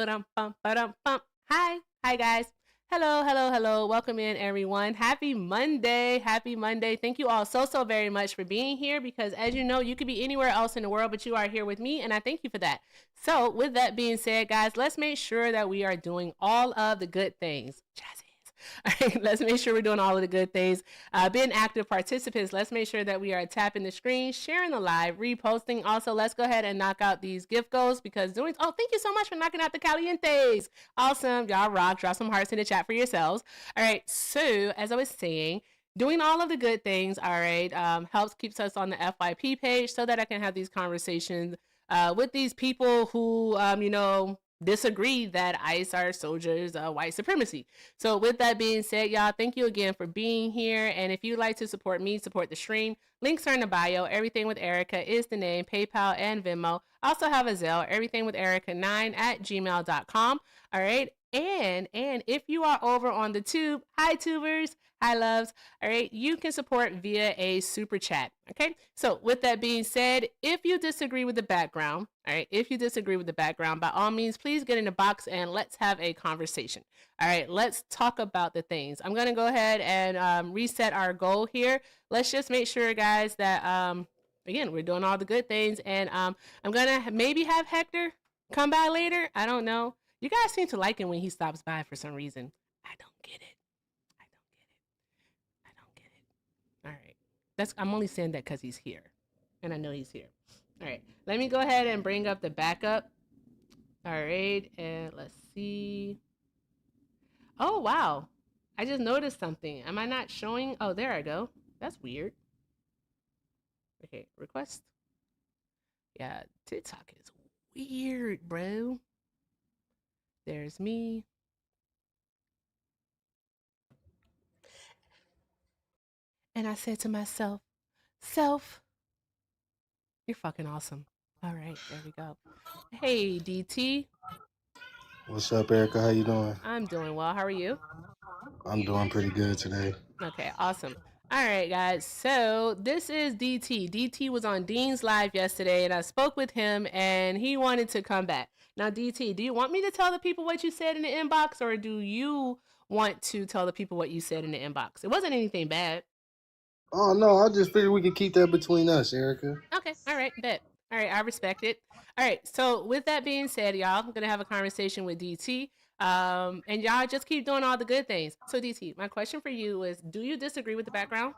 Ba-dum, bum, ba-dum, bum. Hi. Hi, guys. Hello, hello, hello. Welcome in, everyone. Happy Monday. Happy Monday. Thank you all so, so very much for being here because, as you know, you could be anywhere else in the world, but you are here with me, and I thank you for that. So, with that being said, guys, let's make sure that we are doing all of the good things. Jazzy. All right, let's make sure we're doing all of the good things. Being active participants, let's make sure that we are tapping the screen, sharing the live, reposting. Also, let's go ahead and knock out these gift goals because thank you so much for knocking out the calientes. Awesome. Y'all rock. Drop some hearts in the chat for yourselves. All right, so as I was saying, doing all of the good things, all right, helps keeps us on the FYP page so that I can have these conversations with these people who, disagree that ICE are soldiers of white supremacy. So with that being said, y'all, thank you again for being here. And if you'd like to support me, support the stream, links are in the bio. Everything with Erica is the name, PayPal and Venmo. I also have a Zelle, everything with Erica9@gmail.com. All right. And if you are over on the tube, hi tubers, hi loves, all right, you can support via a super chat. Okay. So with that being said, if you disagree with the background, all right, if you disagree with the background, by all means, please get in the box and let's have a conversation. All right, let's talk about the things. I'm going to go ahead and reset our goal here. Let's just make sure, guys, that, again, we're doing all the good things. And I'm going to maybe have Hector come by later. I don't know. You guys seem to like him when he stops by for some reason. I don't get it. I don't get it. I don't get it. All right. I'm only saying that because he's here. And I know he's here. All right. Let me go ahead and bring up the backup. All right. And let's see. Oh, wow. I just noticed something. Am I not showing? Oh, there I go. That's weird. Okay. Request. Yeah. TikTok is weird, bro. There's me. And I said to myself, self, you're fucking awesome. All right, there we go. Hey, DT. What's up, Erica? How you doing? I'm doing well. How are you? I'm doing pretty good today. Okay, awesome. All right, guys. So this is DT. DT was on Dean's Live yesterday, and I spoke with him, and he wanted to come back. Now, DT, do you want me to tell the people what you said in the inbox, or do you want to tell the people what you said in the inbox? It wasn't anything bad. Oh no, I just figured we could keep that between us, Erica. Okay. All right. Bet. All right. I respect it. All right. So with that being said, y'all, I'm gonna have a conversation with DT. And y'all just keep doing all the good things. So DT, my question for you is: do you disagree with the background?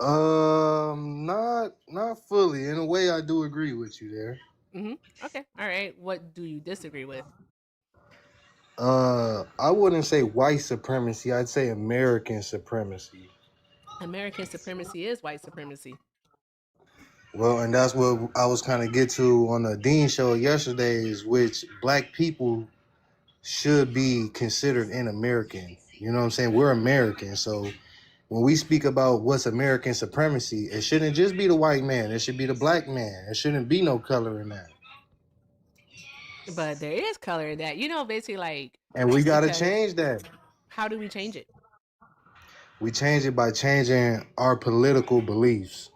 Not fully. In a way, I do agree with you there. Mm-hmm. Okay. All right. What do you disagree with? I wouldn't say white supremacy. I'd say American supremacy. American supremacy is white supremacy. Well, and that's what I was kind of get to on the Dean show yesterday, is which black people should be considered an American. You know what I'm saying? We're American, so when we speak about what's American supremacy, it shouldn't just be the white man. It should be the black man. It shouldn't be no color in that. But there is color in that. Basically like And we got to because change that. how do we change it? We change it by changing our political beliefs,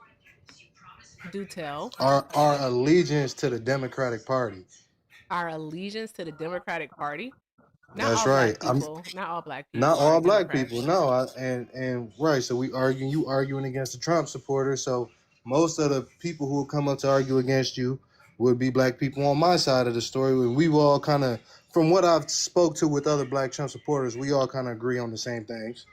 Do tell. our allegiance to the Democratic Party. Our allegiance to the Democratic Party. Not That's all right. black people. Not all black Not people are all black Democrats. people. No, and right. So we arguing. You arguing against the Trump supporters. So most of the people who will come up to argue against you would be black people on my side of the story. We've all kind of, from what I've spoke to with other black Trump supporters, we all kind of agree on the same things.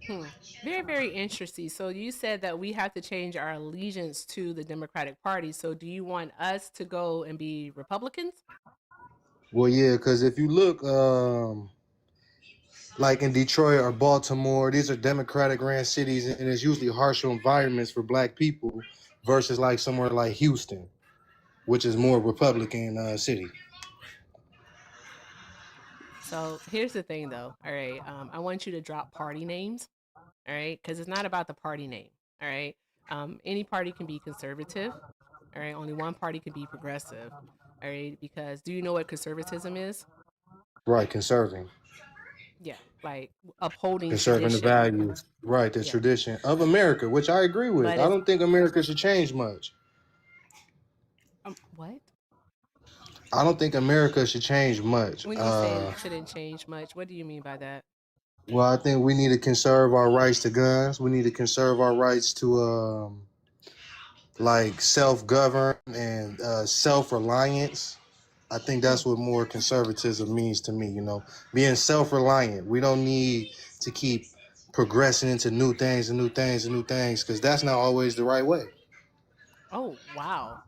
Hmm. Very, very interesting. So you said that we have to change our allegiance to the Democratic Party. So do you want us to go and be Republicans? Well, yeah, because if you look, like in Detroit or Baltimore, these are Democratic ran cities, and it's usually harsher environments for black people versus like somewhere like Houston, which is more Republican city. So here's the thing, though. All right. I want you to drop party names. All right. Because it's not about the party name. All right. Any party can be conservative. All right. Only one party can be progressive. All right. Because do you know what conservatism is? Right, conserving. Yeah. Like upholding Conserving the tradition. values. Right, the Yeah. tradition of America, which I agree with. But I it's, don't think America should change much. what? I don't think America should change much. When you say it shouldn't change much, what do you mean by that? Well, I think we need to conserve our rights to guns. We need to conserve our rights to like self-govern and self-reliance. I think Mm. that's what more conservatism means to me. Being self-reliant. We don't need to keep progressing into new things and new things and new things because that's not always the right way. Oh, wow.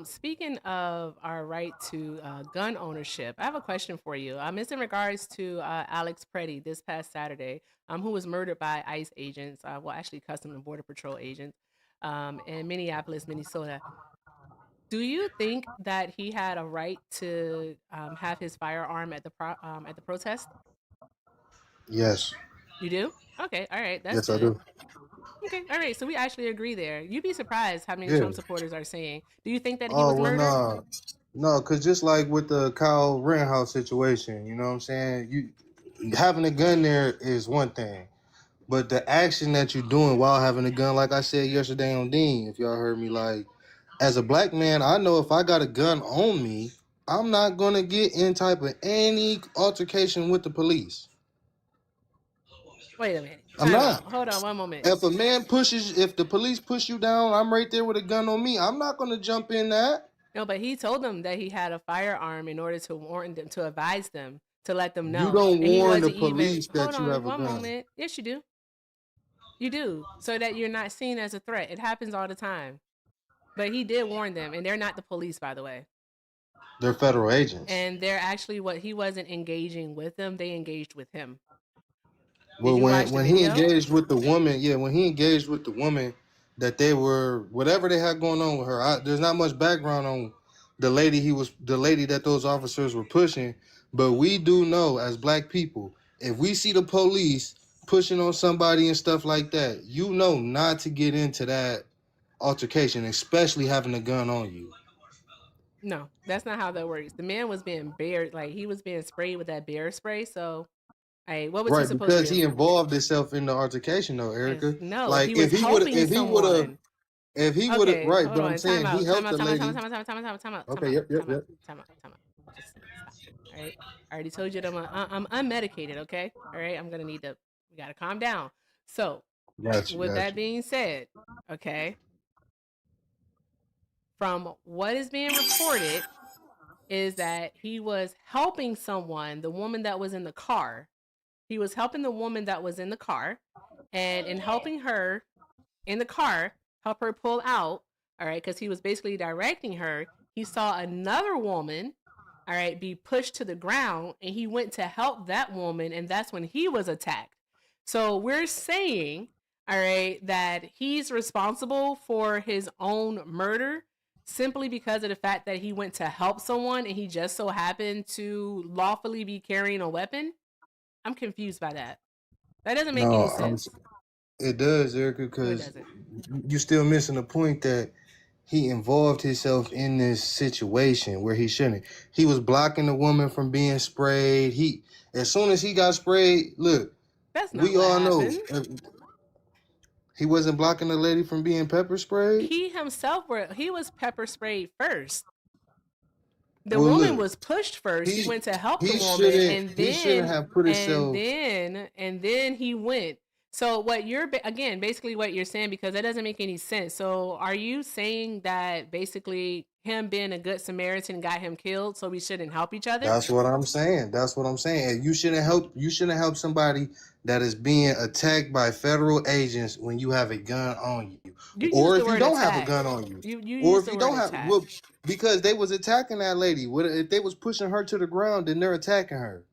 Speaking of our right to gun ownership, I have a question for you. It's in regards to Alex Preddy this past Saturday, who was murdered by ICE agents, well, actually, Custom and Border Patrol agents, in Minneapolis, Minnesota. Do you think that he had a right to have his firearm at at the protest? Yes. You do? Okay, all right, that's Yes, I good. do. Okay, all right, so we actually agree there. You'd be surprised how many Yeah. Trump supporters are saying. Do you think that he Oh, was well, murdered? no. No, because just like with the Kyle Rittenhouse situation, you know what I'm saying? You having a gun there is one thing. But the action that you're doing while having a gun, like I said yesterday on Dean, if y'all heard me, like, as a black man, I know if I got a gun on me, I'm not gonna get in type of any altercation with the police. Wait a minute. I'm Time out. not. Hold on one moment. If the police push you down, I'm right there with a gun on me. I'm not gonna jump in that. No, but he told them that he had a firearm in order to warn them, to advise them, to let them You know. don't And he warn the wasn't even, police hold that you on have a one gun. moment. Yes, you do. You do. So that you're not seen as a threat. It happens all the time. But he did warn them, and they're not the police, by the way. They're federal agents. And they're actually what he wasn't engaging with them, they engaged with him. Did Well, you watch the when he video? engaged with the woman, yeah, when he engaged with the woman, that they were whatever they had going on with her. There's not much background on the lady that those officers were pushing, but we do know as black people, if we see the police pushing on somebody and stuff like that, you know not to get into that altercation, especially having a gun on you. No, that's not how that works. The man was being like he was being sprayed with that bear spray. So, hey, what was he Right, supposed to because he do? involved himself in the altercation, though, Erica. No, he Like was helping someone. if he would have, Okay, right, hold but I'm on. Time saying he out. Time helped out. the Time out. Time lady. out. Time out. Time out. Time out. Time Okay, out. yep, yep, Time out. yep. Time out. Time out. Just stop. All right. I already told you that I'm unmedicated. Okay. All right. I'm gonna need to. We gotta calm down. So, Got you, with got that you. being said, okay, from what is being reported is that he was helping someone, the woman that was in the car. He was helping the woman that was in the car, and in helping her in the car, help her pull out, all right, because he was basically directing her. He saw another woman, all right, be pushed to the ground, and he went to help that woman, and that's when he was attacked. So we're saying, all right, that he's responsible for his own murder simply because of the fact that he went to help someone and he just so happened to lawfully be carrying a weapon. I'm confused by that. That doesn't make any No, sense. it does, Erica, No, it because doesn't. you're still missing the point that he involved himself in this situation where he shouldn't. He was blocking the woman from being sprayed. As soon as he got sprayed, look, That's not we what all know happened. he wasn't blocking the lady from being pepper sprayed. He was pepper sprayed first. The Well, woman look, was pushed first. He he went to help the he woman, shouldn't and he shouldn't then have put and himself. then and then he went. So what you're again basically what you're saying, because that doesn't make any sense. So are you saying that basically him being a good Samaritan got him killed, so we shouldn't help each other? That's what I'm saying. That's what I'm saying. And you shouldn't help. You shouldn't help somebody that is being attacked by federal agents when you have a gun on you, You use or the if you word don't have a attack. gun on you, You or use if the you word don't have, attack. well, because they was attacking that lady. If they was pushing her to the ground, then they're attacking her.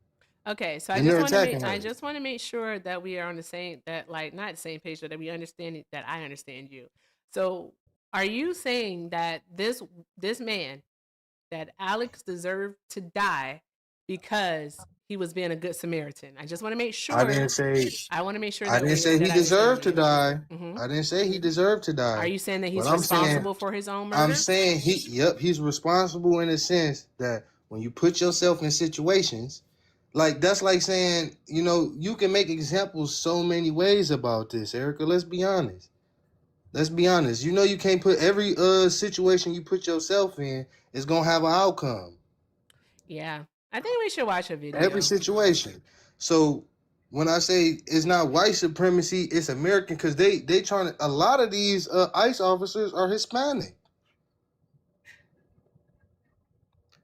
Okay, so Then they're attacking I her. just want to make sure that we are on the same, that like not the same page, but that we understand it, that I understand you. So, are you saying that this man, that Alex deserved to die because he was being a good Samaritan? I just want to make I sure. didn't say. I want to make sure I that didn't we say he that I understand deserved to you. die. Hmm. I didn't say he deserved to Are die. you saying that But he's responsible for his own I'm murder? saying he's responsible in the sense that when you put yourself in situations, like that's like saying, you can make examples so many ways about this, Erica. Let's be honest. Let's be honest. You can't put every situation you put yourself in is gonna have an outcome. Yeah. I think we should watch a Every video. situation. So when I say it's not white supremacy, it's American because they trying to. A lot of these ICE officers are Hispanic.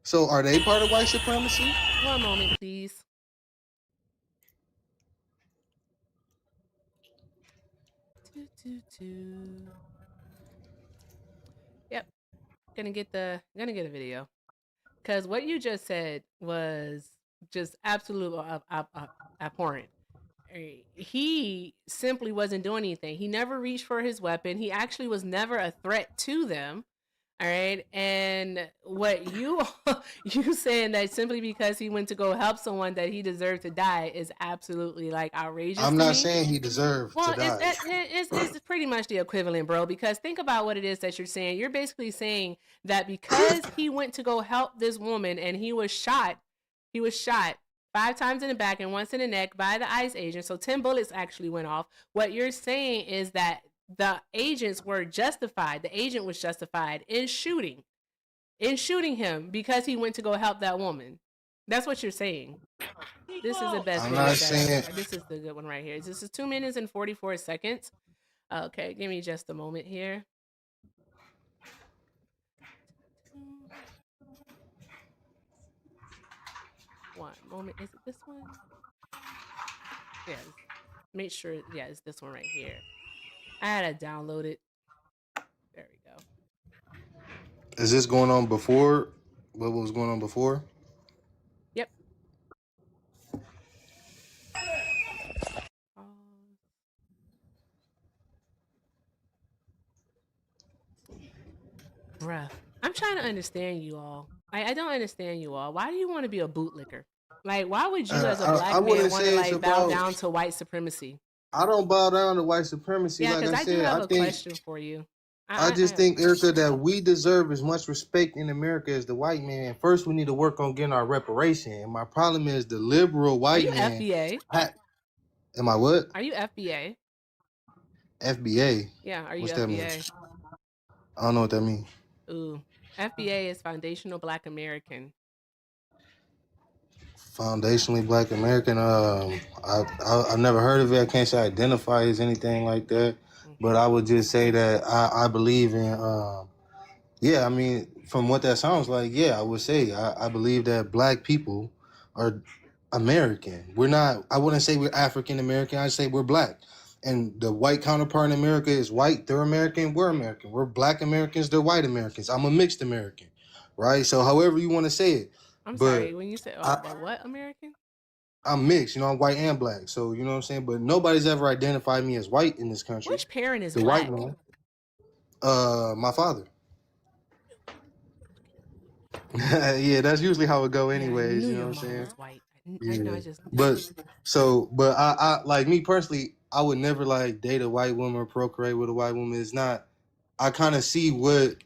So are they part of white supremacy? One moment, please. Toot, toot, toot. Yep. Gonna get a video. Because what you just said was just absolute abhorrent. He simply wasn't doing anything. He never reached for his weapon. He actually was never a threat to them. All right. And what you you saying that simply because he went to go help someone that he deserved to die is absolutely like outrageous I'm to not me. saying he deserved to Well, die. it's pretty much the equivalent, bro. Because think about what it is that you're saying. You're basically saying that because he went to go help this woman and he was shot 5 times in the back and once in the neck by the ICE agent. So 10 bullets actually went off. What you're saying is that the agents were justified. The agent was justified in shooting him because he went to go help that woman. That's what you're saying. This is the best I'm video not that saying. this is the good one right here. This is 2 minutes and 44 seconds. Okay, give me just a moment here. One moment. Is it this one? Yeah. Make sure. Yeah, it's this one right here. I had to download it. There we go. Is this going on before? What was going on before? Yep. Pause. Bruh. I'm trying to understand you all. I don't understand you all. Why do you want to be a bootlicker? Like, why would you as a I black man wouldn't want to say it's like bow about. down to white supremacy? I don't bow down to white supremacy. Yeah, Like because I I do said, have I a think question for you. I I just have a think, question. Erica, that we deserve as much respect in America as the white man. First, we need to work on getting our reparation. And my problem is the liberal Are white you man. FBA? Am I what? Are you FBA? FBA. Yeah, are you What's that mean? FBA? I don't know what that means. Ooh, FBA is Foundational Black American. Foundationally Black American. I never heard of it. I can't say I identify as anything like that, but Okay. I would just say that I believe in. Yeah, I mean, from what that sounds like, yeah, I would say I believe that Black people are American. We're not. I wouldn't say we're African American. I'd say we're Black. And the white counterpart in America is white. They're American. We're American. We're Black Americans. They're white Americans. I'm a mixed American, right? So however you want to say it, I'm sorry, but when you said I, the what American? I'm mixed, I'm white and black. So, you know what I'm saying? But nobody's ever identified me as white in this country. Which parent is The white black? man. My father. Yeah, that's usually how it go Yeah, I anyways, knew you know your what I'm mom saying? was white. I know. Yeah. I just knew it. But I like me personally, I would never like date a white woman or procreate with a white woman. It's not I kind of see what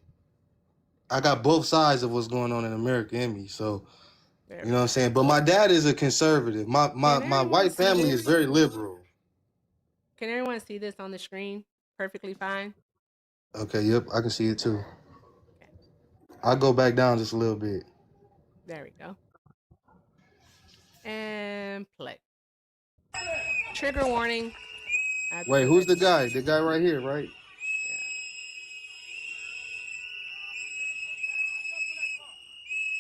I got both sides of what's going on in America in me. So, There you we know what I'm go. saying? But my dad is a conservative. My my Can my everyone white see family is this? very liberal. Can everyone see this on the screen? Perfectly fine. Okay, yep, I can see it too. Okay, I'll go back down just a little bit. there we go. And play. Trigger warning. I have to Wait, put who's that. the guy? The guy right here, right? Yeah.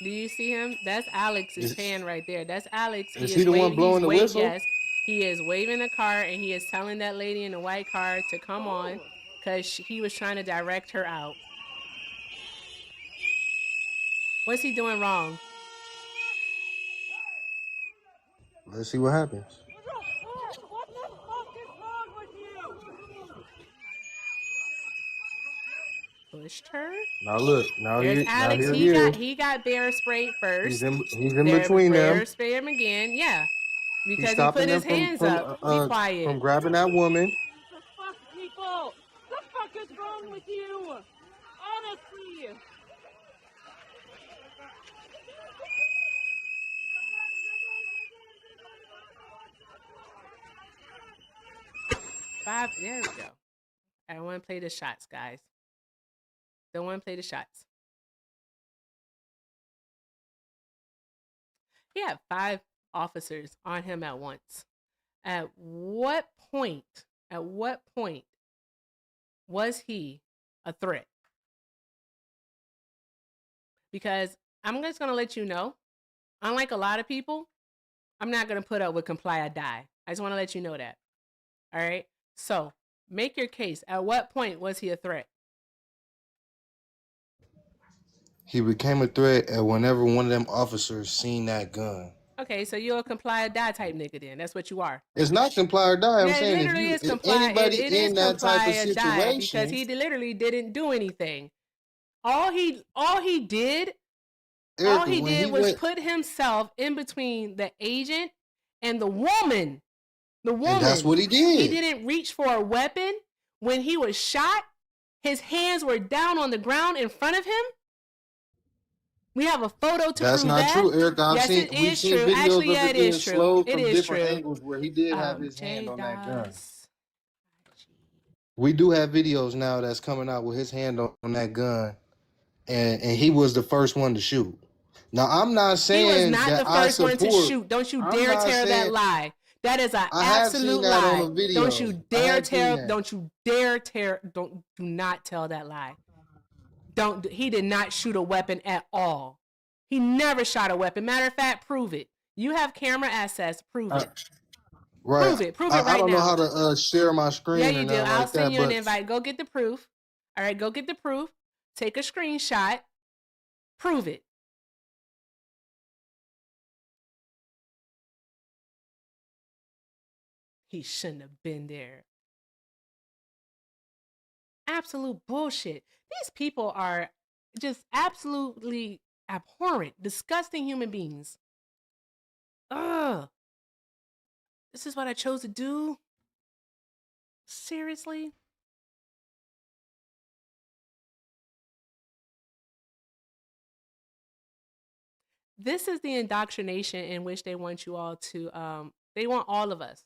Do you see him? That's Alex's Is, hand right there. That's Alex. is He he is the one waving. blowing the whistle? Yes, he is waving a car and he is telling that lady in the white car to come on because he was trying to direct her out. What's he doing wrong? Let's see what happens. What the fuck is wrong with you? Pushed her. Now look, There's now Alex. here he is. He got bear sprayed He's first. in There between them. bear sprayed him again. Yeah, He's because he put stopping them his hands up. Be quiet. from grabbing that woman. The fuck, people? The fuck is wrong with you? Honestly. Five. There we go. I want to play the shots, guys. Don't want to play the shots. He had 5 officers on him at once. At what point was he a threat? Because I'm just going to let you know, unlike a lot of people, I'm not going to put up with comply or die. I just want to let you know that. All right? So, make your case. At what point was he a threat? He became a threat at whenever one of them officers seen that gun. Okay, so you're a comply or die type nigga then. That's what you are. It's not comply or die. I'm Yeah, it saying literally is if comply. anybody It is in that type comply of or die because situation, he literally didn't do anything. All he did Erica, when he was went, put himself in between the agent and the woman. and that's what he did. He didn't reach for a weapon. When he was shot, his hands were down on the ground in front of him. We have a photo to That's prove not that. true, Erica. We've seen videos Actually, of yeah, it it being is true. slowed It from is different true. angles where he did have his hand on that gun. J-Dos. We do have videos now that's coming out with his hand on that gun, and he was the first one to shoot. Now, I'm not He saying was not that the I first one to support. shoot. Don't you I'm dare not tear that saying lie. That is an I have absolute seen that on lie. a video. Don't you I dare have seen tear. that. Don't you dare tear. Do not tell that lie. He did not shoot a weapon at all. He never shot a weapon. Matter of fact, prove it. You have camera access. Prove it. Right. Prove it. Prove it right now. I don't know how to share my screen. Yeah, or you do. nothing I'll like send that, you an but invite. Go get the proof. All right, go get the proof. Take a screenshot. Prove it. He shouldn't have been there. Absolute bullshit. These people are just absolutely abhorrent, disgusting human beings. Ugh. This is what I chose to do? Seriously? This is the indoctrination in which they want you all to, they want all of us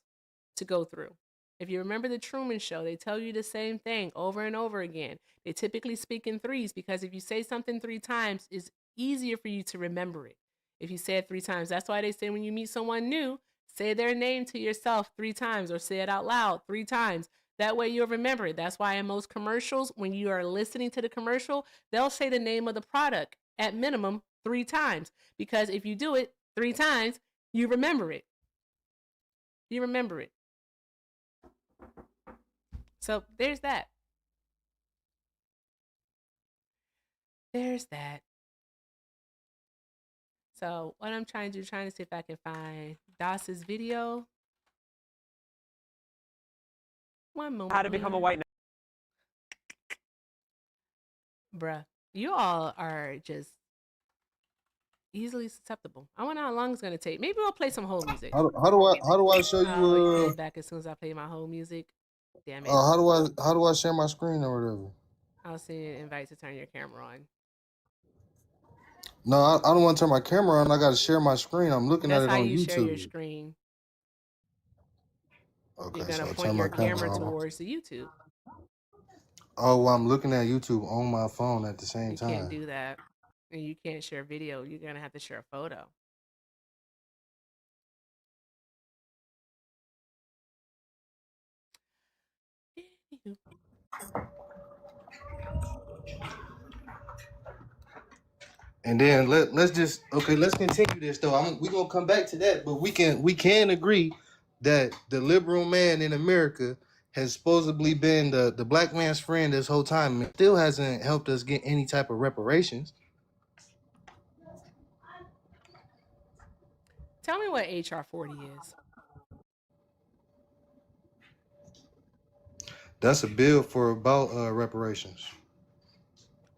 to go through. If you remember the Truman Show, they tell you the same thing over and over again. They typically speak in threes because if you say something 3 times, it's easier for you to remember it. If you say it 3 times, that's why they say when you meet someone new, say their name to yourself 3 times or say it out loud 3 times. That way you'll remember it. That's why in most commercials, when you are listening to the commercial, they'll say the name of the product at minimum 3 times. Because if you do it 3 times, you remember it. You remember it. So there's that. There's that. So what I'm trying to see if I can find Das's video. One moment. How to become a white. Bruh, you all are just easily susceptible. I wonder how long it's gonna take. Maybe we'll play some whole music. how do I show you? Get back as soon as I play my whole music. Damn it. How do I share my screen or whatever? I'll send you an invite to turn your camera on. No, I don't want to turn my camera on. I got to share my screen. I'm looking at it on YouTube. That's how you share your screen. Okay, You're gonna so point your camera towards the YouTube. Oh, well, I'm looking at YouTube on my phone at the same time. You can't do that. And you can't share video. You're gonna have to share a photo. And then let's continue this though. We're gonna come back to that, but we can agree that the liberal man in America has supposedly been the black man's friend this whole time and still hasn't helped us get any type of reparations. Tell me what HR 40 is. That's a bill for about reparations.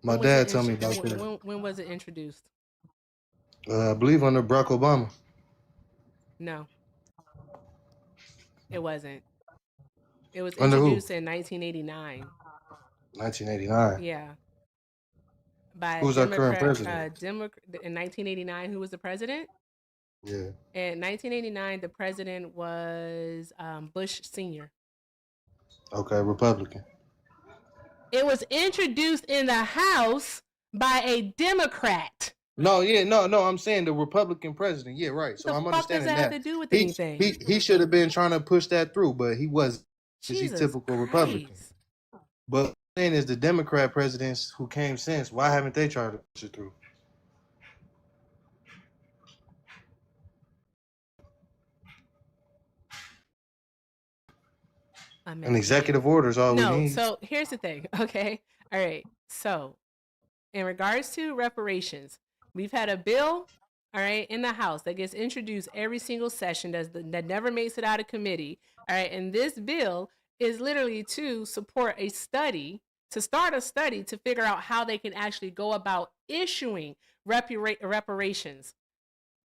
My dad told me about that. When was it introduced? I believe under Barack Obama. No. It wasn't. It was Under introduced who? in 1989. 1989. Yeah. By Who's our current president? In 1989, who was the president? Yeah. In 1989, the president was Bush Sr. Okay, Republican. It was introduced in the House by a Democrat. No. I'm saying the Republican president. Yeah, right. So What the I'm fuck does understanding that have that to do with he anything? he should have been trying to push that through, but he wasn't. Cause he's Jesus typical Republican. Christ. But what I'm saying is the Democrat presidents who came since, why haven't they tried to push it through? An Amendment. executive order is all we No, need. so here's the thing, okay? All right. So, in regards to reparations, we've had a bill, all right, in the House that gets introduced every single session that never makes it out of committee, all right? And this bill is literally to support a study, to start a study to figure out how they can actually go about issuing reparations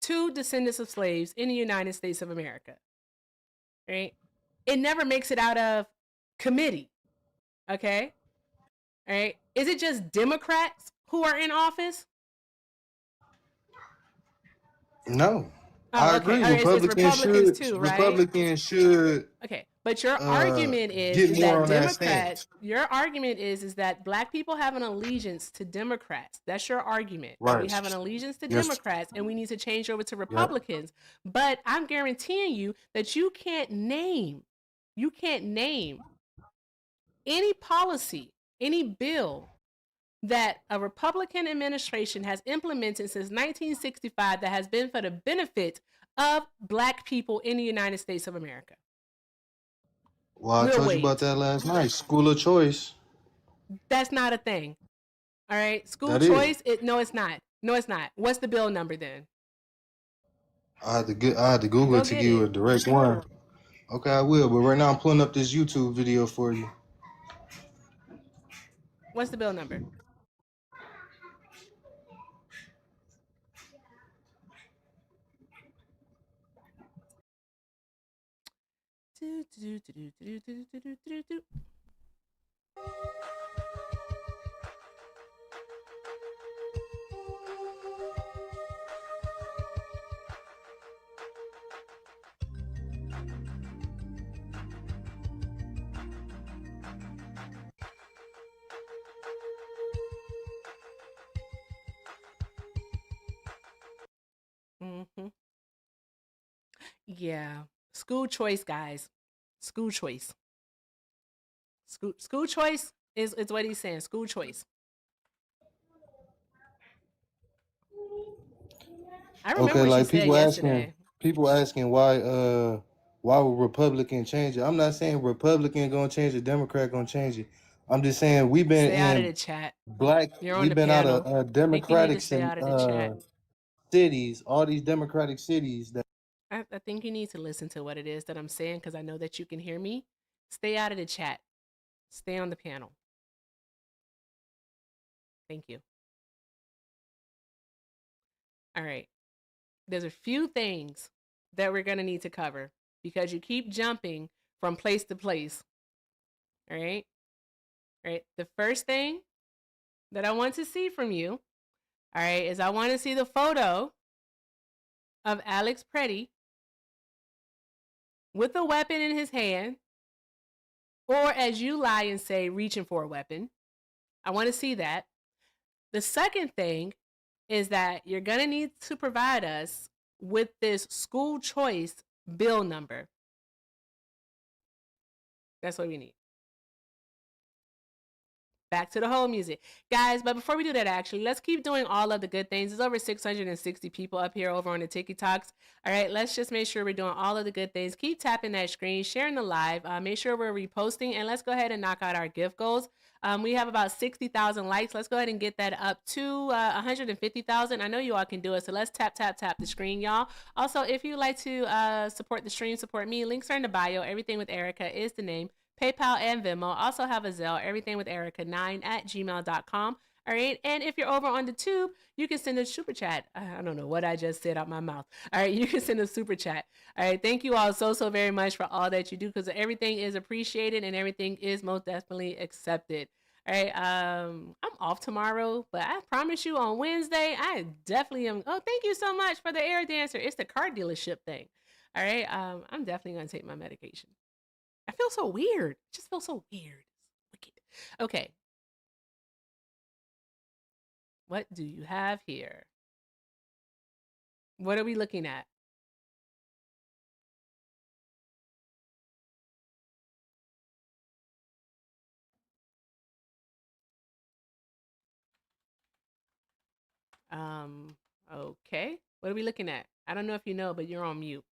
to descendants of slaves in the United States of America, right? It never makes it out of committee, okay? All right. Is it just Democrats who are in office? No, I Oh, okay. agree. All right. It's Republicans too, right? Republicans should Okay. But your uh argument is get more that on that Democrats, stance. your argument is that black people have an allegiance to Democrats. That's your argument, that we Right. have an allegiance to Yes. Democrats and we need to change over to Yep. Republicans. But I'm guaranteeing you that you can't name any policy, any bill that a Republican administration has implemented since 1965 that has been for the benefit of black people in the United States of America. Well, I We'll told you about wait. that last night. School of choice. That's not a thing. All right. School That is. choice, no, it's not. No, it's not. What's the bill number then? I had to Google Go it to get give you a it. direct one. Okay, I will. But right now I'm pulling up this YouTube video for you. What's the bill number? Mm-hmm. Yeah. School choice, guys. School choice. School choice is what he's saying. School choice. I remember Okay, what she like said yesterday. people asking why would Republican change it? I'm not saying Republican gonna change it, Democrat gonna change it. I'm just saying Stay out of the chat. You're on we've the been out panel. of I think you need to democratic stay out of the chat. cities, all these democratic cities that I think you need to listen to what it is that I'm saying because I know that you can hear me. Stay out of the chat. Stay on the panel. Thank you. All right. There's a few things that we're going to need to cover because you keep jumping from place to place. All right. All right. The first thing that I want to see from you, all right, is I want to see the photo of Alex Preddy with a weapon in his hand, or as you lie and say, reaching for a weapon. I want to see that. The second thing is that you're going to need to provide us with this school choice bill number. That's what we need. Back to the whole music. Guys, but before we do that, actually, let's keep doing all of the good things. There's over 660 people up here over on the TikToks. All right, let's just make sure we're doing all of the good things. Keep tapping that screen, sharing the live. Make sure we're reposting, and let's go ahead and knock out our gift goals. We have about 60,000 likes. Let's go ahead and get that up to 150,000. I know you all can do it, so let's tap the screen, y'all. Also, if you'd like to support the stream, support me, links are in the bio. Everything with Erica is the name. PayPal and Venmo. Also have a Zelle, everything with Erica9@gmail.com. All right. And if you're over on the tube, you can send a super chat. I don't know what I just said out my mouth. All right. You can send a super chat. All right. Thank you all so very much for all that you do because everything is appreciated and everything is most definitely accepted. All right. I'm off tomorrow, but I promise you on Wednesday, I definitely am. Oh, thank you so much for the air dancer. It's the car dealership thing. All right. I'm definitely going to take my medication. I feel so weird. It just feels so weird. Okay. What do you have here? What are we looking at? Okay. What are we looking at? I don't know if you know, but you're on mute.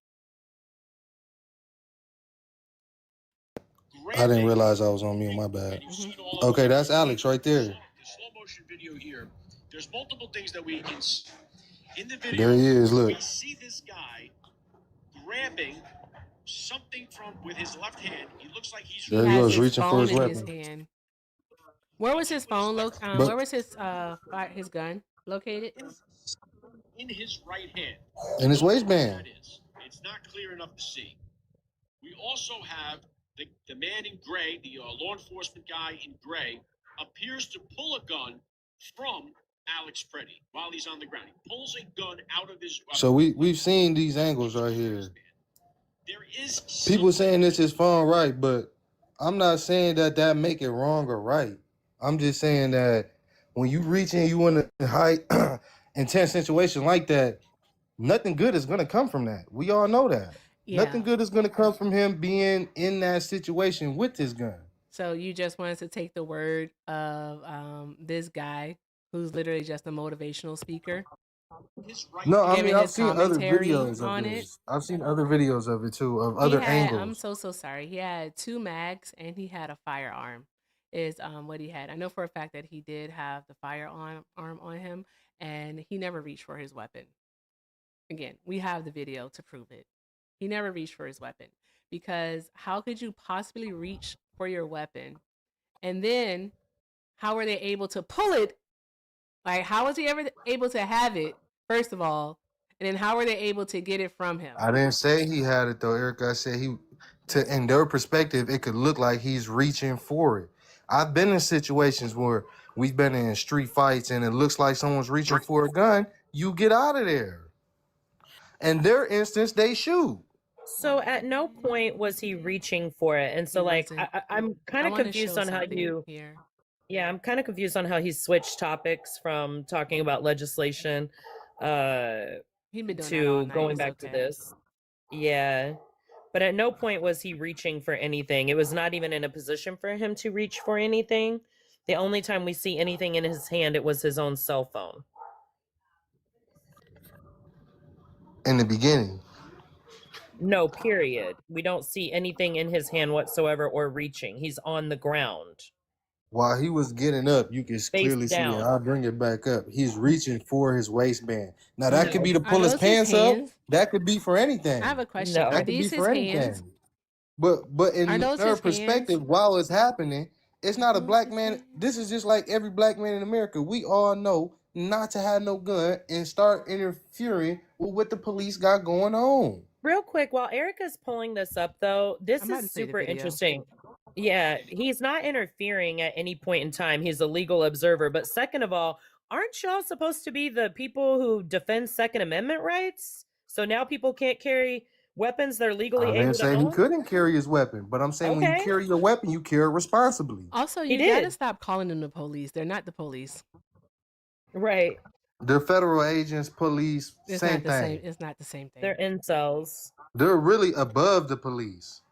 I didn't realize I was on mute. My bad. Okay, that's Alex right there. The slow motion video here. There's multiple things that we can see. In the video, There he is. Look. we see this guy grabbing something from with his left hand. He looks like he's There he goes, reaching for his in weapon. his hand. Where was his phone? But- where was his gun located? in his right hand. In his waistband. That is. It's not clear enough to see. We also have the man in gray, the law enforcement guy in gray, appears to pull a gun from Alex Preddy while he's on the ground. He pulls a gun out of his. So we've seen these angles right here. There is People saying it's his phone, right? But I'm not saying that make it wrong or right. I'm just saying that when you reach in, you in a high intense situation like that, nothing good is gonna come from that. We all know that. Yeah. Nothing good is gonna come from him being in that situation with his gun. So you just wanted to take the word of this guy who's literally just a motivational speaker. No, I Giving mean I've his seen other commentary videos on of it. this. I've seen other videos of it too, of He other had, angles. I'm so sorry. He had 2 mags and he had a firearm. Is what he had. I know for a fact that he did have the firearm on him, and he never reached for his weapon. Again, we have the video to prove it. He never reached for his weapon, because how could you possibly reach for your weapon, and then how were they able to pull it? Like, how was he ever able to have it, first of all, and then how were they able to get it from him? I didn't say he had it though, Eric. I said in their perspective, it could look like he's reaching for it. I've been in situations where we've been in street fights and it looks like someone's reaching for a gun. You get out of there. In their instance, they shoot. So at no point was he reaching for it. And so He like wasn't. I'm kind I of wanna confused show on how something you here. Yeah, I'm kind of confused on how he switched topics from talking about legislation He'd been doing that all to night. going It's back to okay. this. Yeah. But at no point was he reaching for anything. It was not even in a position for him to reach for anything. The only time we see anything in his hand, it was his own cell phone. In the beginning. No, period. We don't see anything in his hand whatsoever or reaching. He's on the ground. While he was getting up, you can clearly see it. down. I'll bring it back up. He's reaching for his waistband. Now that could be to Are pull his those his pants up. hands? That could be for anything. I have a question. No. Are That could be these his for hands? anything. But in Are those their his perspective, hands? while it's happening, it's not a Those black his man. hands? This is just like every black man in America. We all know not to have no gun and start interfering with what the police got going on. Real quick, while Erica's pulling this up, though, this I'm about is to play the super video. interesting. Yeah, he's not interfering at any point in time. He's a legal observer. But second of all, aren't y'all supposed to be the people who defend Second Amendment rights? So now people can't carry weapons they're legally I able didn't to say he own? couldn't carry his weapon, but I'm saying when you Okay. carry your weapon, you carry it responsibly. Also, He you gotta did. stop calling them the police. They're not the police. Right. They're federal agents, police, It's same not the thing. same. It's not the same thing. They're incels. They're really above the police.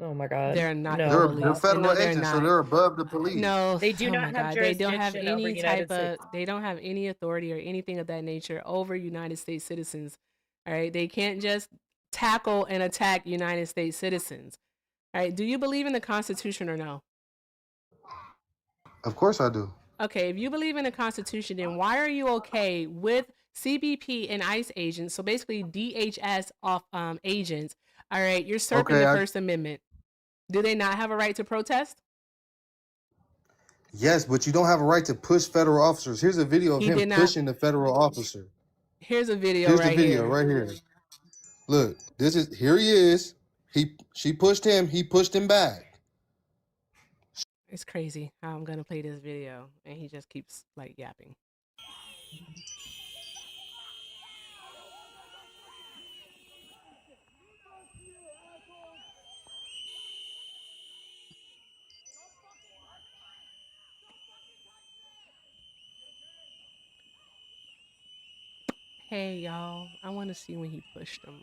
Oh my God. They're not No. the They're police. federal No, they're agents, so not. they're above the police. No, They do oh not my have God. They don't have jurisdiction over any United type of. States. They don't have any authority or anything of that nature over United States citizens. All right, they can't just tackle and attack United States citizens. All right, do you believe in the Constitution or no? Of course I do. Okay, if you believe in the Constitution, then why are you okay with CBP and ICE agents? So basically, DHS off agents. All right, you're usurping Okay, the I- First Amendment. Do they not have a right to protest? Yes, but you don't have a right to push federal officers. Here's a video of He him did not- pushing the federal officer. Here's a video Here's right the video here. right here. Look, here he is. She pushed him, he pushed him back. It's crazy how I'm gonna play this video and he just keeps like yapping. Hey, y'all. I want to see when he pushed him.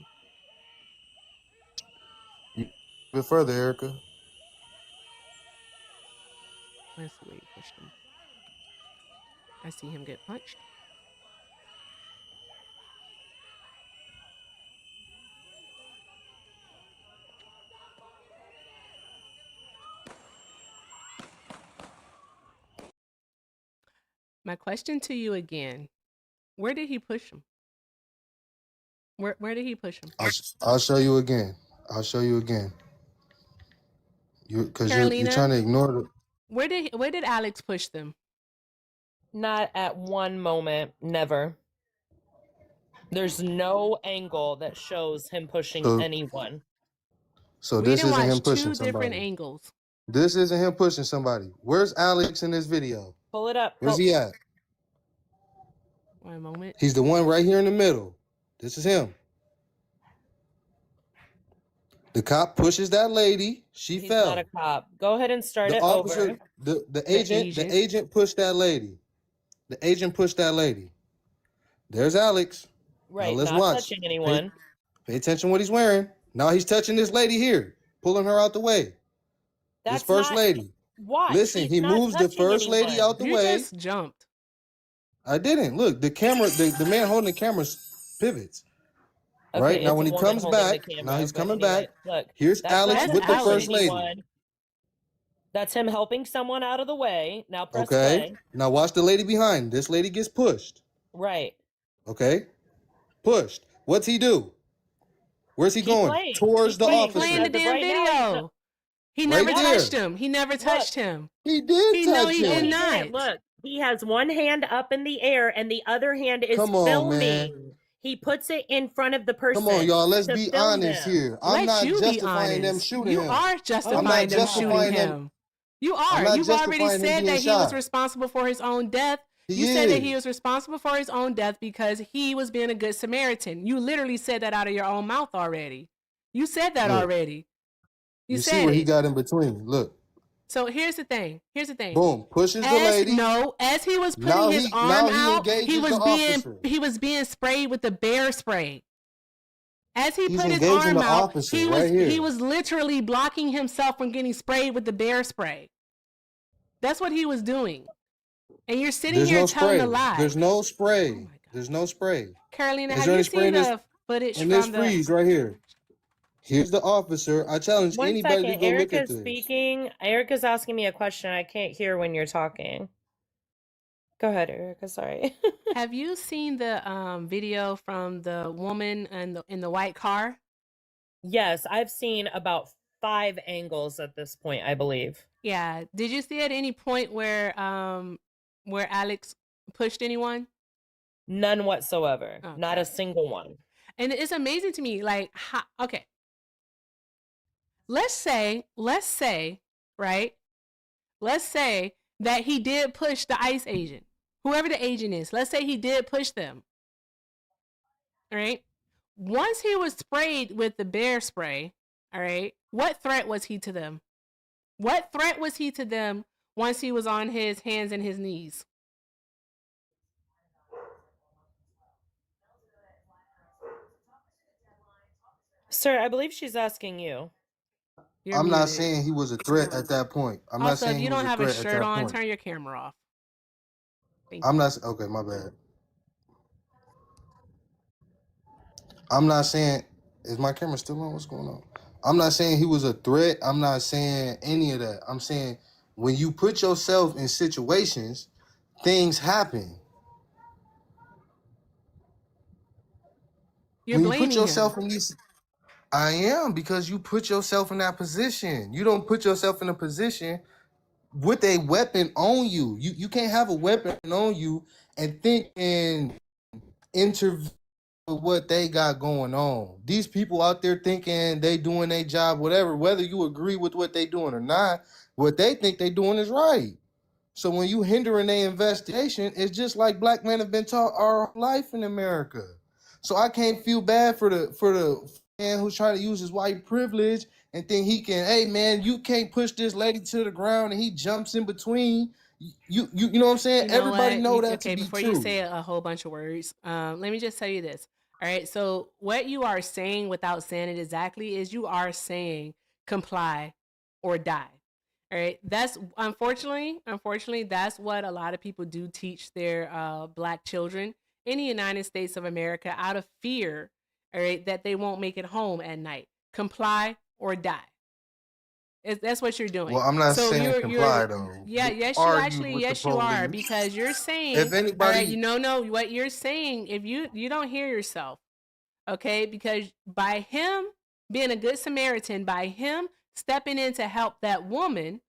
A bit further, Erica. Let's see where he pushed him. I see him get punched. My question to you again: where did he push him? Where did he push him? I'll show you again. I'll show you again. Because you're Carolina, trying to ignore the. where did Alex push them? Not at one moment, never. There's no angle that shows him pushing anyone. So We this didn't isn't him watch pushing two different somebody. angles. This isn't him pushing somebody. Where's Alex in this video? Pull it up. Where's he at? One moment. He's the one right here in the middle. This is him. The cop pushes that lady. She He's fell. not a cop. Go ahead and start The it officer, over. the agent pushed that lady. The agent pushed that lady. There's Alex. Right, now let's not watch. touching anyone. Pay attention what he's wearing. Now he's touching this lady here, pulling her out the way. That's this first not, lady. Watch. Listen, He's he not moves the touching first lady anyone. out the You way. just jumped. I didn't. Look, the camera, the man holding the camera pivots. Okay, right now, it's when a he woman comes holding back, the now camera, he's but coming anyway, back. Look, Here's that's Alex not with the Alex. first lady. anyone. That's him helping someone out of the way. Now press Okay. play. Now watch the lady behind. This lady gets pushed. Right. Okay. Pushed. What's he do? Where's he going? playing. Towards He's the playing. officer. Playing the As of damn right now, he's video. He Right never there. touched him. He never touched him. He did He touch he him. did He not. didn't. Look, he has one hand up in the air and the other hand is Come on, filming. man. He puts it in front of the person. Come on, y'all. Let's to be film honest them. here. I'm Let not you be justifying them honest. shooting You him. are I'm justifying not them justifying shooting them. him. You I'm are. not You've already justifying him said being that he was shot. responsible for his own death. He You said that he is. was responsible for his own death because he was being a good Samaritan. You literally said that out of your own mouth already. You said that Look. already. You see said where he it. got in between. Look. So here's the thing. Here's the thing. Boom. Pushes the lady. As he was putting Now his he- arm now he out, engages he was the officer. he was being sprayed with the bear spray. As he He's put his engaging arm the out, officer he right here. was literally blocking himself from getting sprayed with the bear spray. That's what he was doing. And you're sitting There's here no telling spray. a lie. There's no Oh spray. my God. There's no spray. Carolina, Is have there you any spray seen in this- the footage In this from freeze right here. Here's the officer. I challenge One anybody second. to go look at Erica's this. speaking. Erica's asking me a question. I can't hear when you're talking. Go ahead, Erica. Sorry. Have you seen the video from the woman in the white car? Yes, I've seen about 5 angles at this point, I believe. Yeah. Did you see at any point where Alex pushed anyone? None whatsoever. Okay. Not a single one. And it's amazing to me, like, okay. Let's say, right? Let's say that he did push the ICE agent, whoever the agent is. Let's say he did push them. All right. Once he was sprayed with the bear spray, all right, what threat was he to them? What threat was he to them once he was on his hands and his knees? Sir, I believe she's asking you. You're I'm not muted. saying he was a threat at that point. I'm not Also, saying if he you was don't a have a threat at shirt that on, point. turn your camera off. Thank I'm you. not okay, my bad. I'm not saying is my camera still on? What's going on? I'm not saying he was a threat. I'm not saying any of that. I'm saying when you put yourself in situations, things happen. You're When you blaming put yourself him. in these, I am, because you put yourself in that position. You don't put yourself in a position with a weapon on you. You can't have a weapon on you and think and intervene with what they got going on. These people out there thinking they doing their job, whatever, whether you agree with what they doing or not, what they think they doing is right. So when you hindering their investigation, it's just like black men have been taught our life in America. So I can't feel bad for the man who's trying to use his white privilege and think he can, hey man, you can't push this lady to the ground, and he jumps in between You know what I'm saying? You know Everybody what? know that to Okay, be before you true. say a whole bunch of words, let me just tell you this. All right. So what you are saying without saying it exactly is you are saying comply or die. All right. That's unfortunately, that's what a lot of people do teach their black children in the United States of America out of fear, all right, that they won't make it home at night. Comply or die. That's what you're doing. Well, I'm not So saying you're comply though. yeah, You yes, argued with the yes, you are, police. because you're saying, If all right, anybody, no, what you're saying, if you don't hear yourself, okay, because by him being a good Samaritan, by him stepping in to help that woman,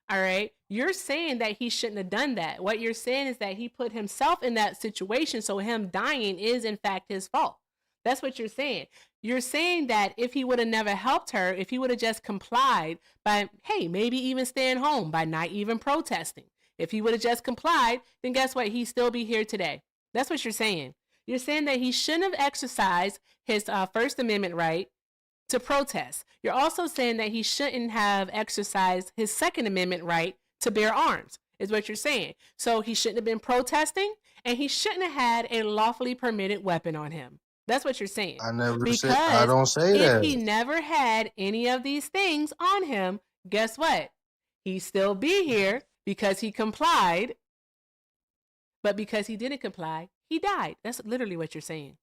all right, you're saying that he shouldn't have done that. What you're saying is that he put himself in that situation, so him dying is in fact his fault. That's what you're saying. You're saying that if he would have never helped her, if he would have just complied by, hey, maybe even staying home, by not even protesting, if he would have just complied, then guess what? He'd still be here today. That's what you're saying. You're saying that he shouldn't have exercised his First Amendment right to protest. You're also saying that he shouldn't have exercised his Second Amendment right to bear arms, is what you're saying. So he shouldn't have been protesting, and he shouldn't have had a lawfully permitted weapon on him. That's what you're saying. I never said, I Because don't say if he that. never had any of these things on him, guess what? He'd still be here because he complied, but because he didn't comply, he died. That's literally what you're saying.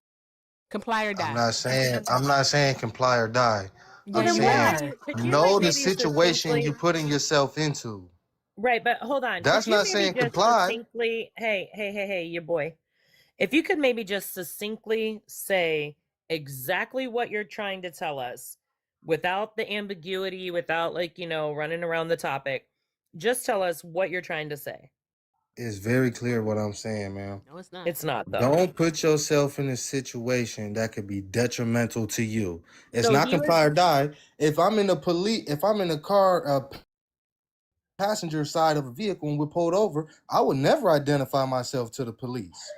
Comply or die. I'm not saying comply or die. Yeah, Well, I'm then you what are saying are. you? Could you like know the maybe situation you succinctly? putting yourself into. Right, but hold on. Could That's you not maybe saying just comply. succinctly? Hey, your boy. If you could maybe just succinctly say exactly what you're trying to tell us without the ambiguity, without running around the topic, just tell us what you're trying to say. It's very clear what I'm saying, man. No, it's not. It's not though. Don't put yourself in a situation that could be detrimental to you. It's So not he was comply or die. If I'm in a car, passenger side of a vehicle and we're pulled over, I would never identify myself to the police.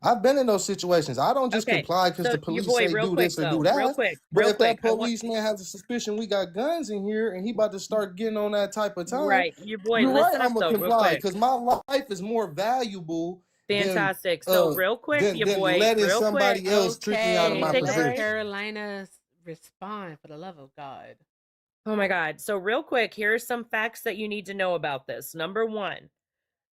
I've been in those situations. I don't just okay. comply because So the your police boy, say real do quick this or do though, that. But real if that quick. I want policeman has a suspicion we got guns in here and he about to start getting on that type of time, right, your boy. you're right. Listen I'm up gonna though, real comply quick. because my life is more valuable than Fantastic. So real quick, your boy, letting real quick. somebody else trick me out Can of Okay, you my take a let break? position. Carolina respond for the love of God. Oh my God. So, real quick, here are some facts that you need to know about this. Number one,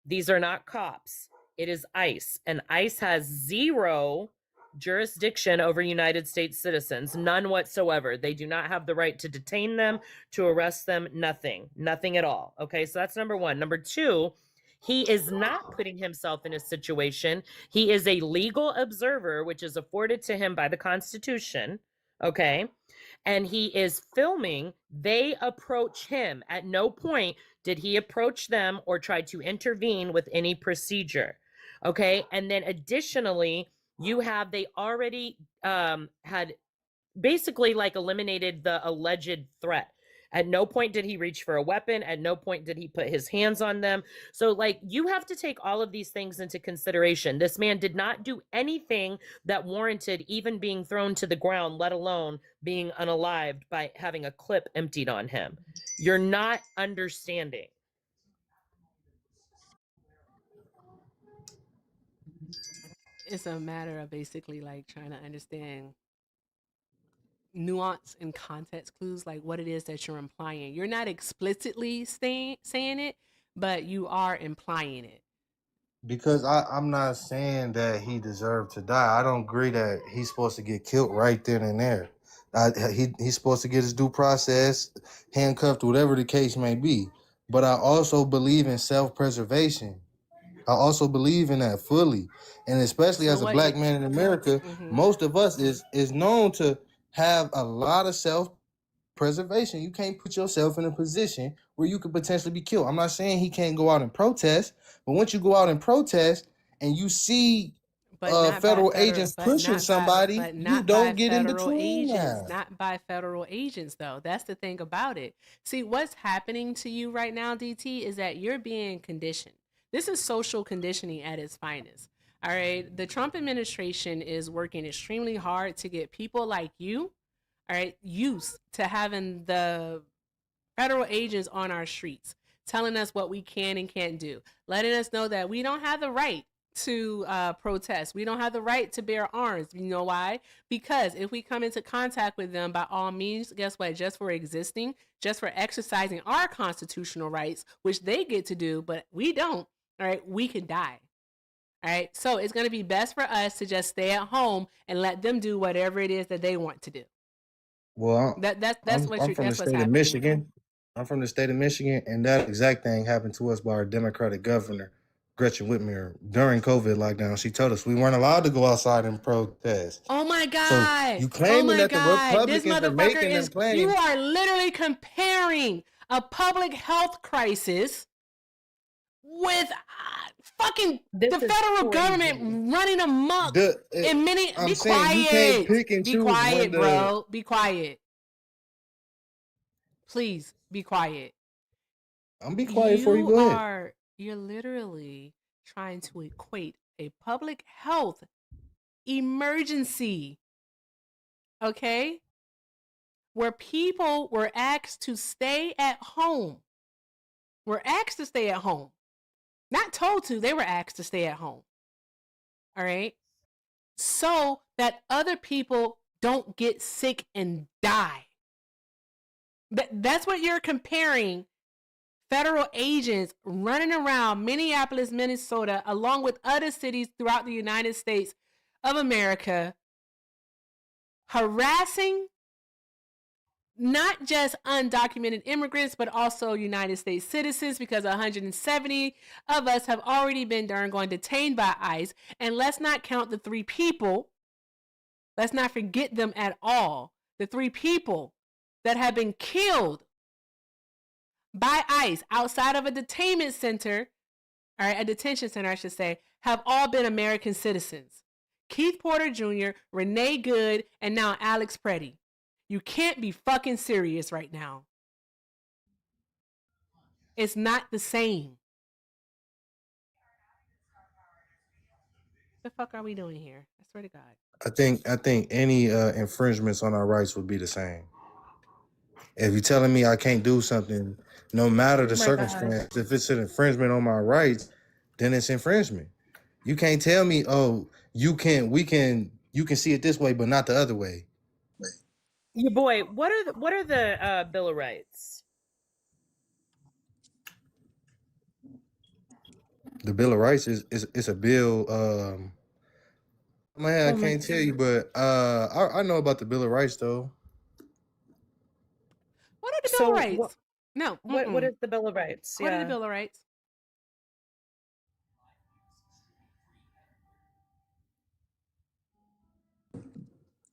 these are not cops, it is ICE, and ICE has zero jurisdiction over United States citizens, none whatsoever. They do not have the right to detain them, to arrest them, nothing at all. Okay, so that's number one. Number two, he is not putting himself in a situation. He is a legal observer, which is afforded to him by the Constitution. Okay, and he is filming. They approach him. At no point did he approach them or try to intervene with any procedure. Okay. And then additionally, they already had basically like eliminated the alleged threat. At no point did he reach for a weapon. At no point did he put his hands on them. So, like, you have to take all of these things into consideration. This man did not do anything that warranted even being thrown to the ground, let alone being unalived by having a clip emptied on him. You're not understanding. It's a matter of basically like trying to understand nuance and context clues, like what it is that you're implying. You're not explicitly saying it, but you are implying it. Because I'm not saying that he deserved to die. I don't agree that he's supposed to get killed right then and there. He's supposed to get his due process, handcuffed, whatever the case may be. But I also believe in self-preservation. I also believe in that fully. And especially So as a what black you man in America, mm-hmm. most of us is known to have a lot of self-preservation. You can't put yourself in a position where you could potentially be killed. I'm not saying he can't go out and protest, but once you go out and protest and you see federal agents pushing somebody, but you not by don't get in federal between agents, that. not by federal agents though. That's the thing about it. See, what's happening to you right now, DT, is that you're being conditioned. This is social conditioning at its finest. All right, the Trump administration is working extremely hard to get people like you, all right, used to having the federal agents on our streets, telling us what we can and can't do, letting us know that we don't have the right to protest. We don't have the right to bear arms. You know why? Because if we come into contact with them, by all means, guess what? Just for existing, just for exercising our constitutional rights, which they get to do, but we don't, all right, we can die. All right. So it's going to be best for us to just stay at home and let them do whatever it is that they want to do. Well, That's I'm what from the that's what's state of happening. Michigan. I'm from the state of Michigan, and that exact thing happened to us by our Democratic governor, Gretchen Whitmer, during COVID lockdown. She told us we weren't allowed to go outside and protest. Oh my So God. you Oh claiming my that the God. This Republicans are motherfucker making them is, claim? you are literally comparing a public health crisis with fucking This the is federal crazy. government running amok in many. I'm Be saying you can't quiet. pick and Be choose quiet, when bro. Be quiet. Please be quiet. I'm be quiet for you. Go ahead. You're literally trying to equate a public health emergency, okay, where people were asked to stay at home. Were asked to stay at home. Not told to, they were asked to stay at home. All right? So that other people don't get sick and die. That's what you're comparing. Federal agents running around Minneapolis, Minnesota, along with other cities throughout the United States of America, harassing not just undocumented immigrants, but also United States citizens, because 170 of us have already been detained by ICE. And let's not count the 3 people. Let's not forget them at all. The 3 people that have been killed by ICE outside of a detainment center, or a detention center, I should say, have all been American citizens. Keith Porter Jr., Renee Good, and now Alex Preddy. You can't be fucking serious right now. It's not the same. What the fuck are we doing here? I swear to God. I think any infringements on our rights would be the same. If you're telling me I can't do something, no matter the circumstance, if it's an infringement on my rights, then it's infringement. You can't tell me, oh, you can see it this way, but not the other way. Your boy, what are the Bill of Rights? The Bill of Rights is a bill. I can't tell you, but I know about the Bill of Rights though. What are the Bill of Rights? No. What is the Bill of Rights? What are the Bill of Rights?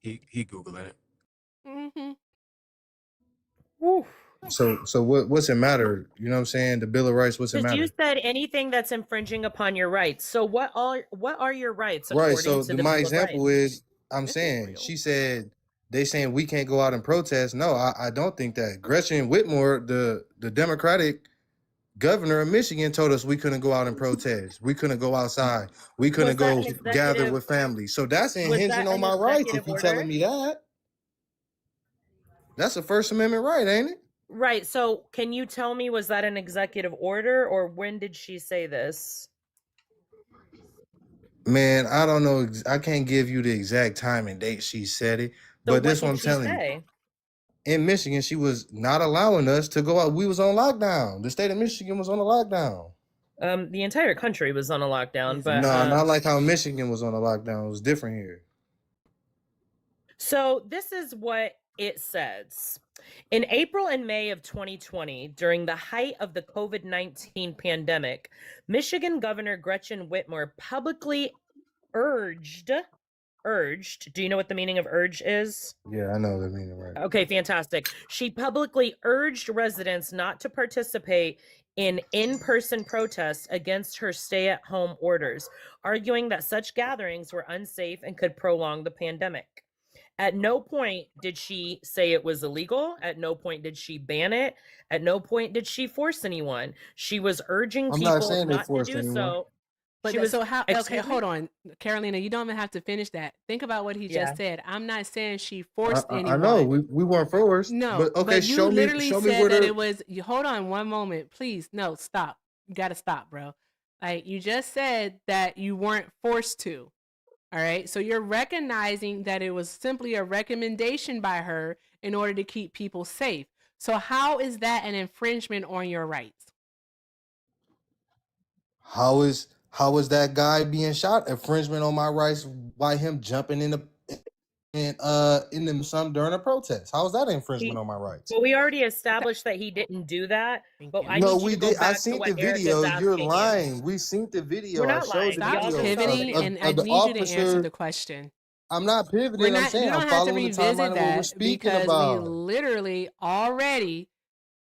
He Googling it. Mm-hmm. Oof. So what's it matter? You know what I'm saying? The Bill of Rights, what's it matter? You said anything that's infringing upon your rights. So what are your rights? Right. So my example is, I'm saying, she said they saying we can't go out and protest. No, I don't think that. Gretchen Whitmer, the Democratic governor of Michigan, told us we couldn't go out and protest. We couldn't go outside. We couldn't go gather with family. So that's infringing on my rights. If you're telling me that, that's a First Amendment right, ain't it? Right. So can you tell me, was that an executive order, or when did she say this? Man, I don't know. I can't give you the exact time and date she said it. But this one I'm telling you. In Michigan, she was not allowing us to go out. We was on lockdown. The state of Michigan was on a lockdown. The entire country was on a lockdown, but no, not like how Michigan was on a lockdown. It was different here. So this is what it says. In April and May of 2020, during the height of the COVID-19 pandemic, Michigan Governor Gretchen Whitmer publicly urged, do you know what the meaning of urge is? Yeah, I know the meaning, right? Okay, fantastic. She publicly urged residents not to participate in in-person protests against her stay-at-home orders, arguing that such gatherings were unsafe and could prolong the pandemic. At no point did she say it was illegal. At no point did she ban it. At no point did she force anyone. She was urging people not to do so. But She was so how? Okay, excuse me? hold on, Carolina. You don't even have to finish that. Think about what he Yeah. just said. I'm not saying she I, forced I anyone. know we weren't forced, No, but okay, but you show me literally show me said where that the it was. You hold on one moment, please. No, stop. You got to stop, bro. Like you just said that you weren't forced to. All right, so you're recognizing that it was simply a recommendation by her in order to keep people safe. So how is that an infringement on your rights? how is that guy being shot infringement on my rights by him jumping in some during a protest? How is that infringement on my rights? Well, we already established that he didn't do that. Thank But you. I No, need you we to go did. I back to seen the what Erica's video. You're asking you. lying. We seen the video. We're I not showed lying. the Stop Y'all video just pivoting, pivoting. and I of the need you to answer officer. the question. I'm not pivoting. We're I'm not. saying You don't I'm have to following the revisit timeline of what we're that speaking because we about. literally already,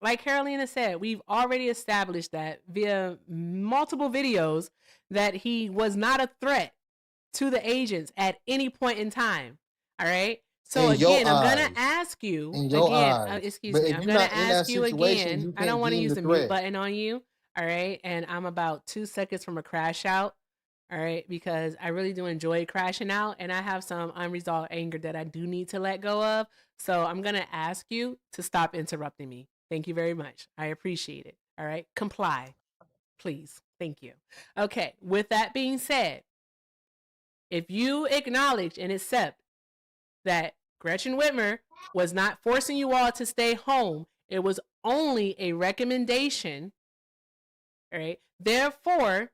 like Carolina said, we've already established that via multiple videos that he was not a threat to the agents at any point in time. All right. So In your again, I'm gonna eyes. ask you In your again. eyes. Excuse But me. if I'm you're gonna not in that ask you situation, again. you I don't can't want to deem use the the mute threat. button on you. All right. And I'm about 2 seconds from a crash out. All right, because I really do enjoy crashing out and I have some unresolved anger that I do need to let go of. So I'm going to ask you to stop interrupting me. Thank you very much. I appreciate it. All right, comply, please. Thank you. Okay, with that being said, if you acknowledge and accept that Gretchen Whitmer was not forcing you all to stay home, it was only a recommendation, all right? Therefore,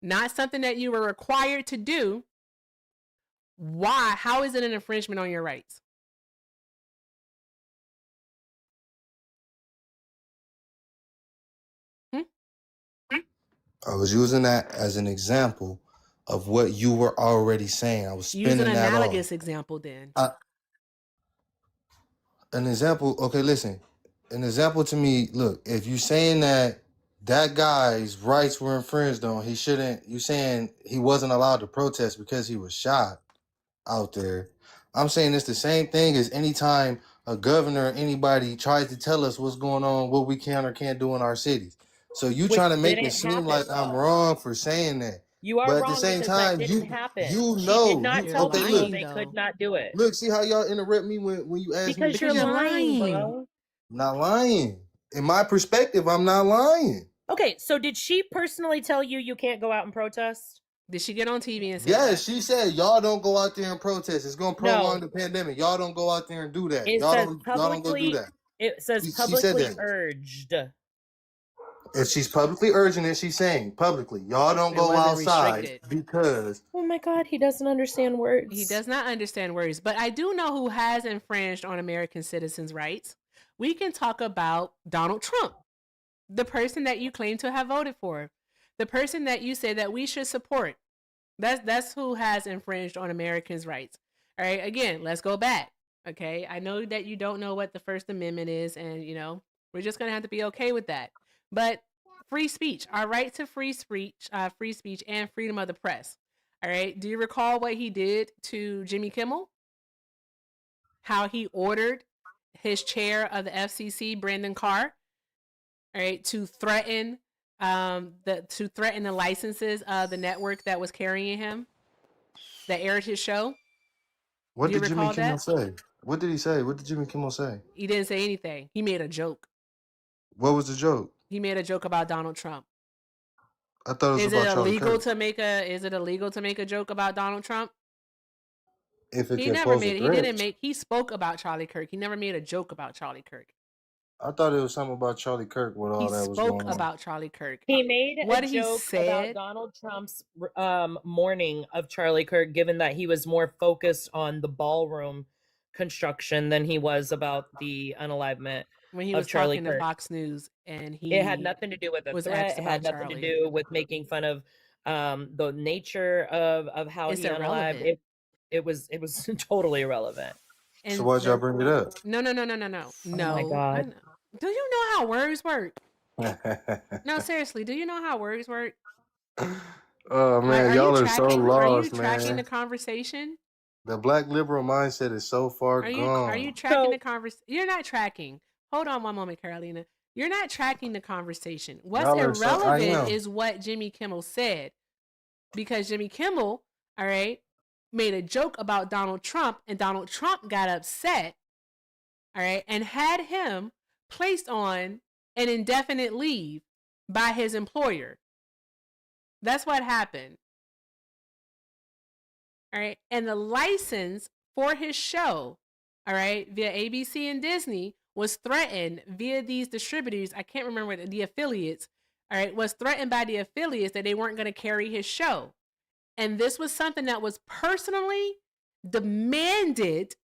not something that you were required to do. Why? How is it an infringement on your rights? I was using that as an example of what you were already saying. I was Use an spinning that off. analogous example then. An example. Okay, listen. An example to me. Look, if you're saying that guy's rights were infringed on, he shouldn't. You saying he wasn't allowed to protest because he was shot out there. I'm saying it's the same thing as anytime a governor or anybody tries to tell us what's going on, what we can or can't do in our cities. So you Which trying to make it didn't seem happen, like I'm though. wrong for saying that. You are But at the wrong same because that time, didn't happen. you She know, did not You're tell okay, people look, lying, they could though. not do it. look, see how y'all interrupt me when you ask me Because the you're Because you're lying, lying. bro. I'm not lying. In my perspective, I'm not lying. Okay, so did she personally tell you you can't go out and protest? Did she get on TV and say Yes, that? she said y'all don't go out there and protest. It's gonna prolong the pandemic. Y'all don't go out there and do that. It Y'all says don't go do publicly. that. It says She said publicly that. urged. If she's publicly urging it, she's saying publicly, y'all don't It go wasn't outside restricted. because Oh my God, he doesn't understand words. He does not understand words, but I do know who has infringed on American citizens' rights. We can talk about Donald Trump, the person that you claim to have voted for, the person that you say that we should support. That's who has infringed on Americans' rights. All right, again, let's go back. Okay, I know that you don't know what the First Amendment is, and we're just gonna have to be okay with that. But free speech, our right to free speech, and freedom of the press. All right, do you recall what he did to Jimmy Kimmel? How he ordered his chair of the FCC, Brandon Carr, all right, to threaten the licenses of the network that was carrying him, that aired his show. what Do you did Jimmy recall Kimmel that? say? What did he say? What did Jimmy Kimmel say? He didn't say anything. He made a joke. What was the joke? He made a joke about Donald Trump. I thought it was Is it about Charlie illegal Kirk. to make a joke about Donald Trump? If it He can never pose a made it. threat. He spoke about Charlie Kirk. He never made a joke about Charlie Kirk. I thought it was something about Charlie Kirk with all He that was spoke going on. about Charlie Kirk. He made What a he joke said- about Donald Trump's mourning of Charlie Kirk, given that he was more focused on the ballroom construction than he was about the unalivement When he of was Charlie talking to Kirk. Fox News, and he It had nothing to do with the was threat. asked It had about nothing Charlie. to do with making fun of the nature of how It's he unalived. irrelevant. It was totally irrelevant. And So why'd y'all bring it up? No. Oh my God. I know. Do you know how words work? No, seriously. Do you know how words work? Oh man, Are y'all you are so tracking? Are you lost, tracking man. the conversation? The black liberal mindset is so far Are gone. you tracking So- the conversation? You're not tracking. Hold on one moment, Carolina. You're not tracking the conversation. What's Y'all are so. I irrelevant am. is what Jimmy Kimmel said, because Jimmy Kimmel, all right, made a joke about Donald Trump, and Donald Trump got upset, all right, and had him placed on an indefinite leave by his employer. That's what happened. All right. And the license for his show, all right, via ABC and Disney was threatened via these distributors. I can't remember the affiliates, all right, was threatened by the affiliates that they weren't going to carry his show. And this was something that was personally demanded,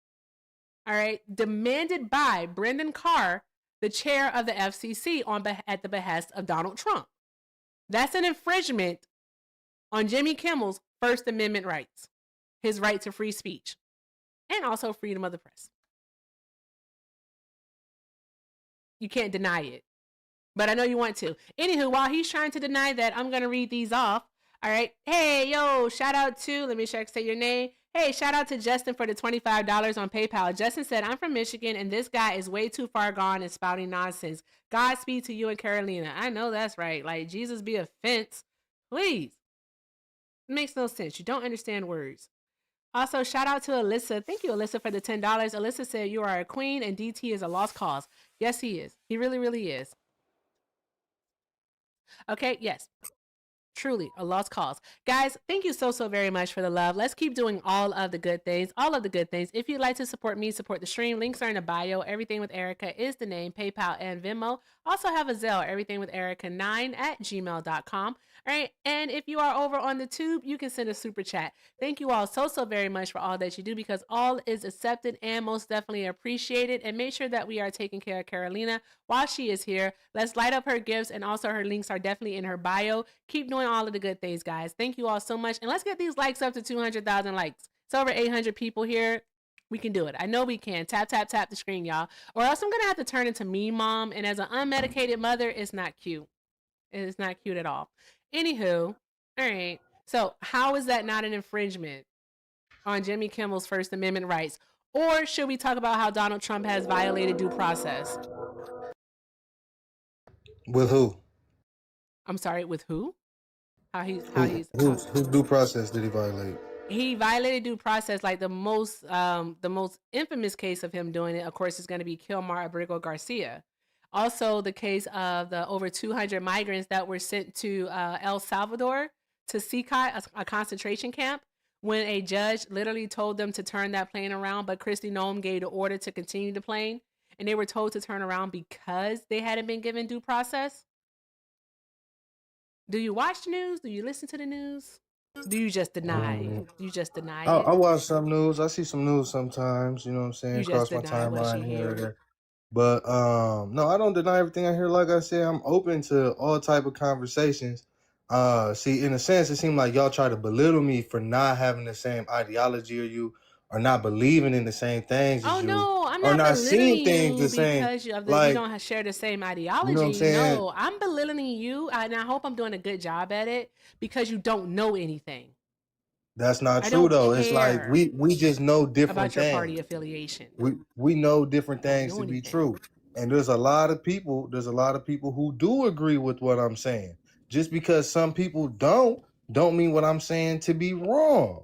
all right, demanded by Brendan Carr, the chair of the FCC, at the behest of Donald Trump. That's an infringement on Jimmy Kimmel's First Amendment rights, his right to free speech, and also freedom of the press. You can't deny it, but I know you want to. Anywho, while he's trying to deny that, I'm going to read these off. All right. Hey, yo, shout out to, let me check, say your name. Hey, shout out to Justin for the $25 on PayPal. Justin said, I'm from Michigan, and this guy is way too far gone and spouting nonsense. Godspeed to you and Carolina. I know that's right. Like, Jesus be a fence. Please. It makes no sense. You don't understand words. Also, shout out to Alyssa. Thank you, Alyssa, for the $10. Alyssa said, you are a queen and DT is a lost cause. Yes, he is. He really, really is. Okay, yes. Truly a lost cause. Guys, thank you so very much for the love. Let's keep doing all of the good things. If you'd like to support me, support the stream, links are in the bio. Everything with Erica is the name, PayPal and Venmo. Also have a Zelle, everythingwitherica9@gmail.com. All right, and if you are over on the tube, you can send a super chat. Thank you all so very much for all that you do, because all is accepted and most definitely appreciated. And make sure that we are taking care of Carolina while she is here. Let's light up her gifts, and also her links are definitely in her bio. Keep doing all of the good things, guys. Thank you all so much, and let's get these likes up to 200,000 likes. It's over 800 people here. We can do it. I know we can. Tap, tap, tap the screen, y'all. Or else I'm going to have to turn into meme mom, and as an unmedicated mother, it's not cute. It's not cute at all. Anywho, all right. So how is that not an infringement on Jimmy Kimmel's First Amendment rights? Or should we talk about how Donald Trump has violated due process? With who? I'm sorry, with who? Whose due process did he violate? He violated due process. Like the most infamous case of him doing it, of course, is going to be Kilmar Abrigo Garcia. Also, the case of the over 200 migrants that were sent to El Salvador to Sikot, a concentration camp, when a judge literally told them to turn that plane around, but Kristi Noem gave the order to continue the plane, and they were told to turn around because they hadn't been given due process. Do you watch the news? Do you listen to the news? Do you just deny? You just deny it? I watch some news. I see some news sometimes. You know what I'm saying? You just Cross my deny what you timeline here or hear. there. But no, I don't deny everything I hear. Like I said, I'm open to all type of conversations. See, in a sense, it seemed like y'all try to belittle me for not having the same ideology or you, or not believing in the same things as you. No, I'm or not seeing belittling things you the same. because we Like, don't share the same ideology. you know what I'm saying? No, I'm belittling you, and I hope I'm doing a good job at it because you don't know anything. That's not I true don't though. It's like care we just know different about your things. party affiliation. We know different I don't things know to be anything. true. And there's a lot of people who do agree with what I'm saying. Just because some people don't mean what I'm saying to be wrong.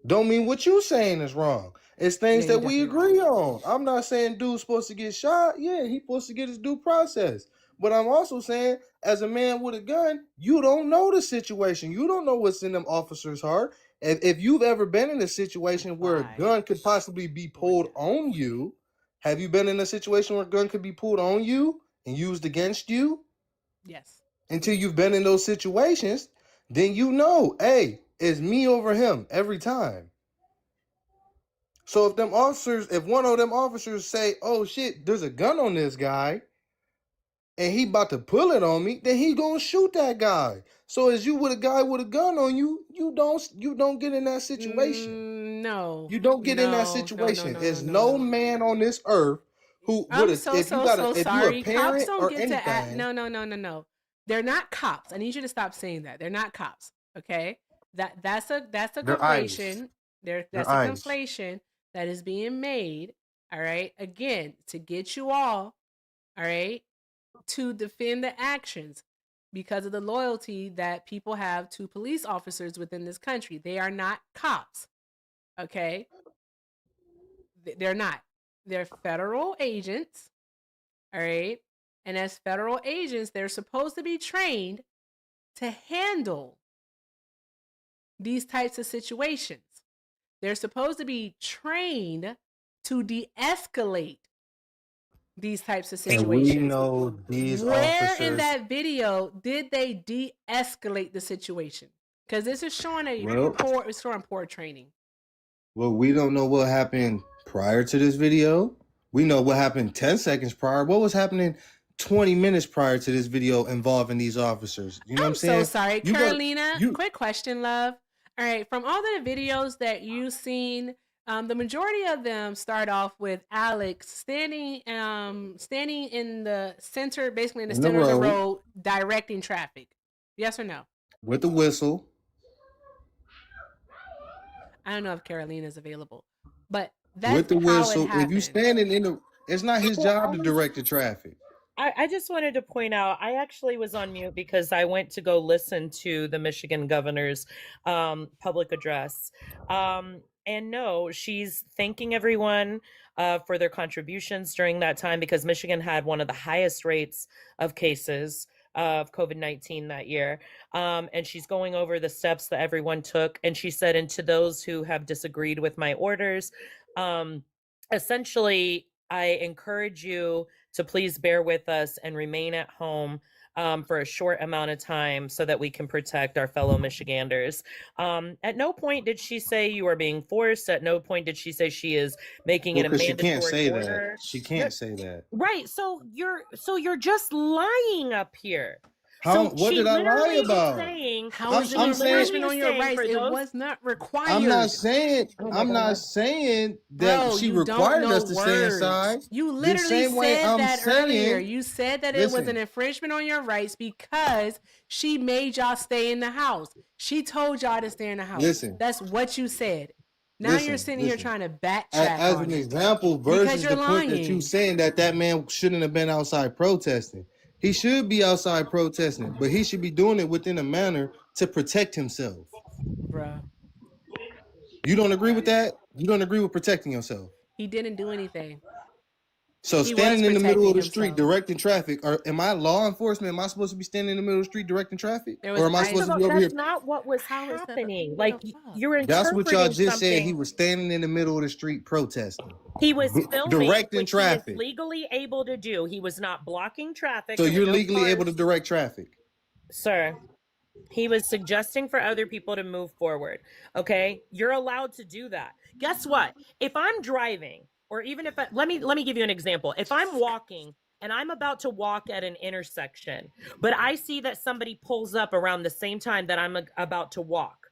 Don't mean what you saying is wrong. It's things Yeah, that we definitely agree on. I'm not saying dude's supposed to get shot. Yeah, he's supposed to get his due process. But I'm also saying, as a man with a gun, you don't know the situation. You don't know what's in them officers' heart. If you've ever been in a situation where a gun could possibly be pulled on you, have you been in a situation where a gun could be pulled on you and used against you? Yes. Until you've been in those situations, then you know, hey, it's me over him every time. So if one of them officers say, oh shit, there's a gun on this guy, and he about to pull it on me, then he gonna shoot that guy. So as you with a guy with a gun on you, you don't get in that situation. No. You don't get in that situation. There's no man on this earth who would, if you a parent Cops don't or get anything. to act. No. They're not cops. I need you to stop saying that. They're not cops. Okay? That's a conflation. That's a conflation that is being made. All right. Again, to get you all right, to defend the actions because of the loyalty that people have to police officers within this country. They are not cops, okay? They're not. They're federal agents, all right? And as federal agents, they're supposed to be trained to handle these types of situations. They're supposed to be trained to de-escalate these types of situations. And we know these Where officers. in that video did they de-escalate the situation? Because this is showing poor training. Well, we don't know what happened prior to this video. We know what happened 10 seconds prior. What was happening 20 minutes prior to this video involving these officers? You know what I'm saying? I'm so sorry, Carolina. Quick question, love. All right, from all the videos that you've seen, the majority of them start off with Alex standing in the center, basically in the center of the road, directing traffic. Yes or no? With the whistle. I don't know if Carolina's available, but that's with the whistle. How it if you standing in the, it's not his job to direct the traffic. I just wanted to point out, I actually was on mute because I went to go listen to the Michigan governor's public address. And no, she's thanking everyone for their contributions during that time because Michigan had one of the highest rates of cases of COVID-19 that year. And she's going over the steps that everyone took. And she said, and to those who have disagreed with my orders, essentially, I encourage you to please bear with us and remain at home for a short amount of time so that we can protect our fellow Michiganders. At no point did she say you are being forced. At no point did she say she is making it a mandatory she can't say order. That. She can't say that. Right. So you're just lying up here. What did I lie about? How is it infringement on your rights? It was not required. I'm not saying that she required us to stay inside. You literally said that earlier. You said that it was an infringement on your rights because she made y'all stay in the house. She told y'all to stay in the house. Listen, that's what you said. Now you're sitting here trying to backtrack as an example versus the point that you saying that man shouldn't have been outside protesting. He should be outside protesting, but he should be doing it within a manner to protect himself. Bruh. You don't agree with that? You don't agree with protecting yourself? He didn't do anything. So standing in the middle of the street directing traffic, or am I law enforcement? Am I supposed to be standing in the middle of the street directing traffic? Or am I supposed to be over here? That's not what was happening. Like you're interpreting That's what y'all just something. said. He was standing in the middle of the street protesting. He was filming, directing traffic. He was legally able to do. He was not blocking traffic. So you're legally able to direct traffic, sir. He was suggesting for other people to move forward. Okay, you're allowed to do that. Guess what? If I'm driving, or even if let me give you an example. If I'm walking and I'm about to walk at an intersection, but I see that somebody pulls up around the same time that I'm about to walk,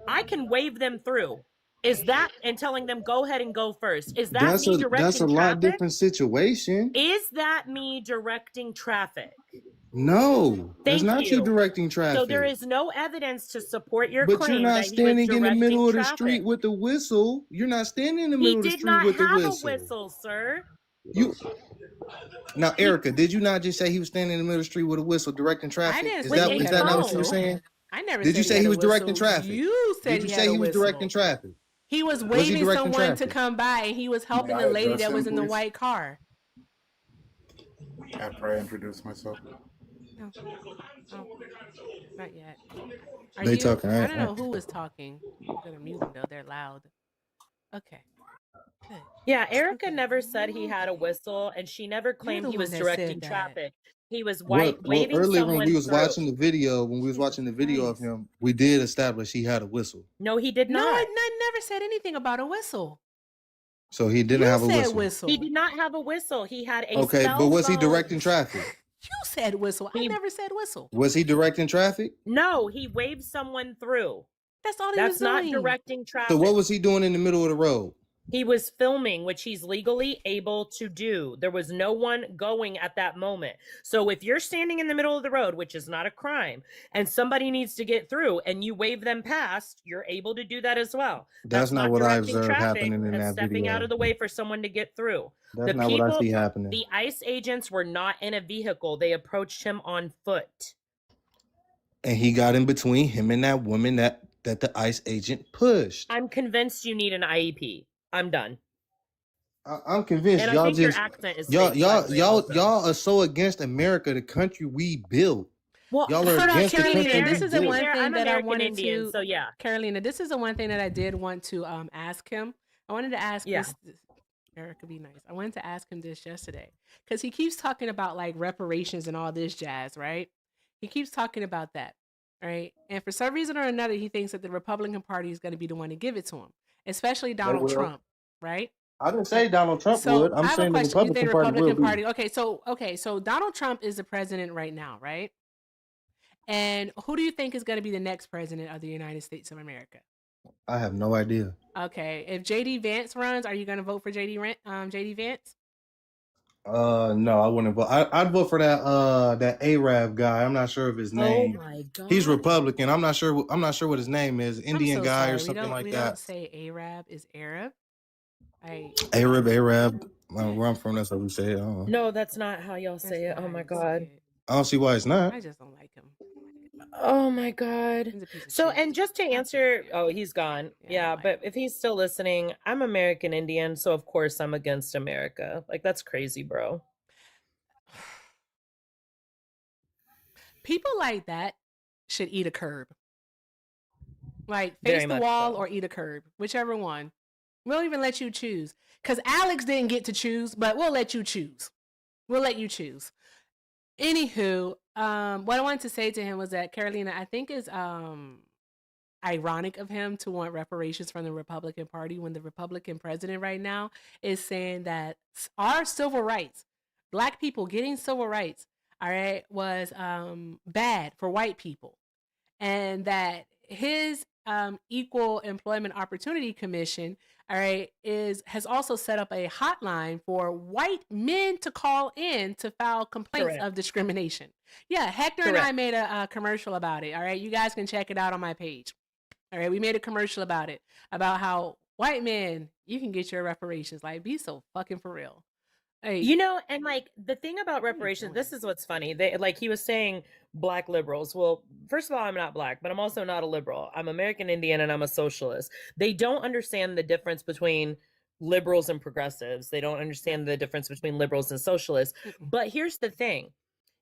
I can wave them through. Is that, and telling them go ahead and go first? Is that me directing traffic? That's a lot different situation. Is that me directing traffic? No, that's not you directing traffic. So there is no evidence to support your claim. But you're not standing in the middle of the street with the whistle. You're not standing in the middle of the street with the whistle. He did not have a whistle, sir. Now, Erica, did you not just say he was standing in the middle of the street with a whistle directing traffic? Is that not what you were saying? I never. Did you say he was directing traffic? You said Did you say he was directing traffic? He was waving someone to come by, and he was helping the lady that was in the white car. After I introduce myself. No. Oh, not yet. Talking. I don't know who is talking. I'm gonna mute them though. They're loud. Okay. Good. Yeah, Erica never said he had a whistle, and she never claimed he was directing traffic. He was waving earlier someone when we was through. watching the video, of him, we did establish he had a whistle. No, he did not. No, I never said anything about a whistle. So he didn't have a whistle. He did not have a whistle. He had a okay, cell but was he phone. directing traffic? You said whistle. I never said whistle. Was he directing traffic? No, he waved someone through. That's all he was doing. That's not directing traffic. So what was he doing in the middle of the road? He was filming, which he's legally able to do. There was no one going at that moment. So if you're standing in the middle of the road, which is not a crime, and somebody needs to get through and you wave them past, you're able to do that as well. That's not not what I directing observed traffic. happening in That's that stepping out video. of the way for someone to get through. That's The not what I people, see happening. the ICE agents were not in a vehicle. They approached him on foot. And he got in between him and that woman that the ICE agent pushed. I'm convinced you need an IEP. I'm done. I'm convinced And I y'all think your just accent is y'all fake, by the way, also. y'all are so against America, the country we built. Well, Y'all are Hold on, against the country Carolina. we This is the built. one thing I'm that I American wanted Indian, to. so yeah. Carolina, this is the one thing that I did want to ask him. I wanted to ask Yeah. this. Eric could be nice. I wanted to ask him this yesterday because he keeps talking about like reparations and all this jazz, right? He keeps talking about that, right? And for some reason or another, he thinks that the Republican Party is going to be the one to give it to him, especially Donald will. Trump, right? I didn't say Donald Trump So would. I'm I have a saying the question. You think the Republican Party will Republican be. Party? Okay, so Donald Trump is the president right now, right? And who do you think is going to be the next president of the United States of America? I have no idea. Okay, if JD Vance runs, are you going to vote for JD Vance? No, I wouldn't vote. I'd vote for that Arab guy. I'm not sure of his name. Oh my God. He's Republican. I'm not sure what his name is. Indian I'm so guy sorry. or something like we that. don't say Arab is Arab. Arab. Where I'm from, that's how we say it. I don't know. No, that's not how y'all say it. Oh my God. I don't see why it's not. I just don't like him. Oh my God. He's a piece of So, shit. and just to answer, oh, he's gone. Yeah, I Yeah, don't like but him. if he's still listening, I'm American Indian, so of course I'm against America. Like, that's crazy, bro. People like that should eat a curb. Like Very face the much wall so. or eat a curb, whichever one. We'll even let you choose. Because Alex didn't get to choose, but we'll let you choose. We'll let you choose. Anywho, what I wanted to say to him was that Carolina, I think is ironic of him to want reparations from the Republican Party when the Republican president right now is saying that our civil rights, Black people getting civil rights, all right, was bad for white people, and that his Equal Employment Opportunity Commission, all right, has also set up a hotline for white men to call in to file complaints Correct. of discrimination. Yeah, Hector and I made a commercial about it. All right, you guys can check it out on my page. All right, we made a commercial about it, about how white men, you can get your reparations. Like, be so fucking for real. Hey, You know, and like the thing about are you reparations, doing? this is what's funny. They like he was saying Black liberals. Well, first of all, I'm not Black, but I'm also not a liberal. I'm American Indian and I'm a socialist. They don't understand the difference between liberals and progressives. They don't understand the difference between liberals and socialists. But here's the thing.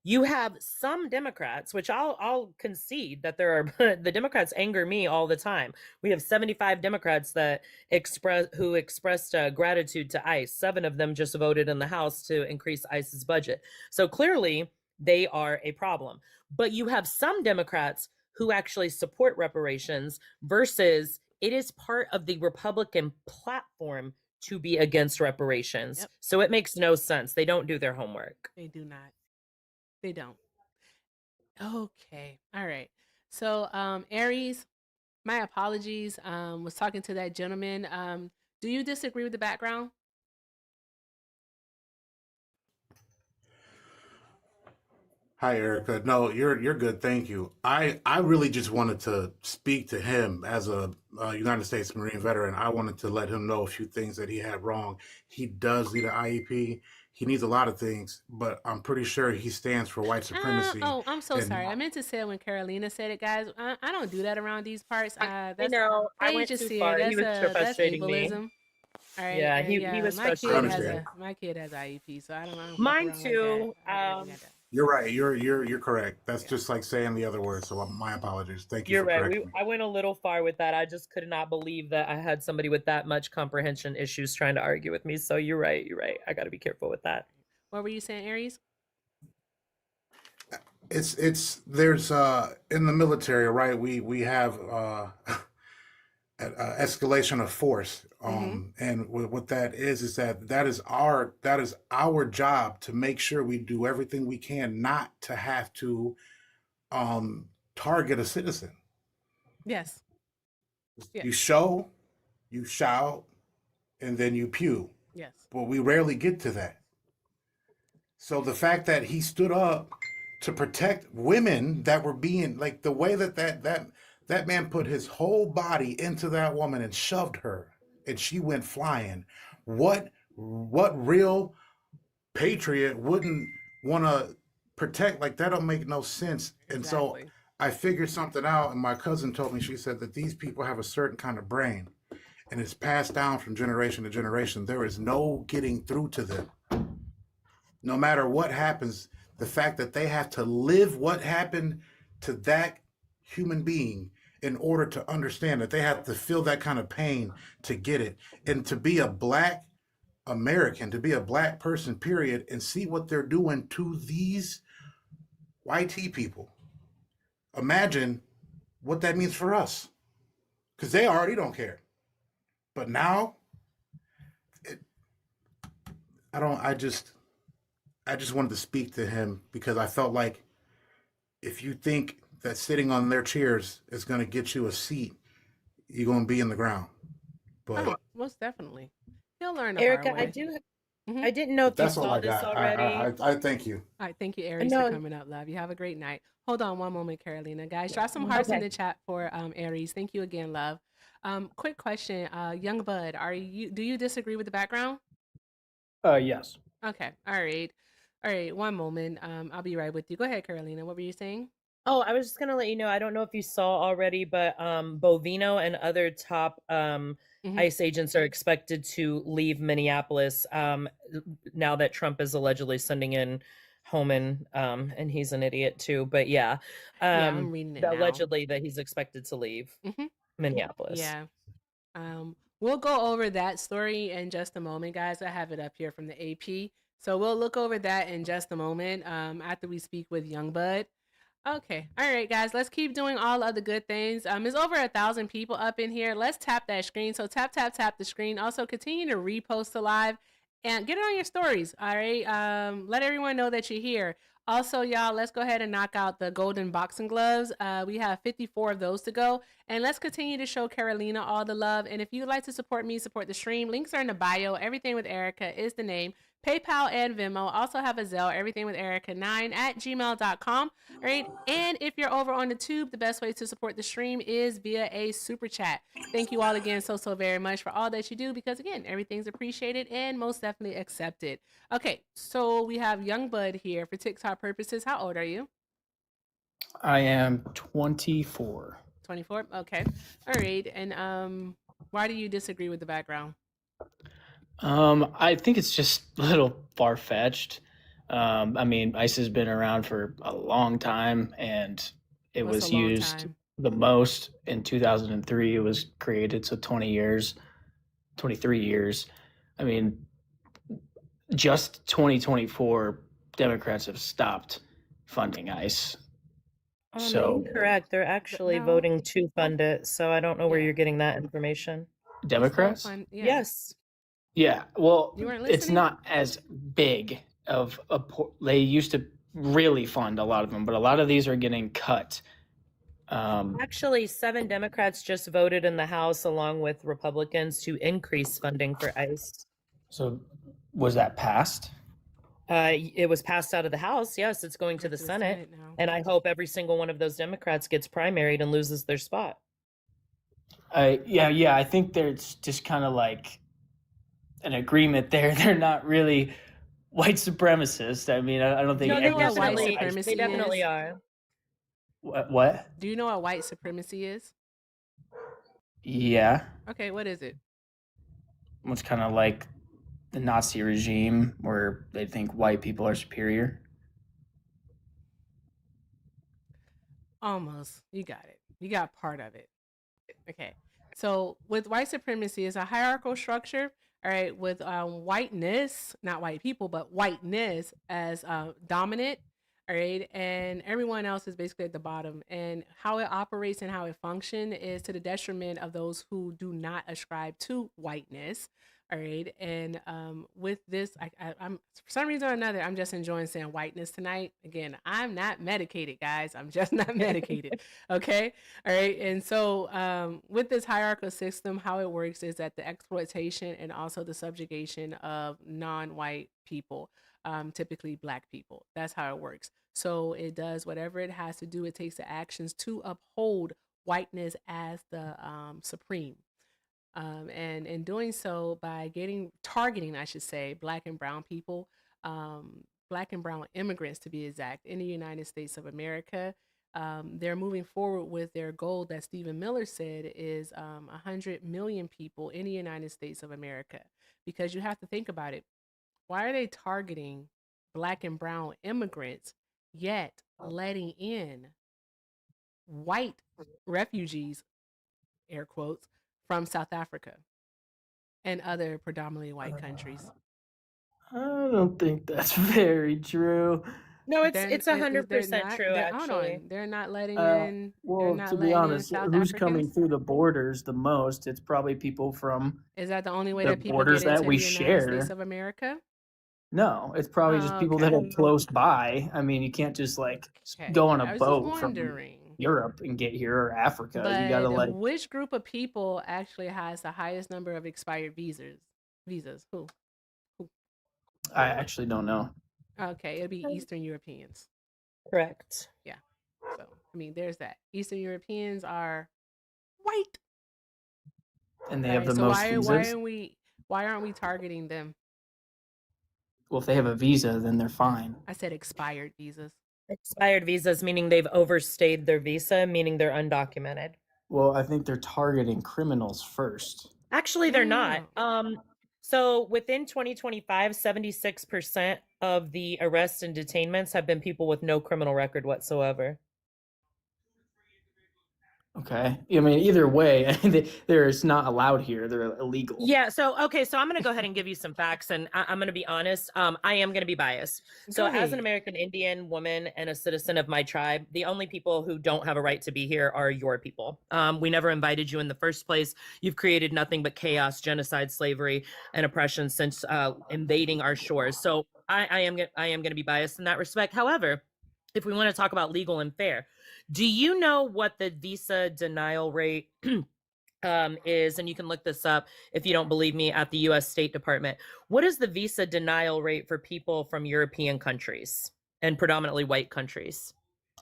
You have some Democrats, which I'll concede that there are the Democrats anger me all the time. We have 75 Democrats that expressed gratitude to ICE. 7 of them just voted in the House to increase ICE's budget. So clearly they are a problem. But you have some Democrats who actually support reparations versus it is part of the Republican platform to be against reparations. Yep. So it makes no sense. They don't do their homework. They do not. They don't. Okay. All right. So, Aries, my apologies. Was talking to that gentleman. Do you disagree with the background? Hi, Erica. No, you're good. Thank you. I really just wanted to speak to him as a United States Marine veteran. I wanted to let him know a few things that he had wrong. He does need an IEP. He needs a lot of things, but I'm pretty sure he stands for white supremacy. Oh, I'm so and- sorry. I meant to say it when Carolina said it, guys. I don't do that around these parts. I know. I went too far. He was That's frustrating me. ableism. All right. Yeah, and he was my kid frustrating has me. my kid has IEP, so I don't fuck Mine around like too. that. I don't got that. You're right. You're correct. That's just like saying the other word. So my apologies. Thank you You're for right. correcting me. I went a little far with that. I just could not believe that I had somebody with that much comprehension issues trying to argue with me. So you're right. You're right. I got to be careful with that. What were you saying, Aries? It's there's in the military, right? We have escalation of force, and what that is that is our job to make sure we do everything we can not to have to target a citizen. Yes. You show, you shout, and then you pew. Yes. But we rarely get to that. So the fact that he stood up to protect women that were being like the way that man put his whole body into that woman and shoved her and she went flying. What real patriot wouldn't want to protect? Like that don't make no sense. And so Exactly. I figured something out, and my cousin told me, she said that these people have a certain kind of brain and it's passed down from generation to generation. There is no getting through to them. No matter what happens, the fact that they have to live what happened to that human being in order to understand that, they have to feel that kind of pain to get it. And to be a black American, to be a black person, period, and see what they're doing to these YT people. Imagine what that means for us. Because they already don't care. But now, I just wanted to speak to him because I felt like if you think that sitting on their chairs is going to get you a seat, you're going to be in the ground. But Oh, most definitely. He'll learn the Erica, hard way. I didn't know if you that's all saw I this got. already. I thank you. All right, thank you, Aries, for coming up, love. You have a great night. Hold on one moment, Carolina. Guys, drop some hearts in Okay. the chat for Aries. Thank you again, love. Quick question, Young Bud, do you disagree with the background? Yes. Okay, all right. One moment. I'll be right with you. Go ahead, Carolina. What were you saying? Oh, I was just gonna let you know. I don't know if you saw already, but Bovino and other top ICE agents are expected to leave Minneapolis now that Trump is allegedly sending in Homan, and he's an idiot too. But yeah, I'm reading it now. allegedly that he's expected to leave Minneapolis. Yeah. We'll go over that story in just a moment, guys. I have it up here from the AP. So we'll look over that in just a moment after we speak with Young Bud. Okay. All right, guys. Let's keep doing all of the good things. There's over 1,000 people up in here. Let's tap that screen. So tap the screen. Also, continue to repost the live and get it on your stories. All right. Let everyone know that you're here. Also, y'all, let's go ahead and knock out the golden boxing gloves. We have 54 of those to go. And let's continue to show Carolina all the love. And if you'd like to support me, support the stream, links are in the bio. Everything with Erica is the name. PayPal and Venmo. Also have a Zelle, everything with Erica9@gmail.com. All right. And if you're over on the tube, the best way to support the stream is via a super chat. Thank you all again so very much for all that you do, because again, everything's appreciated and most definitely accepted. Okay, so we have Young Bud here for TikTok purposes. How old are you? I am 24. 24. Okay. All right. And why do you disagree with the background? I think it's just a little far-fetched. I mean, ICE has been around for a long time, and it What's was a long used time? the most in 2003. It was created, so 20 years, 23 years. I mean, just 2024, Democrats have stopped funding ICE. So Incorrect. They're actually No. voting to fund it. So I don't know where Yeah. you're getting that information. Democrats? Yeah. Yes. Yeah, well, You weren't it's listening? not as big of a. They used to really fund a lot of them, but a lot of these are getting cut. Actually, 7 Democrats just voted in the House along with Republicans to increase funding for ICE. So was that passed? It was passed out of the House. Yes, it's going to the Senate. now. And I hope every single one of those Democrats gets primaried and loses their spot. Yeah. I think there's just kind of like an agreement there. They're not really white supremacists. I mean, I don't think No, they every white definitely, supremacy they definitely is? are. What? Do you know what white supremacy is? Yeah, Okay, what is it? it's kind of like the Nazi regime where they think white people are superior. Almost. You got it. You got part of it. Okay. So with white supremacy is a hierarchical structure, all right, with whiteness, not white people, but whiteness as dominant, all right, and everyone else is basically at the bottom. And how it operates and how it functions is to the detriment of those who do not ascribe to whiteness. All right, and with this, I'm for some reason or another, I'm just enjoying saying whiteness tonight. Again, I'm not medicated, guys. I'm just not medicated. Okay, all right. And so, with this hierarchical system, how it works is that the exploitation and also the subjugation of non-white people, typically Black people. That's how it works. So it does whatever it has to do. It takes the actions to uphold whiteness as the supreme. And in doing so, by targeting, I should say, Black and brown people, Black and brown immigrants to be exact, in the United States of America. They're moving forward with their goal that Stephen Miller said is 100 million people in the United States of America. Because you have to think about it. Why are they targeting Black and brown immigrants, yet letting in white refugees, air quotes, from South Africa and other predominantly white countries? I don't think that's very true. No, it's Then it's is they're 100% not. true, They're hold actually. on. They're not letting in. They're Well, to not be letting in honest, South who's coming Africans. through the borders the most? It's probably people from Is that the only way the that people borders get that into we the United States share. of America? No, it's probably just people that are Okay. close by. I mean, you can't just like go Okay. on a I was just boat from wondering. Europe and get here or Africa. You gotta But like. which group of people actually has the highest number of expired visas? Visas. Who? I actually don't know. Okay, it'll be Eastern Europeans. Correct. Yeah. So I mean, there's that. Eastern Europeans are white. And they All have right. the So most visas. why aren't we targeting them? Well, if they have a visa, then they're fine. I said expired visas. Expired visas, meaning they've overstayed their visa, meaning they're undocumented. Well, I think they're targeting criminals first. Actually, they're not. Mm. So within 2025, 76% of the arrests and detainments have been people with no criminal record whatsoever. Okay. I mean, either way, they're it's not allowed here. They're illegal. Yeah. So, okay. So I'm going to go ahead and give you some facts, and I'm going to be honest. I am going to be biased. So Go as an ahead. American Indian woman and a citizen of my tribe, the only people who don't have a right to be here are your people. We never invited you in the first place. You've created nothing but chaos, genocide, slavery, and oppression since invading our shores. So I am going to be biased in that respect. However, if we want to talk about legal and fair, do you know what the visa denial rate is? And you can look this up if you don't believe me at the US State Department. What is the visa denial rate for people from European countries and predominantly white countries?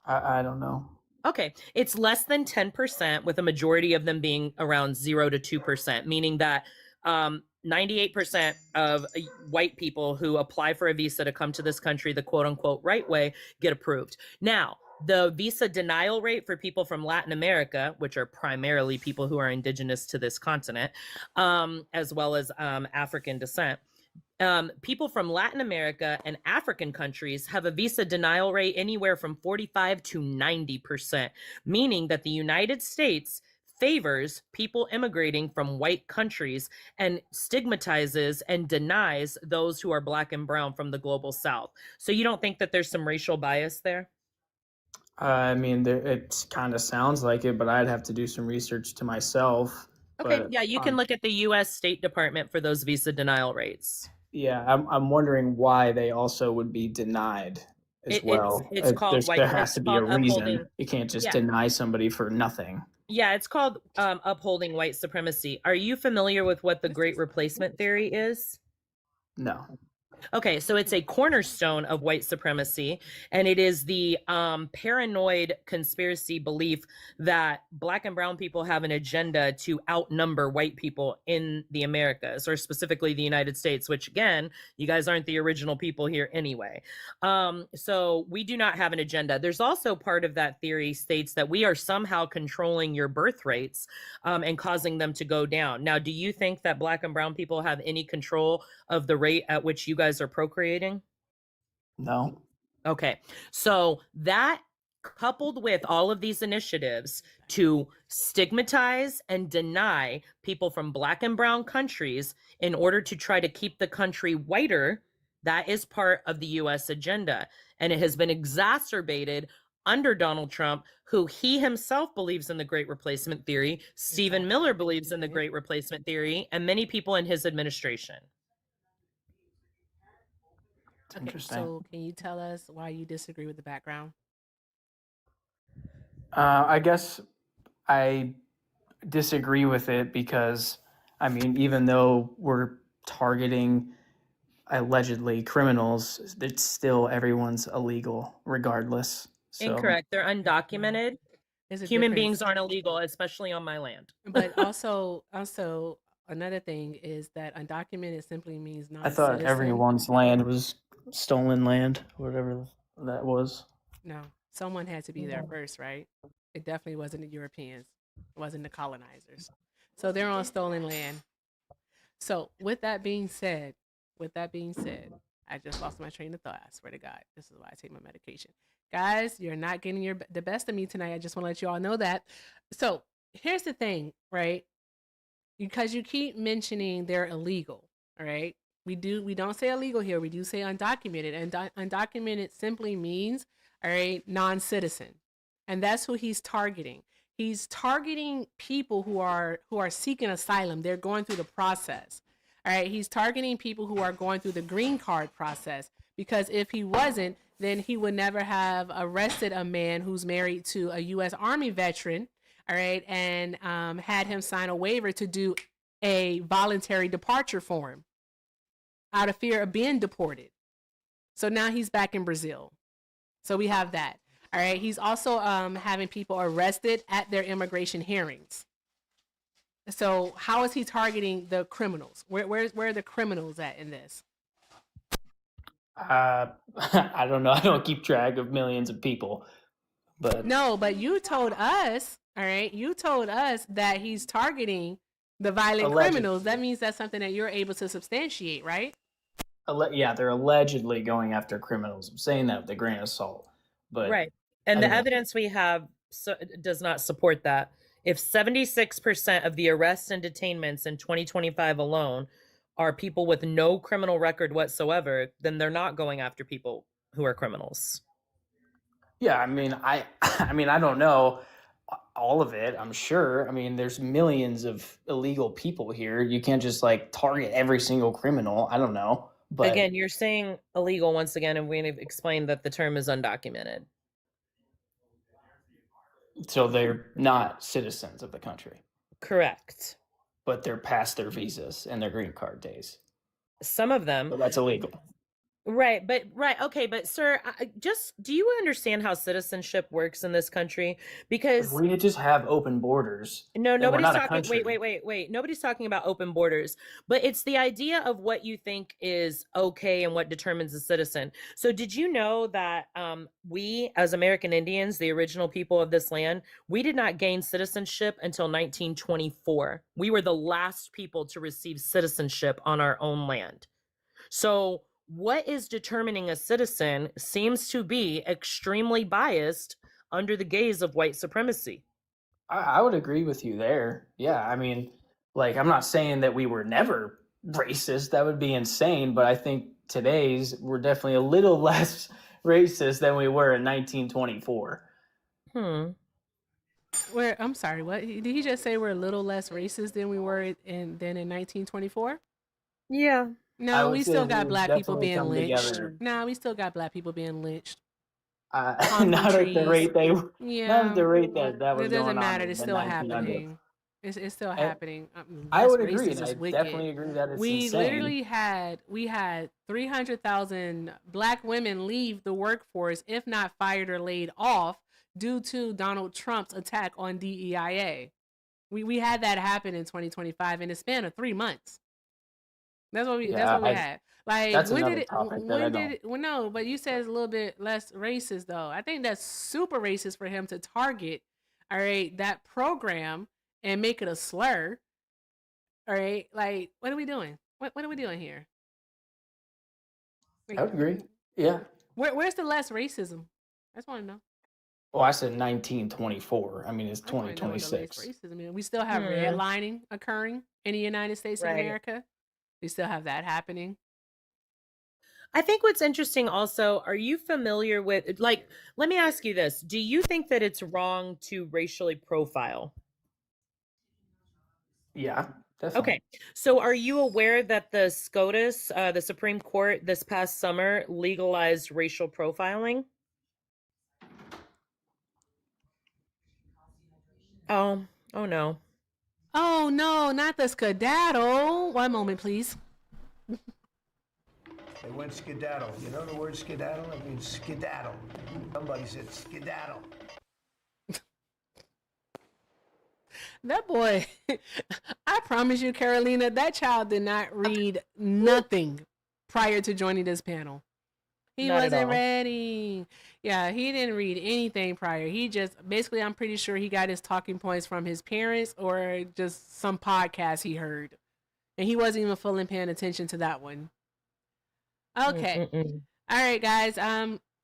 I don't know. Okay, it's less than 10%, with a majority of them being around 0 to 2%, meaning that 98% of white people who apply for a visa to come to this country the quote unquote right way get approved. Now, the visa denial rate for people from Latin America, which are primarily people who are indigenous to this continent, as well as African descent, people from Latin America and African countries have a visa denial rate anywhere from 45 to 90%, meaning that the United States favors people immigrating from white countries and stigmatizes and denies those who are Black and brown from the global South. So you don't think that there's some racial bias there? I mean, it kind of sounds like it, but I'd have to do some research to myself. Okay, But yeah, you can look at the U.S. State Department for those visa denial rates. yeah, I'm wondering why they also would be denied as well. It's called white. There has It's to be a called reason. upholding. You can't just Yeah. deny somebody for nothing. Yeah, it's called upholding white supremacy. Are you familiar with what the Great Replacement Theory is? No. Okay, so it's a cornerstone of white supremacy, and it is the paranoid conspiracy belief that Black and brown people have an agenda to outnumber white people in the Americas, or specifically the United States, which again, you guys aren't the original people here anyway. So we do not have an agenda. There's also part of that theory states that we are somehow controlling your birth rates and causing them to go down. Now, do you think that Black and brown people have any control of the rate at which you guys are procreating? No. Okay. So that, coupled with all of these initiatives to stigmatize and deny people from Black and brown countries in order to try to keep the country whiter, that is part of the US agenda. And it has been exacerbated under Donald Trump, who he himself believes in the Great Replacement Theory. Stephen Miller believes in the Great Replacement Theory, and many people in his administration. Okay, Interesting. so can you tell us why you disagree with the background? I guess I disagree with it because, I mean, even though we're targeting allegedly criminals, it's still everyone's illegal regardless. So Incorrect. They're undocumented. There's a Human difference. beings aren't illegal, especially on my land. But also another thing is that undocumented simply means I thought non-citizen. everyone's land was stolen land, whatever that was. No, someone had to be there first, right? It definitely wasn't the Europeans. It wasn't the colonizers. So they're on stolen land. So with that being said, I just lost my train of thought. I swear to God, this is why I take my medication. Guys, you're not getting the best of me tonight. I just want to let you all know that. So here's the thing, right? Because you keep mentioning they're illegal, all right? We don't say illegal here. We do say undocumented. And undocumented simply means, all right, non-citizen. And that's who he's targeting. He's targeting people who are seeking asylum. They're going through the process. All right, he's targeting people who are going through the green card process, because if he wasn't, then he would never have arrested a man who's married to a U.S. Army veteran, all right, and had him sign a waiver to do a voluntary departure for him out of fear of being deported. So now he's back in Brazil. So we have that. All right, he's also having people arrested at their immigration hearings. So how is he targeting the criminals? Where are the criminals at in this? I don't know. I don't keep track of millions of people, but No, but you told us, all right, you told us that he's targeting the violent criminals. That means that's something that you're able to substantiate, right? Yeah, they're allegedly going after criminals. I'm saying that with a grain of salt, but right. And the evidence we have does not support that. If 76% of the arrests and detainments in 2025 alone are people with no criminal record whatsoever, then they're not going after people who are criminals. Yeah, I mean, I don't know all of it, I'm sure. I mean, there's millions of illegal people here. You can't just like target every single criminal. I don't know. But again, you're saying illegal once again, and we've explained that the term is undocumented. So they're not citizens of the country. Correct. But they're past their visas and their green card days. Some of them. So that's illegal. Right. Okay. But sir, do you understand how citizenship works in this country? Because if we just have open borders. No, nobody's talking. Wait. Nobody's talking about open borders, but it's the idea of what you think is okay and what determines a citizen. So did you know that we, as American Indians, the original people of this land, we did not gain citizenship until 1924. We were the last people to receive citizenship on our own land. So what is determining a citizen seems to be extremely biased under the gaze of white supremacy. I would agree with you there. Yeah, I mean, like, I'm not saying that we were never racist. That would be insane. But I think we're definitely a little less racist than we were in 1924. I'm sorry, what? Did he just say we're a little less racist than we were in 1924? Yeah. No, we still got black people being lynched. No, we still got black people being lynched. Not at the rate they were. Yeah. Not at the rate that was going on. It doesn't matter. It's still happening. It's still happening. I would agree. And I definitely agree that it's we insane. Literally had 300,000 black women leave the workforce, if not fired or laid off, due to Donald Trump's attack on DEIA. We had that happen in 2025 in the span of 3 months. That's what we had. Like, that's when another did it? Topic When did it? Well, no, but you said it's a little bit less racist, though. I think that's super racist for him to target, all right, that program and make it a slur. All right, like, what are we doing? What are we doing here? Like, I would agree. Yeah. Where's the less racism? I just want to know. Well, I said 1924. I mean, it's 2026. Racism. We still have redlining occurring in the United States of America. We still have that happening. I think what's interesting also, are you familiar with, like, let me ask you this. Do you think that it's wrong to racially profile? Yeah, definitely. Okay. So are you aware that the SCOTUS, the Supreme Court this past summer legalized racial profiling? Oh, oh no. Oh no, not the skedaddle. One moment, please. They went skedaddle. You know the word skedaddle? It means skedaddle. Somebody said skedaddle. That boy, I promise you, Carolina, that child did not read nothing prior to joining this panel. He Not at wasn't all. ready. Yeah, he didn't read anything prior. He just basically, I'm pretty sure he got his talking points from his parents or just some podcast he heard. And he wasn't even fully paying attention to that one. Okay. Mm-mm-mm. All right, guys.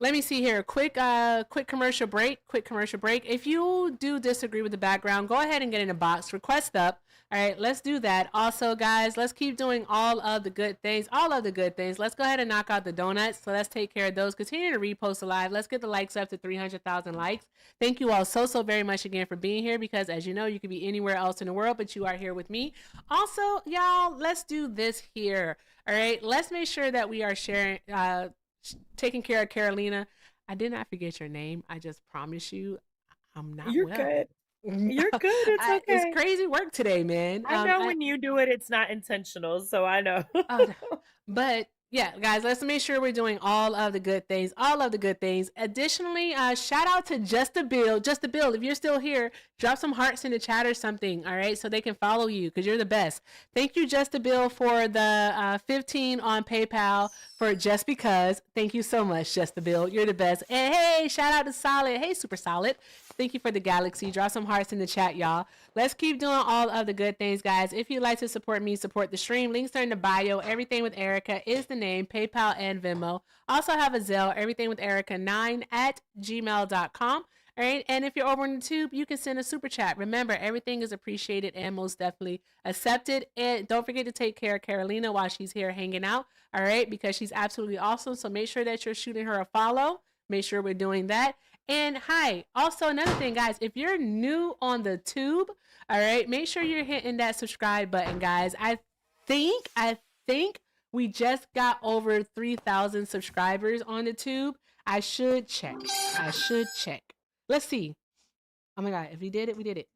Let me see here. Quick commercial break. Quick commercial break. If you do disagree with the background, go ahead and get in the box. Request up. All right, let's do that. Also, guys, let's keep doing all of the good things. All of the good things. Let's go ahead and knock out the donuts. So let's take care of those. Continue to repost alive. Let's get the likes up to 300,000 likes. Thank you all so very much again for being here because, as you know, you could be anywhere else in the world, but you are here with me. Also, y'all, let's do this here. All right, let's make sure that we are sharing, taking care of Carolina. I did not forget your name. I just promise you, I'm not You're well. good. You're good. It's okay. It's crazy work today, man. I know when you do it, it's not intentional, so I know. But yeah, guys, let's make sure we're doing all of the good things. All of the good things. Additionally, shout out to Just a Bill. Just a Bill, if you're still here, drop some hearts in the chat or something, all right, so they can follow you because you're the best. Thank you, Just a Bill, for the 15 on PayPal for Just Because. Thank you so much, Just a Bill. You're the best. And hey, shout out to Solid. Hey, Super Solid. Thank you for the galaxy. Drop some hearts in the chat, y'all. Let's keep doing all of the good things, guys. If you'd like to support me, support the stream. Links are in the bio. Everything with Erica is the name, PayPal and Venmo. Also have a Zelle, everything with Erica9 at gmail.com. All right. And if you're over on YouTube, you can send a super chat. Remember, everything is appreciated and most definitely accepted. And don't forget to take care of Carolina while she's here hanging out. All right. Because she's absolutely awesome. So make sure that you're shooting her a follow. Make sure we're doing that. And hi, also another thing, guys, if you're new on the tube, all right, make sure you're hitting that subscribe button, guys. I think we just got over 3,000 subscribers on the tube. I should check. Let's see. Oh my God, if we did it, we did it.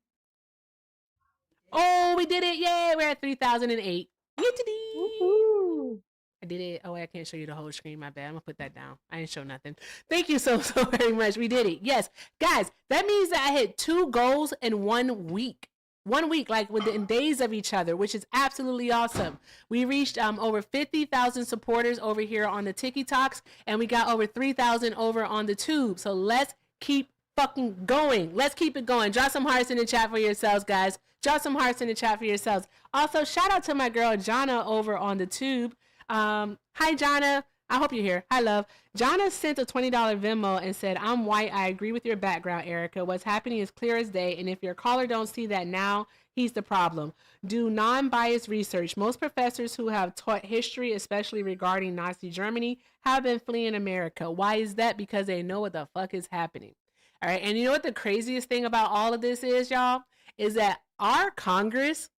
Oh, we did it. Yay, we're at 3,008. Woohoo. I did it. Oh, I can't show you the whole screen. My bad. I'm gonna put that down. I didn't show nothing. Thank you so very much. We did it. Yes, guys. That means that I hit 2 goals in 1 week. 1 week, like within days of each other, which is absolutely awesome. We reached over 50,000 supporters over here on the TikToks, and we got over 3,000 over on the Tube. So let's keep fucking going. Let's keep it going. Drop some hearts in the chat for yourselves, guys. Drop some hearts in the chat for yourselves. Also, shout out to my girl Jonna over on the Tube. Hi Jonna, I hope you're here. Hi love. Jonna sent a $20 Venmo and said, I'm white. I agree with your background, Erica. What's happening is clear as day, and if your caller don't see that now, he's the problem. Do non-biased research. Most professors who have taught history, especially regarding Nazi Germany, have been fleeing America. Why is that? Because they know what the fuck is happening. All right, and you know what the craziest thing about all of this is, y'all? Is that our Congress,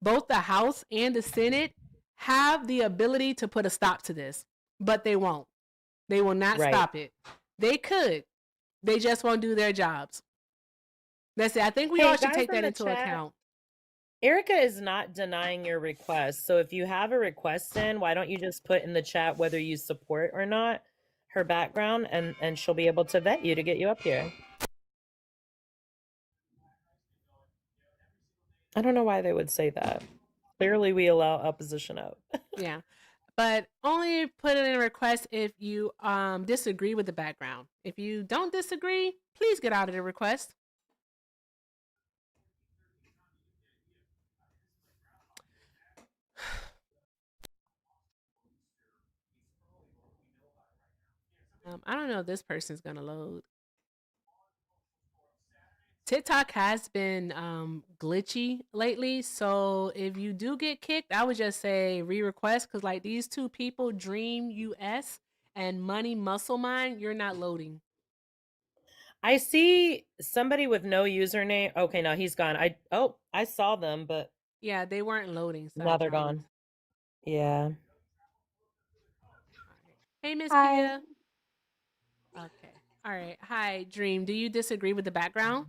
both the House and the Senate, have the ability to put a stop to this, but they won't. They will not stop it. They could. They just won't do their jobs. That's it. I think we all should take that into account. Erica is not denying your request. So if you have a request in, why don't you just put in the chat whether you support or not her background, and she'll be able to vet you to get you up here. I don't know why they would say that. Clearly, we allow opposition out. Yeah, but only put in a request if you disagree with the background. If you don't disagree, please get out of the request. I don't know if this person's gonna load. TikTok has been glitchy lately. So if you do get kicked, I would just say re-request because like these two people, Dream US and Money Muscle Mind, you're not loading. I see somebody with no username. Okay, no, he's gone. I saw them, but Yeah, they weren't loading, so I now they're tried. gone. Yeah. Hey, Miss Hi. Kia. Okay. All right. Hi, Dream. Do you disagree with the background?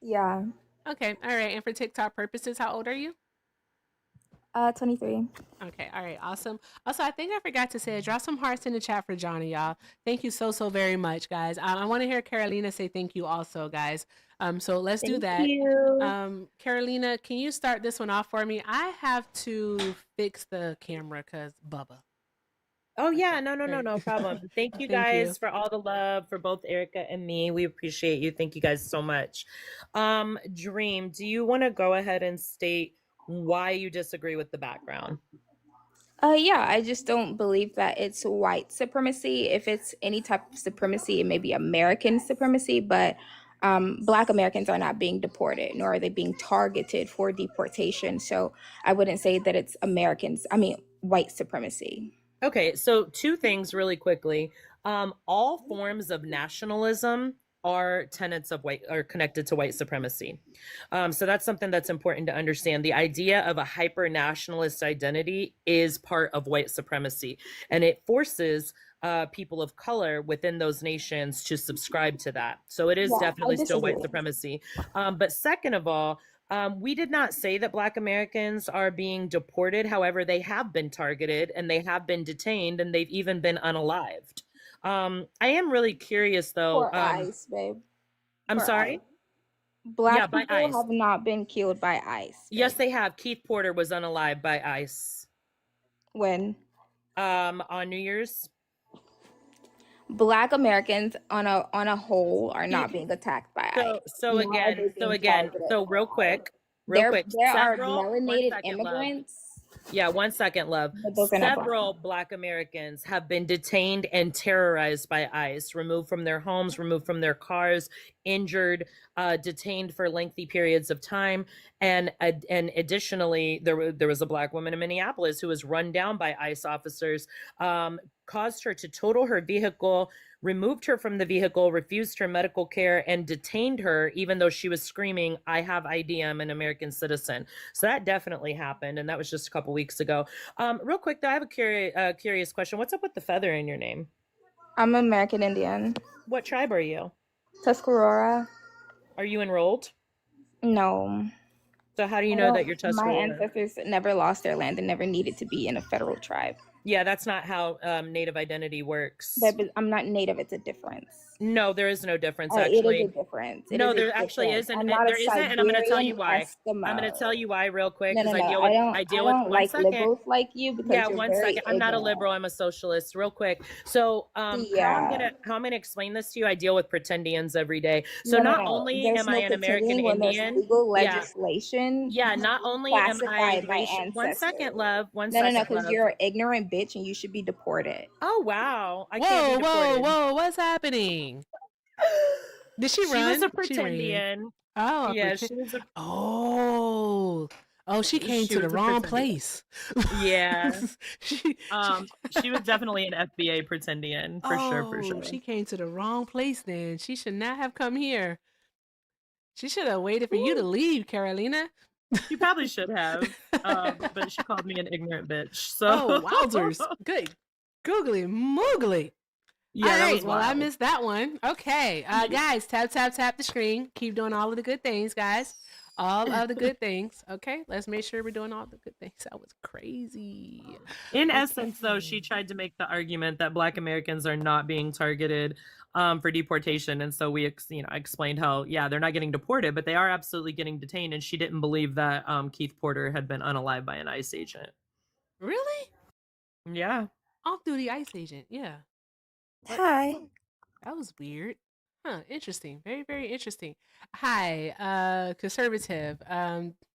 Yeah. Okay. All right. And for TikTok purposes, how old are you? 23. Okay. All right. Awesome. Also, I think I forgot to say, drop some hearts in the chat for Johnny, y'all. Thank you so very much, guys. I want to hear Carolina say thank you also, guys. So let's do Thank that. you. Carolina, can you start this one off for me? I have to fix the camera because Bubba. Oh yeah, Okay. no problem. Thank you Thank you. guys for all the love for both Erica and me. We appreciate you. Thank you guys so much. Dream, do you want to go ahead and state why you disagree with the background? Yeah, I just don't believe that it's white supremacy. If it's any type of supremacy, it may be American supremacy, but Black Americans are not being deported, nor are they being targeted for deportation. So I wouldn't say that it's white supremacy. Okay, so two things really quickly. All forms of nationalism are tenets of white are connected to white supremacy. So that's something that's important to understand. The idea of a hyper nationalist identity is part of white supremacy, and it forces people of color within those nations to subscribe to that. So it is Yeah, I definitely still white disagree. supremacy. But second of all, we did not say that Black Americans are being deported. However, they have been targeted and they have been detained and they've even been unalived. I am really curious though. For ICE, babe. I'm For sorry? ICE. Black Yeah, by people ICE. have not been killed by ICE. Yes, Babe. they have. Keith Porter was unalived by ICE. When? On New Year's. Black Americans on a whole are not Keith, being attacked by so ICE. so Nor are again, they so being again, targeted. so real quick, There are one melanated second, love. immigrants, Yeah, 1 second, love. but those are not Black. Several Black Americans have been detained and terrorized by ICE, removed from their homes, removed from their cars, injured, detained for lengthy periods of time. And additionally, there was a Black woman in Minneapolis who was run down by ICE officers, caused her to total her vehicle, removed her from the vehicle, refused her medical care, and detained her even though she was screaming, "I have ID, I'm an American citizen." So that definitely happened, and that was just a couple weeks ago. Real quick, though, I have a curious question. What's up with the feather in your name? I'm American Indian. What tribe are you? Tuscarora. Are you enrolled? No. So how do you know that you're My Tuscarora? ancestors never lost their land and never needed to be in a federal tribe. Yeah, that's not how Native identity works. I'm not Native. It's a difference. No, there is no difference, It actually. is a difference. No, there actually isn't. I'm not There a isn't, and I'm going to tell you Siberian why. I'm going to tell you why real quick No, because no, no. I deal with I don't 1 like second. liberals like you because Yeah, you're 1 very second. I'm not a ignorant. liberal. I'm a socialist. Real quick. So, how I'm gonna explain this to you. I deal with pretendians every day. So not only There's am I an American pretending when there's Indian, legal legislation. yeah. Not only am I Classified my racial. 1 second, ancestors. love. One No, second, because love. you're an ignorant bitch and you should be deported. Oh wow! I can't be deported. Whoa! What's happening? Did she run? She was a She ran. pretendian. Oh, Yeah, she was a oh, she came She to the was a wrong pretendian. place. Yeah. she was definitely an FBA pretendian for sure. She came to the wrong place then. She should not have come here. She should have waited for you to leave, Carolina. She probably should have, but she called me an ignorant bitch. So Oh, wowzers. Good. Googly moogly. Yeah, all that right, was well, I wild. missed that one. Okay. Guys, tap the screen. Keep doing all of the good things, guys. All of the good things. Okay, let's make sure we're doing all the good things. That was crazy. In essence, though, she tried to make the argument that Black Americans are not being targeted for deportation, and so I explained how they're not getting deported, but they are absolutely getting detained, and she didn't believe that Keith Porter had been unalived by an ICE agent. Really? Yeah. Off-duty ICE agent. Yeah. Hi. That was weird. Huh, interesting. Very, very interesting. Hi, conservative.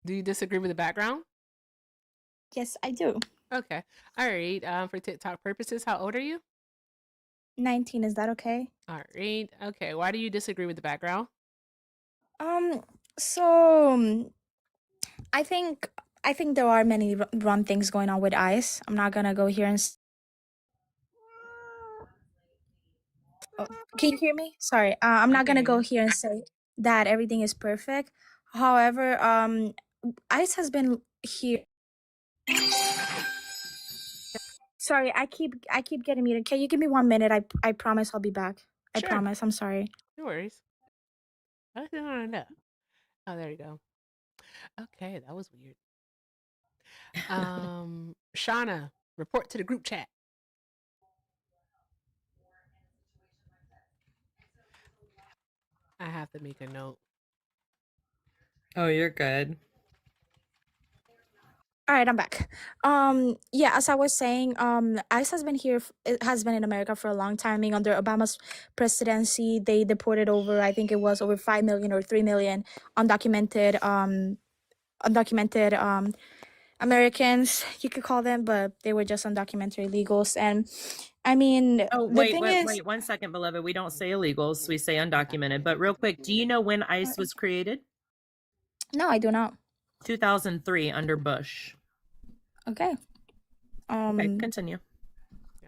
Do you disagree with the background? Yes, I do. Okay. All right. For TikTok purposes, how old are you? 19, is that okay? All right. Okay. Why do you disagree with the background? Um, so I think there are many wrong things going on with ICE. I'm not gonna go here and. Oh, can you hear me? Sorry. I'm I not can gonna hear go you. here and say that everything is perfect. However, ICE has been here. Sorry, I keep getting muted. Can you give me 1 minute? I promise I'll be back. I Sure. promise. I'm sorry. No worries. I don't know. Oh, there you go. Okay, that was weird. Shauna, report to the group chat. I have to make a note. Oh, you're good. All right, I'm back. Yeah, as I was saying, ICE has been here. It has been in America for a long time. I mean, under Obama's presidency, they deported over. I think it was over 5 million or 3 million undocumented Americans, you could call them, but they were just undocumented illegals. And I mean, Oh, the wait, thing wait, is, wait, 1 second, beloved. We don't say illegals, we say undocumented. But real quick, do you know when ICE was created? no, I do not. 2003 under Bush. Okay. Okay, continue.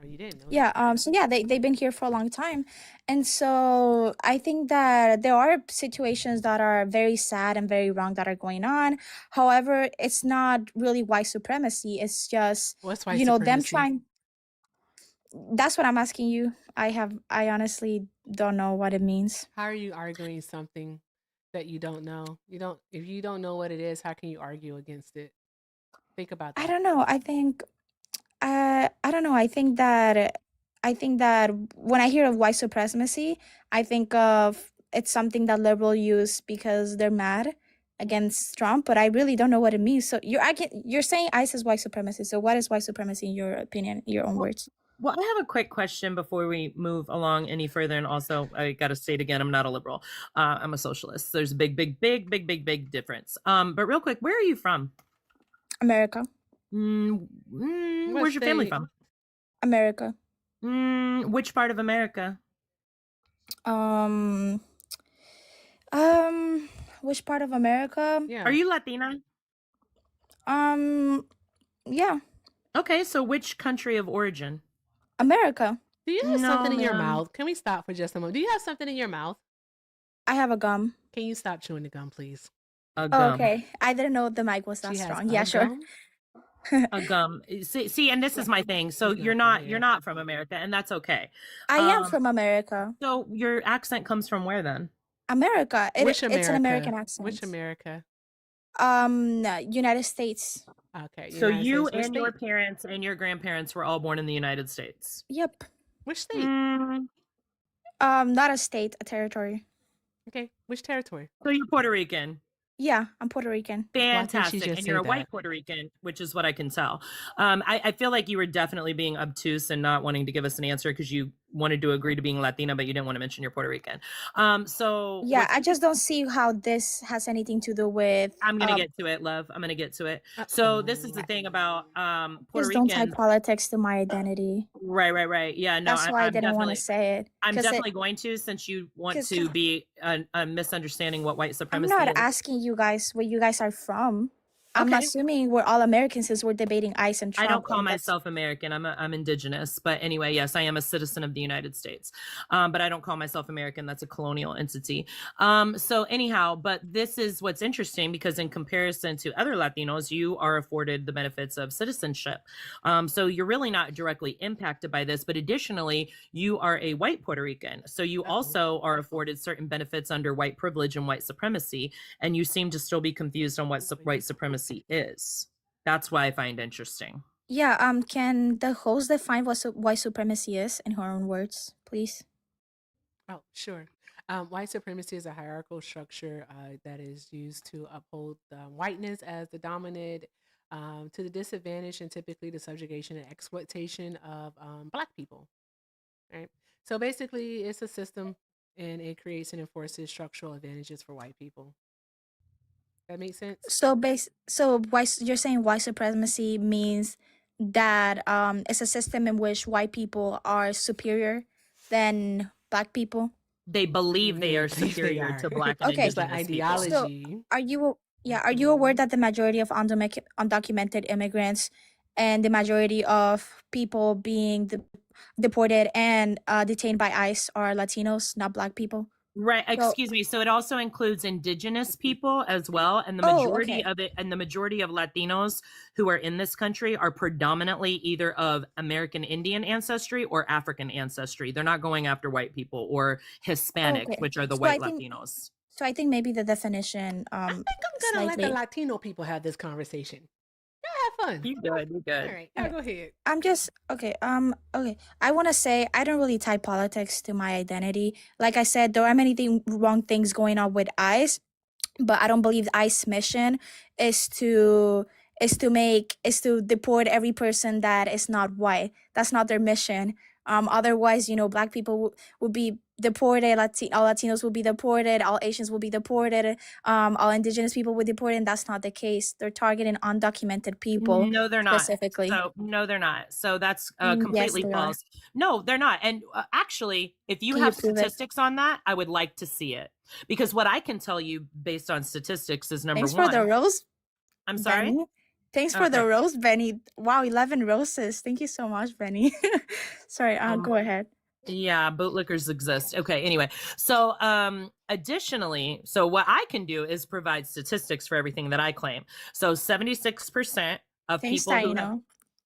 Oh, you didn't know that? Yeah, so yeah, they've been here for a long time. And so I think that there are situations that are very sad and very wrong that are going on. However, it's not really white supremacy. It's just, What's white them supremacy? trying. That's what I'm asking you. I honestly don't know what it means. How are you arguing something that you don't know? If you don't know what it is, how can you argue against it? Think about I that. don't know. I don't know. I think that when I hear of white supremacy, I think of it's something that liberal use because they're mad against Trump, but I really don't know what it means. So you're saying ICE is white supremacy. So what is white supremacy in your opinion, your own words? Well, I have a quick question before we move along any further. And also, I got to say it again, I'm not a liberal. I'm a socialist. There's a big difference. But real quick, where are you from? America. Where's your family state? from? America. Which part of America? Which part of America? Yeah. Are you Latina? Yeah. Okay, so which country of origin? America. Do you have No, something in your ma'am. mouth? Can we stop for just a moment? Do you have something in your mouth? I have a gum. Can you stop chewing the gum, please? A Oh, gum. okay. I didn't know the mic was that She has strong. a Yeah, sure. gum? A gum. See, and this is my thing. So He's you're not from you're here. not from America, and that's okay. I am from America. So your accent comes from where then? America. Which It's an American America? accent. Which America? United States. Okay. So United you States. Which and your state? parents and your grandparents were all born in the United States. Yep. Which state? Not a state, a territory. Okay. Which territory? So you're Puerto Rican. Yeah, I'm Puerto Rican. Fantastic. just And you're a say white that? Puerto Rican, which is what I can tell. I feel like you were definitely being obtuse and not wanting to give us an answer because you wanted to agree to being Latina, but you didn't want to mention you're Puerto Rican. So Yeah, I just don't see how this has anything to do with. I'm gonna get to it, love. I'm gonna get to it. So this is the thing about Puerto Just don't tie Rican. politics to my identity. Right. Yeah, no, That's why I didn't want to say it. I'm 'cause definitely going to, since you want 'cause to be a misunderstanding what white I'm supremacy not is. asking you guys where you guys are from. I'm Okay. assuming we're all Americans since we're debating ICE and I Trump. don't call and that's- myself American. I'm indigenous, but anyway, yes, I am a citizen of the United States. But I don't call myself American. That's a colonial entity. So anyhow, but this is what's interesting because in comparison to other Latinos, you are afforded the benefits of citizenship. So you're really not directly impacted by this, but additionally, you are a white Puerto Rican. So you also are afforded certain benefits under white privilege and white supremacy. And you seem to still be confused on what white supremacy is. That's why I find interesting. Yeah, can the host define what white supremacy is in her own words, please? Oh, sure. White supremacy is a hierarchical structure that is used to uphold whiteness as the dominant, to the disadvantage and typically the subjugation and exploitation of Black people. Right. So basically, it's a system, and it creates and enforces structural advantages for white people. That makes sense. So you're saying white supremacy means that it's a system in which white people are superior than Black people? They believe they are They superior are. to Black and Okay. It's like Indigenous people. So ideology. are you aware that the majority of undocumented immigrants and the majority of people being deported and detained by ICE are Latinos, not Black people? Right, So excuse me. So it also includes indigenous people as well, and the oh, majority okay. of it, and the majority of Latinos who are in this country are predominantly either of American Indian ancestry or African ancestry. They're not going after white people or Hispanic, Okay. which are the So I white think Latinos. maybe the definition I think I'm gonna let the slightly. Latino people have this conversation. Y'all have fun. You good? You All good? right, y'all go ahead. I'm just okay. Okay. I want to say I don't really tie politics to my identity. Like I said, there are many wrong things going on with ICE, but I don't believe the ICE mission is to deport every person that is not white. That's not their mission. Otherwise, Black people would be deported. All Latinos will be deported. All Asians will be deported. All Indigenous people will be deported. And that's not the case. They're targeting undocumented people No, they're not. specifically. So no, they're not. So that's Yes, completely they are. false. No, they're not. And actually, if you Can you have prove it? statistics on that, I would like to see it, because what I can tell you based on statistics is number Thanks for the one. rose, I'm sorry. Benny. Thanks for the Okay. rose, Benny. Wow, 11 roses. Thank you so much, Benny. Sorry, go ahead. Yeah, bootlickers exist. Okay, anyway. So additionally, so what I can do is provide statistics for everything that I claim. So 76% of Thanks, people who have, Taino.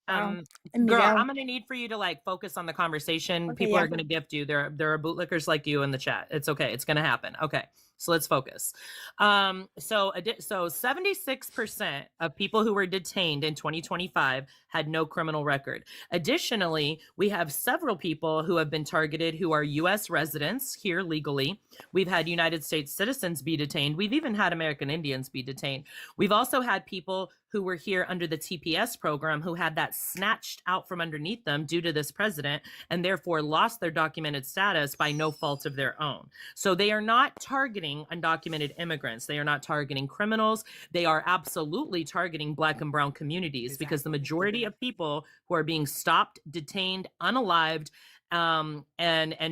Wow. girl, And Miguel. I'm gonna need for you to like focus on the conversation. Okay, People yeah. are gonna gift you. There are bootlickers like you in the chat. It's okay. It's gonna happen. Okay, so let's focus. So 76% of people who were detained in 2025 had no criminal record. Additionally, we have several people who have been targeted who are U.S. residents here legally. We've had United States citizens be detained. We've even had American Indians be detained. We've also had people who were here under the TPS program who had that snatched out from underneath them due to this president and therefore lost their documented status by no fault of their own. So they are not targeting undocumented immigrants. They are not targeting criminals. They are absolutely targeting Black and brown communities, because the majority of people who are being stopped, detained, unalived, and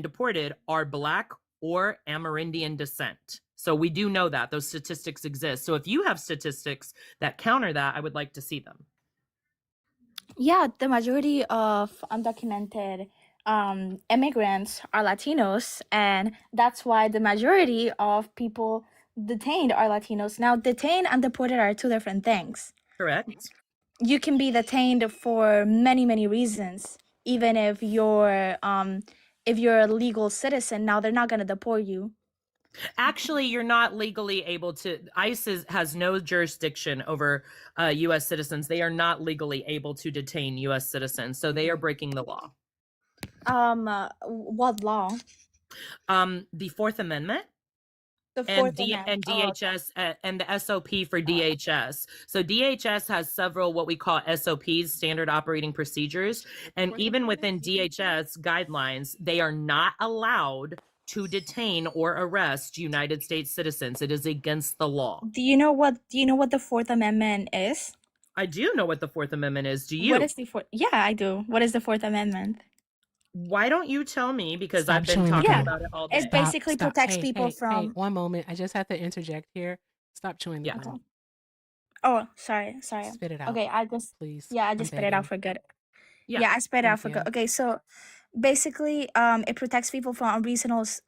deported are Black or Amerindian descent. So we do know that those statistics exist. So if you have statistics that counter that, I would like to see them. Yeah, the majority of undocumented immigrants are Latinos, and that's why the majority of people detained are Latinos. Now, detained and deported are two different things. Correct. You can be detained for many, many reasons, even if you're a legal citizen. Now, they're not going to deport you. Actually, you're not legally able to. ICE has no jurisdiction over U.S. citizens. They are not legally able to detain U.S. citizens, so they are breaking the law. What law? The Fourth Amendment. The Fourth Amendment. And DHS and the SOP for DHS. So DHS has several what we call SOPs, standard operating procedures, and even within DHS guidelines, they are not allowed to detain or arrest United States citizens. It is against the law. Do you know what the Fourth Amendment is? I do know what the Fourth Amendment is. Do you? What is the Fourth? Yeah, I do. What is the Fourth Amendment? Why don't you tell me? Because Stop I've been chewing the talking gum. about it all day. It basically protects people Hey, from. one moment. I just have to interject here. Stop chewing the gum. Oh, sorry. Spit it out. Okay, I just please. Yeah, I just spit it out for good. Yeah, Yeah, I spit it out for good. Okay, so basically, it protects people from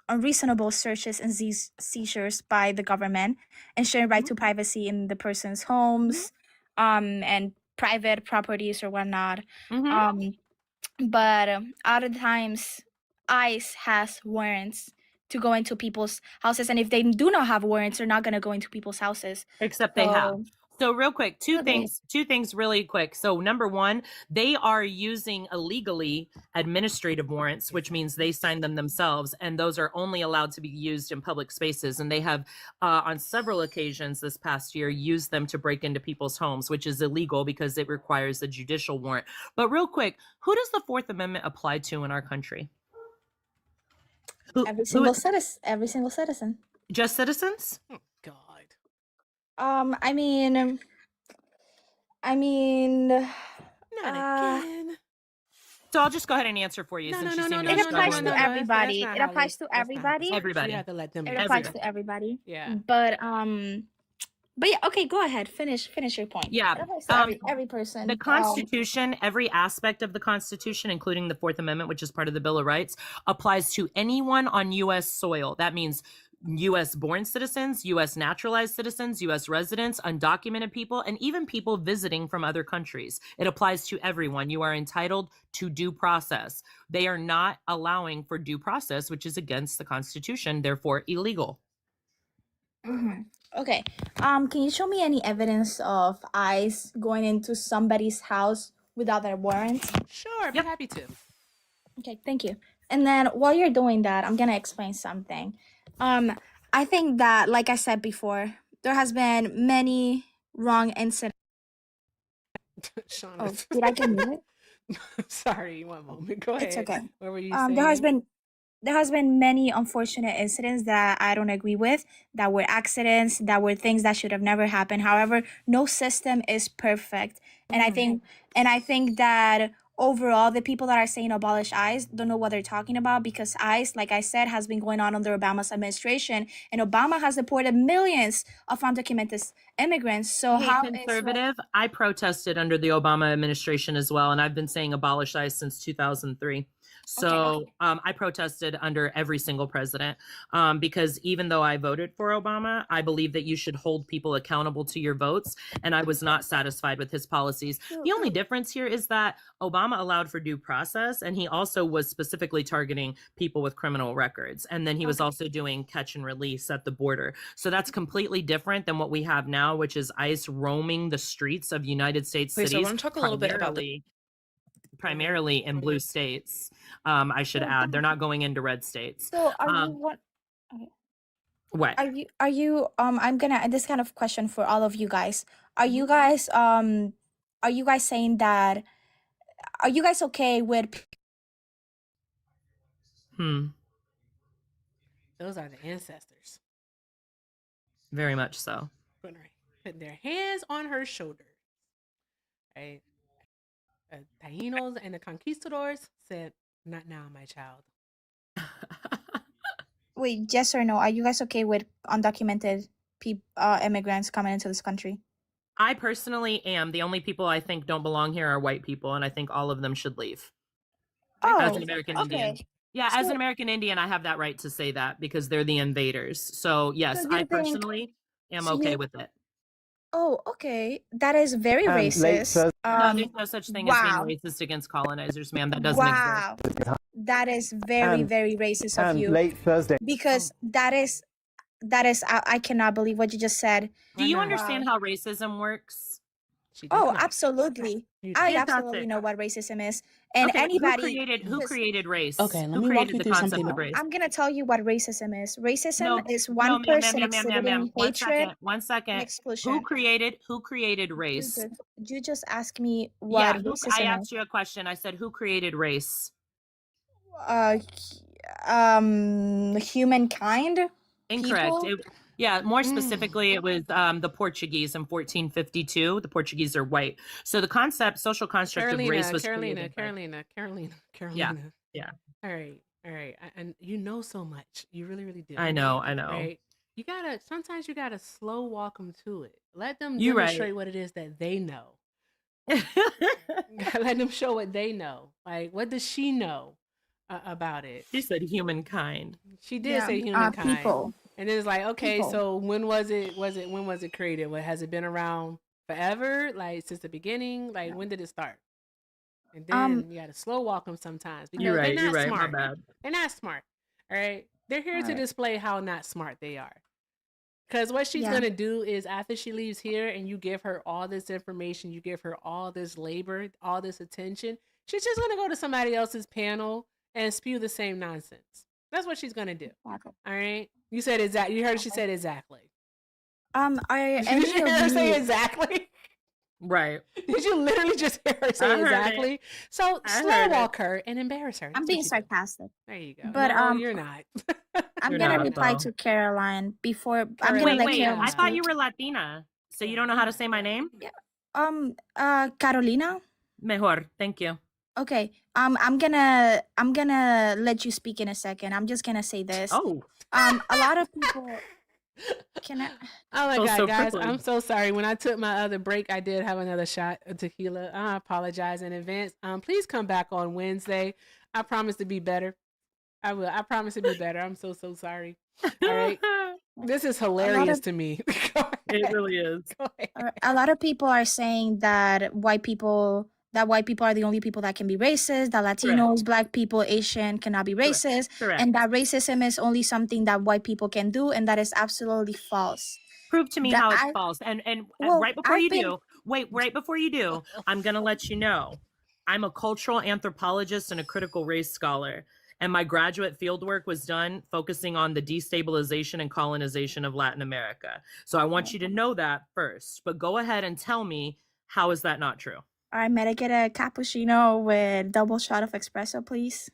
unreasonable searches and seizures by the government, ensuring right to privacy in the person's homes, and private properties or whatnot. But other times, ICE has warrants to go into people's houses, and if they do not have warrants, they're not going to go into people's houses. Except they have. So real quick, two things really quick. So number one, they are using illegally administrative warrants, which means they sign them themselves, and those are only allowed to be used in public spaces. And they have, on several occasions this past year, used them to break into people's homes, which is illegal because it requires a judicial warrant. But real quick, who does the Fourth Amendment apply to in our country? Every single citizen. Just citizens? Oh, God. I mean, Not again. So I'll just go ahead and answer for you No, since no, you no, seem no, to no, be It no, no, applies no, struggling to with no, it. no. everybody. That's It not how applies to that's not how everybody. this works. Everybody. You have to let them It answer. applies Everybody. to everybody. Yeah. But yeah, okay, go ahead. Finish your point. Yeah. It applies to every person. The Constitution, every aspect of the Constitution, including the Fourth Amendment, which is part of the Bill of Rights, applies to anyone on U.S. soil. That means U.S. born citizens, U.S. naturalized citizens, U.S. residents, undocumented people, and even people visiting from other countries. It applies to everyone. You are entitled to due process. They are not allowing for due process, which is against the Constitution, therefore illegal. Okay. Can you show me any evidence of ICE going into somebody's house without their warrant? Sure, be happy to. Okay, thank you. And then while you're doing that, I'm gonna explain something. I think that, like I said before, there has been many wrong incidents. Shauna. Oh, did I get muted? Sorry, one moment. Go It's ahead. okay. What were you There has been many unfortunate incidents that I don't agree with, that were accidents, that were things that should have never happened. However, no system is perfect. And I think that overall the people that are saying abolish ICE don't know what they're talking about, because ICE, like I said, has been going on under Obama's administration, and Obama has deported millions of undocumented immigrants. So Hey, conservative, I protested under the Obama administration as well, and I've been saying abolish ICE since 2003. So I protested under every single president because even though I voted for Obama, I believe that you should hold people accountable to your votes, and I was not satisfied with his policies. The only difference here is that Obama allowed for due process, and he also was specifically targeting people with criminal records, and then he was also doing catch and release at the border. So that's completely different than what we have now, which is ICE roaming the streets of United States Wait, cities. so I want to talk a little bit about primarily in blue states. I should add, they're not going into red states. So are you what? Okay. What? Are you I'm gonna this kind of question for all of you guys. Are you guys saying that, are you guys okay with Those are the ancestors. Very much so. Putting their hands on her shoulder. Right? Taínos and the conquistadors said, "Not now, my child." wait, yes or no? Are you guys okay with undocumented immigrants coming into this country? I personally am. The only people I think don't belong here are white people, and I think all of them should leave. As an American Indian. Yeah, as an American Indian, I have that right to say that because they're the invaders. So yes, I personally am okay with it. Oh, okay. That is very racist. No, there's no such thing as being racist against colonizers, ma'am. That doesn't exist. That is very, very racist of you. Late Thursday. Because that is I cannot believe what you just said. Do you understand how racism works? Oh, absolutely. I absolutely know what racism is. And anybody who created race? Okay, let me walk you through something. I'm gonna tell you what racism is. Racism is one person exhibiting hatred. One second. Exclusion. Who created race? You just asked me what racism I asked you a question. I said, who created race? Humankind. Incorrect. More specifically, it was the Portuguese in 1452. The Portuguese are white. So the social construct of race was Carolina. Yeah. All right. And you know so much. You really, really do. I know. Right? Sometimes you gotta slow walk them to it. Let them You're demonstrate what it is that they know. Let them show what they know. Like, what does she know about it? She said humankind. She did say humankind. People. And it's like, okay, People. so when was it created? Has it been around forever? Like since the beginning? Like when did it start? And then you gotta slow walk them sometimes because they're not smart. My bad. They're not smart. All right. They're here to display how not smart they are. Because what she's gonna do is after she leaves here and you give her all this information, you give her all this labor, all this attention, she's just gonna go to somebody else's panel and spew the same nonsense. That's what she's gonna do. Okay. All right. You said exactly. You heard she said exactly. Did you hear her say exactly? Right. Did you literally just hear her say exactly? So slow walk her and embarrass her. I'm being sarcastic. There you go. But no, you're not. I'm gonna reply to Caroline before. I'm gonna Wait, let Caroline I thought speak. you were Latina, so you don't know how to say my name? Carolina. Mejor. Thank you. Okay. I'm gonna let you speak in a second. I'm just gonna say this. Oh, A lot of people can I Oh my so God, so guys, quickly. I'm so sorry. When I took my other break, I did have another shot of tequila. I apologize in advance. Please come back on Wednesday. I promise to be better. I will. I promise to be better. I'm so sorry. All right. This is a lot hilarious of to me. It really is. Go ahead. a lot of people are saying that white people are the only people that can be racist, that Latinos, Black people, Asian cannot be racist, Correct. and that racism is only something that white people can do, and that is absolutely false. Prove to me That how it's I false. And well, right before I've you been do, right before you do, I'm gonna let you know. I'm a cultural anthropologist and a critical race scholar. And my graduate fieldwork was done focusing on the destabilization and colonization of Latin America. So I want you to know that first. But go ahead and tell me, how is that not true? I met to get a cappuccino with double shot of espresso, please.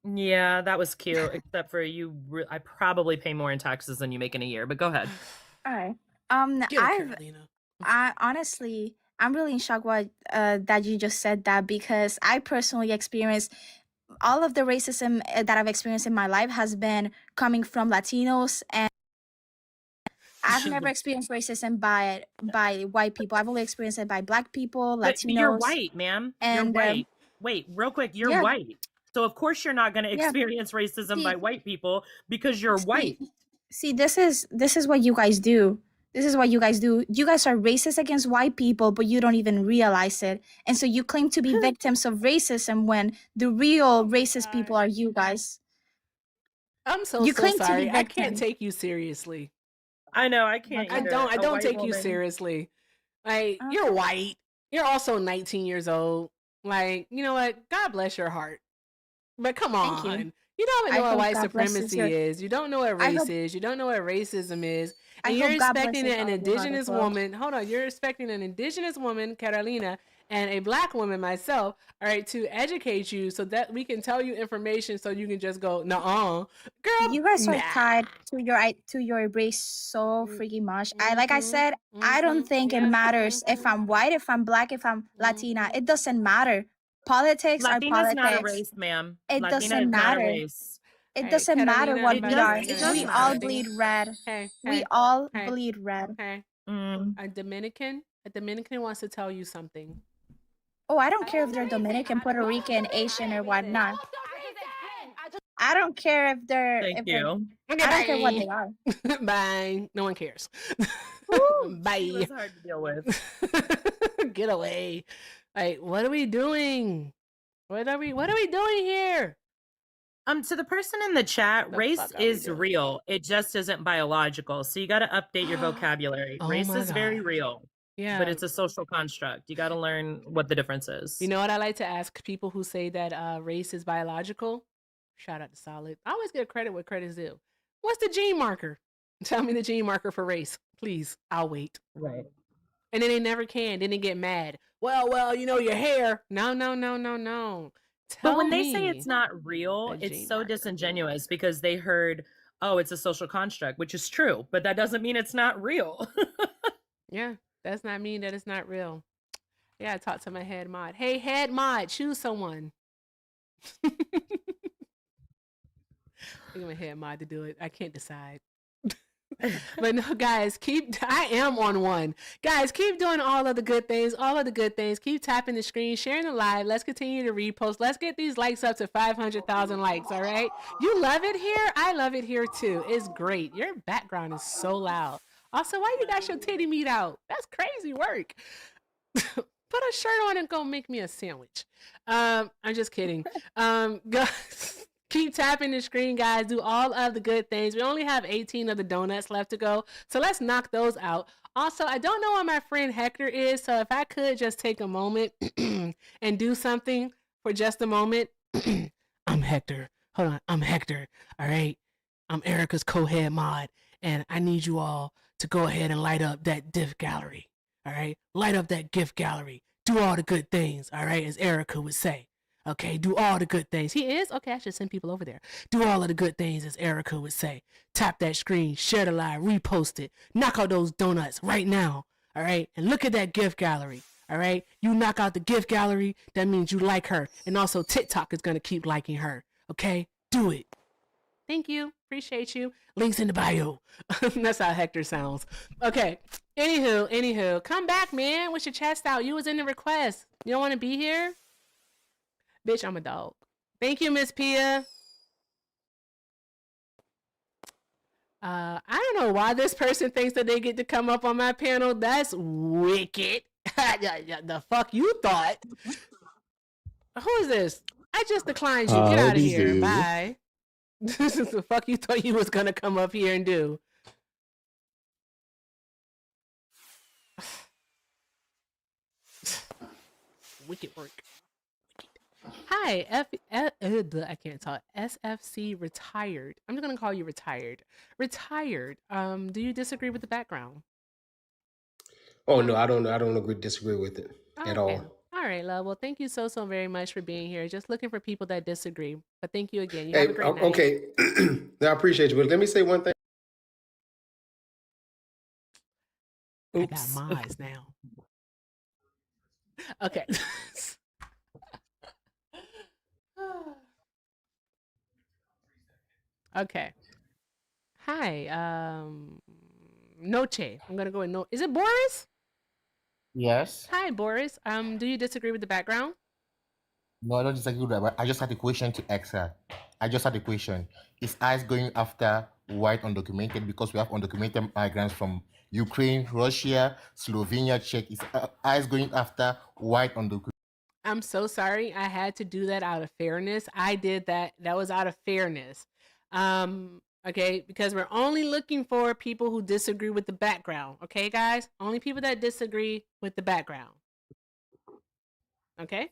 Yeah, that was cute. Except for you, I probably pay more in taxes than you make in a year. But go ahead. All right. Get it, Carolina. I honestly, I'm really in shock that you just said that, because I personally experienced all of the racism that I've experienced in my life has been coming from Latinos, and I've never experienced racism by white people. I've only experienced it by Black people, But you're Latinos, white, ma'am. You're and white. Wait, real quick, you're yeah, white. So of course you're not going to yeah. experience racism by See, white people because you're white. see, this is what you guys do. This is what you guys do. You guys are racist against white people, but you don't even realize it. And so you claim to be victims of racism when the real racist people are you guys. I'm so You claim to be sorry. I can't victims. take you seriously. I know, I can't I either. don't. I A don't white take you woman. seriously. Like, you're white. You're also 19 years old. Like, you know what? God bless your heart. But come Thank on. you. You don't even I know what hope white God blesses supremacy your. is. You don't know what I race hope is. You don't know what racism is. I And you're hope God expecting blesses an all of your heart as indigenous well. woman. Hold on. You're expecting an indigenous woman, Carolina, and a Black woman, myself, all right, to educate you so that we can tell you information so you can just go, nuh-uh. Girl, You guys are nah. tied to your race so freaking much. Like I said, I don't think it matters if I'm white, if I'm Black, if I'm Latina. It doesn't matter. Politics are Latina's not a politics. race, ma'am. It Latina doesn't is not a matter. race. It Hey, doesn't matter Carolina, what It we does are. it does We all matter. bleed red. Hey, We hey, all hey, bleed red. hey. Mm. A Dominican wants to tell you something. Oh, I don't care if they're Dominican, Puerto Rican, Asian, or whatnot. I don't care if they're Thank if they're. you. Okay, I don't care what they bye. are. Bye. No one cares. Woo, Bye. Sheila's hard to deal with. Get away. Like, what are we doing? What are we doing here? To the person in the chat, The race fuck are we is doing? real. It just isn't biological. So you got to update your vocabulary. Oh Race my is very God. real, Yeah. but it's a social construct. You got to learn what the difference is. You know what I like to ask people who say that race is biological? Shout out to Solid. I always give credit where credit's due. What's the gene marker? Tell me the gene marker for race, please. I'll wait. Right. And then they never can. Then they get mad. Well, you know, your hair. No. But when Tell they say me it's not real, the it's gene so marker. disingenuous because they heard, oh, it's a social construct, which is true, but that doesn't mean it's not real. Yeah, does not mean that it's not real. Yeah, I talked to my head mod. Hey, head mod, choose someone. I'm a head mod to do it. I can't decide. But no, guys, I am on one. Guys, keep doing all of the good things. Keep tapping the screen, sharing the live. Let's continue to repost. Let's get these likes up to 500,000 likes, all right? You love it here? I love it here too. It's great. Your background is so loud. Also, why you got your titty meat out? That's crazy work. Put a shirt on and go make me a sandwich. I'm just kidding. Guys, keep tapping the screen, guys. Do all of the good things. We only have 18 of the donuts left to go, so let's knock those out. Also, I don't know where my friend Hector is, so if I could just take a moment and do something for just a moment. I'm Hector. Hold on. I'm Hector. All right. I'm Erica's co-head mod, and I need you all to go ahead and light up that diff gallery. All right. Light up that gift gallery. Do all the good things. All right. As Erica would say. Okay. Do all the good things. He is? Okay. I should send people over there. Do all of the good things, as Erica would say. Tap that screen. Share the live. Repost it. Knock out those donuts right now. All right. And look at that gift gallery. All right. You knock out the gift gallery, that means you like her. And also TikTok is going to keep liking her. Okay. Do it. Thank you. Appreciate you. Links in the bio. That's how Hector sounds. Okay. Anywho, come back, man. With your chest out. You was in the request. You don't want to be here? Bitch, I'm a dog. Thank you, Miss Pia. I don't know why this person thinks that they get to come up on my panel. That's wicked. The fuck you thought? Who is this? I just declined you. Get out of Howdy here. do. Bye. This is the fuck you thought you was gonna come up here and do. Wicked work. Hi, I can't talk. SFC retired. I'm just gonna call you retired. Retired. Do you disagree with the background? Oh no, I don't disagree with it at Okay. all. All right, love. Well, thank you so very much for being here. Just looking for people that disagree. But thank you again. You have a Hey, great night. okay. I appreciate you, but let me say one thing. I got mods now. Okay. Okay. Hi. Noche. I'm gonna go with no. Is it Boris? Yes. Hi, Boris. Do you disagree with the background? No, I don't disagree with that. But I just had a question to ask her. I just had a question. Is ICE going after white undocumented because we have undocumented migrants from Ukraine, Russia, Slovenia, Czech? Is ICE going after white undocumented? I'm so sorry. I had to do that out of fairness. I did that. That was out of fairness. Okay, because we're only looking for people who disagree with the background. Okay, guys? Only people that disagree with the background. Okay?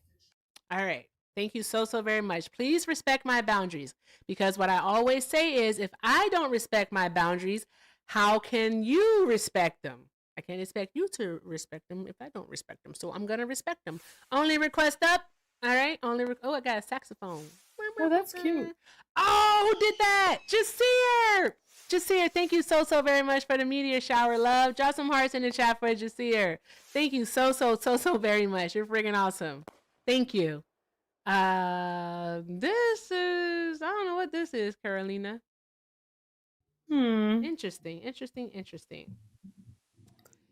All right. Thank you so very much. Please respect my boundaries because what I always say is if I don't respect my boundaries, how can you respect them? I can't expect you to respect them if I don't respect them. So I'm going to respect them. Only request up. All right. Oh, I got a saxophone. Oh, that's cute. Oh, who did that? Jasir. Jasir, thank you so very much for the meteor shower, love. Drop some hearts in the chat for Jasir. Thank you so very much. You're freaking awesome. Thank you. This is, I don't know what this is, Carolina. Interesting.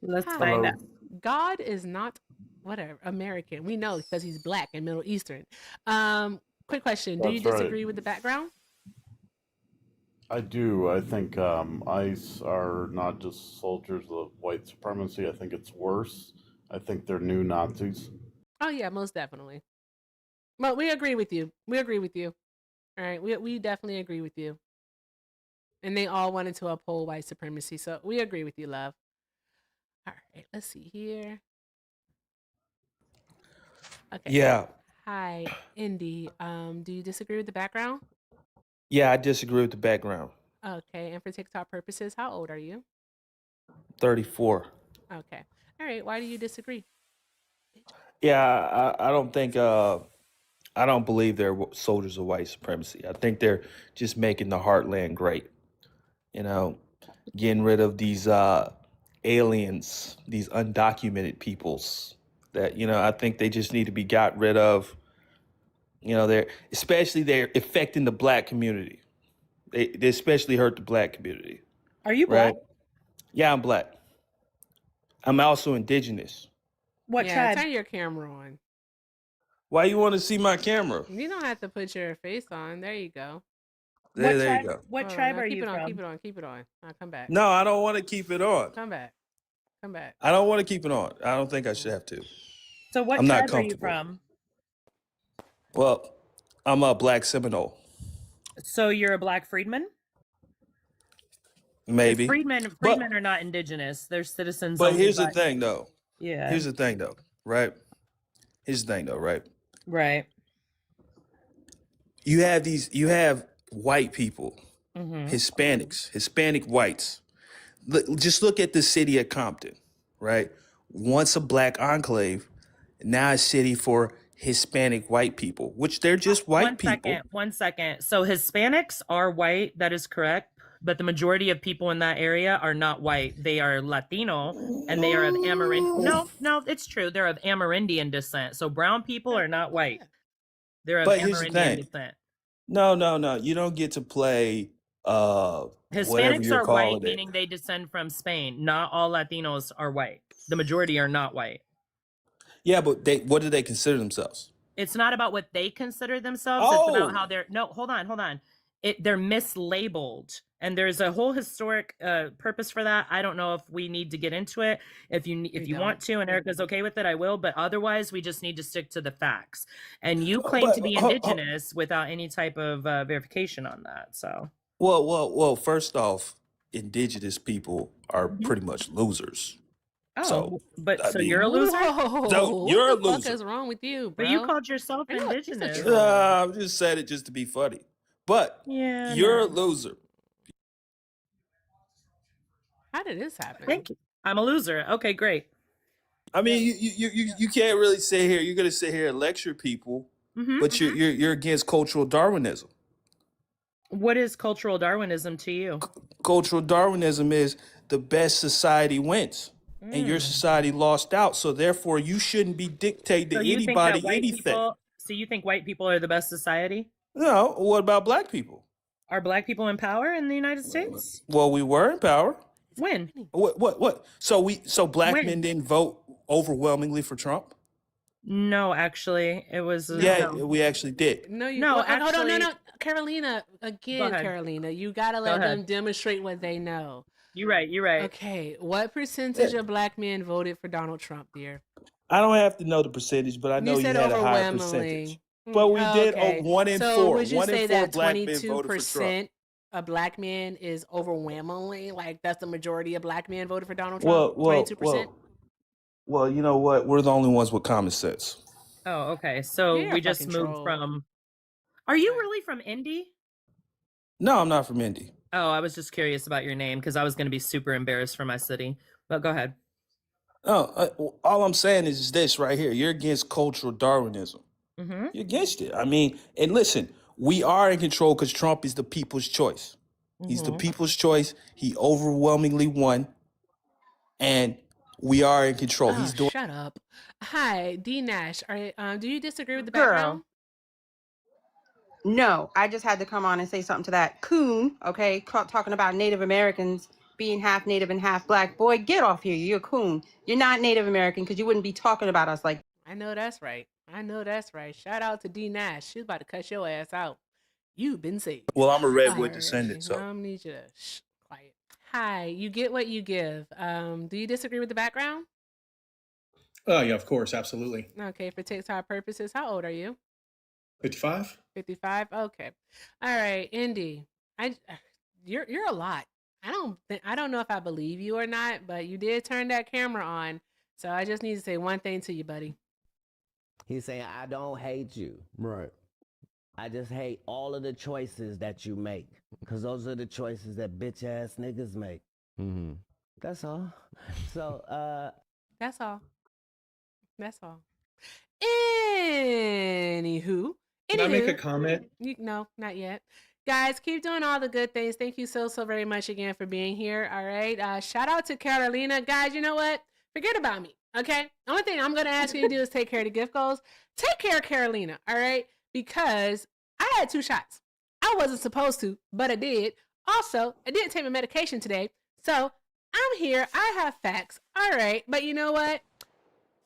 Let's find out. God is not whatever American. We know because he's black and Middle Eastern. Quick question. Do you That's right. disagree with the background? I do. I think ICE are not just soldiers of white supremacy. I think it's worse. I think they're new Nazis. Oh yeah, most definitely. Well, we agree with you. All right, we definitely agree with you. And they all wanted to uphold white supremacy, so we agree with you, love. All right, let's see here. Okay. Yeah. Hi, Indy. Do you disagree with the background? Yeah, I disagree with the background. Okay, and for TikTok purposes, how old are you? 34. Okay. All right, why do you disagree? Yeah, I don't think I don't believe they're soldiers of white supremacy. I think they're just making the heartland great. You know, getting rid of these aliens, these undocumented peoples that, I think they just need to be got rid of. They're affecting the black community. They especially hurt the black community. Are you black? Right? Yeah, I'm black. I'm also indigenous. What tribe? Turn your camera on. Why you want to see my camera? You don't have to put your face on. There you go. There you go. What tribe are you from? Keep it on. I'll come back. No, I don't want to keep it on. Come back. I don't want to keep it on. I don't think I should have to. So what I'm not tribe are you comfortable. from? Well, I'm a black Seminole. So you're a black freedman? Maybe. Freedmen are not indigenous. They're citizens. But only, here's the thing, though. Yeah. Here's the thing, though. Right. Right. You have white people, Hispanic whites. Just look at the city of Compton, right? Once a black enclave, now a city for Hispanic white people, which they're just white people. One second. So Hispanics are white. That is correct. but the majority of people in that area are not white. They are Latino, and they are of Amerindian. No, it's true. They're of Amerindian descent. So brown people are not white. They're of But here's the Amerindian thing. descent. No. You don't get to play whatever Hispanics you're are white, calling it. meaning they descend from Spain. Not all Latinos are white. The majority are not white. Yeah, but what do they consider themselves? It's not about what they consider themselves. It's about how Oh, they're hold on. They're mislabeled. And there's a whole historic purpose for that. I don't know if we need to get into it. If you want to, and Erica's okay with it, I will. But otherwise, we just need to stick to the facts. And you claim to be indigenous without any type of verification on that. So well. First off, indigenous people are pretty much losers. So, so you're a loser? So you're a What the fuck loser. is wrong with you, bro? But you called yourself indigenous. I'm just saying it just to be funny. But Yeah, you're a loser. How did this happen? Thank you. I'm a loser. Okay, great. I mean, you can't really sit here. You're gonna sit here and lecture people, but you're against cultural Darwinism. What is cultural Darwinism to you? Cultural Darwinism is the best society wins, and your society lost out. So therefore, you shouldn't be dictating to you think that anybody white anything. people? So you think white people are the best society? No. What about black people? Are black people in power in the United States? Well, we were in power. When? What? So black When? men didn't vote overwhelmingly for Trump? No, actually, it was. We actually did. No, No, hold on, no. actually- Carolina, again, ahead. Carolina, you gotta let ahead. them demonstrate what they know. You're right. Okay, what percentage of black men voted for Donald Trump, dear? I don't have to know the percentage, but I know you said had a higher overwhelmingly. percentage. But we did Okay. 1 in So 4. would you 1 say in 4 that black men voted for 22% Trump. of black men is overwhelmingly, like that's the majority of black men voted for Donald Trump? 22%? Well, you know what? We're the only ones with common sense. Oh, okay. So You're a we just fucking moved troll. from. Are you really from Indy? No, I'm not from Indy. Oh, I was just curious about your name because I was going to be super embarrassed for my city. But go ahead. All I'm saying is this right here. You're against cultural Darwinism. Mm-hmm. You're against it. I mean, and listen, we are in control because Trump is the people's choice. He's the people's choice. He overwhelmingly won. And we are in control. He's doing. Shut up. Hi, D Nash. Do you disagree with the Girl. background? No, I just had to come on and say something to that coon, okay? Talking about Native Americans being half Native and half black. Boy, get off here. You're a coon. You're not Native American because you wouldn't be talking about us like. I know that's right. Shout out to D Nash. She's about to cut your ass out. You've been saved. Well, I'm a redwood Alright, descendant, so. I need you to quiet. Hi, you get what you give. Do you disagree with the background? Oh, yeah, of course. Absolutely. Okay, for TikTok purposes, how old are you? 55? 55. Okay. All right, Indy. You're a lot. I don't know if I believe you or not, but you did turn that camera on. So I just need to say one thing to you, buddy. He's saying, I don't hate you. Right. I just hate all of the choices that you make. Because those are the choices that bitch ass niggas make. Mm-hmm. That's all. So, That's all. Anywho. Can I make a comment? No, not yet. Guys, keep doing all the good things. Thank you so very much again for being here. All right. Shout out to Carolina. Guys, you know what? Forget about me. Okay. The only thing I'm going to ask you to do is take care of the gift goals. Take care of Carolina. All right. Because I had 2 shots. I wasn't supposed to, but I did. Also, I didn't take my medication today. So I'm here. I have facts. All right. But you know what?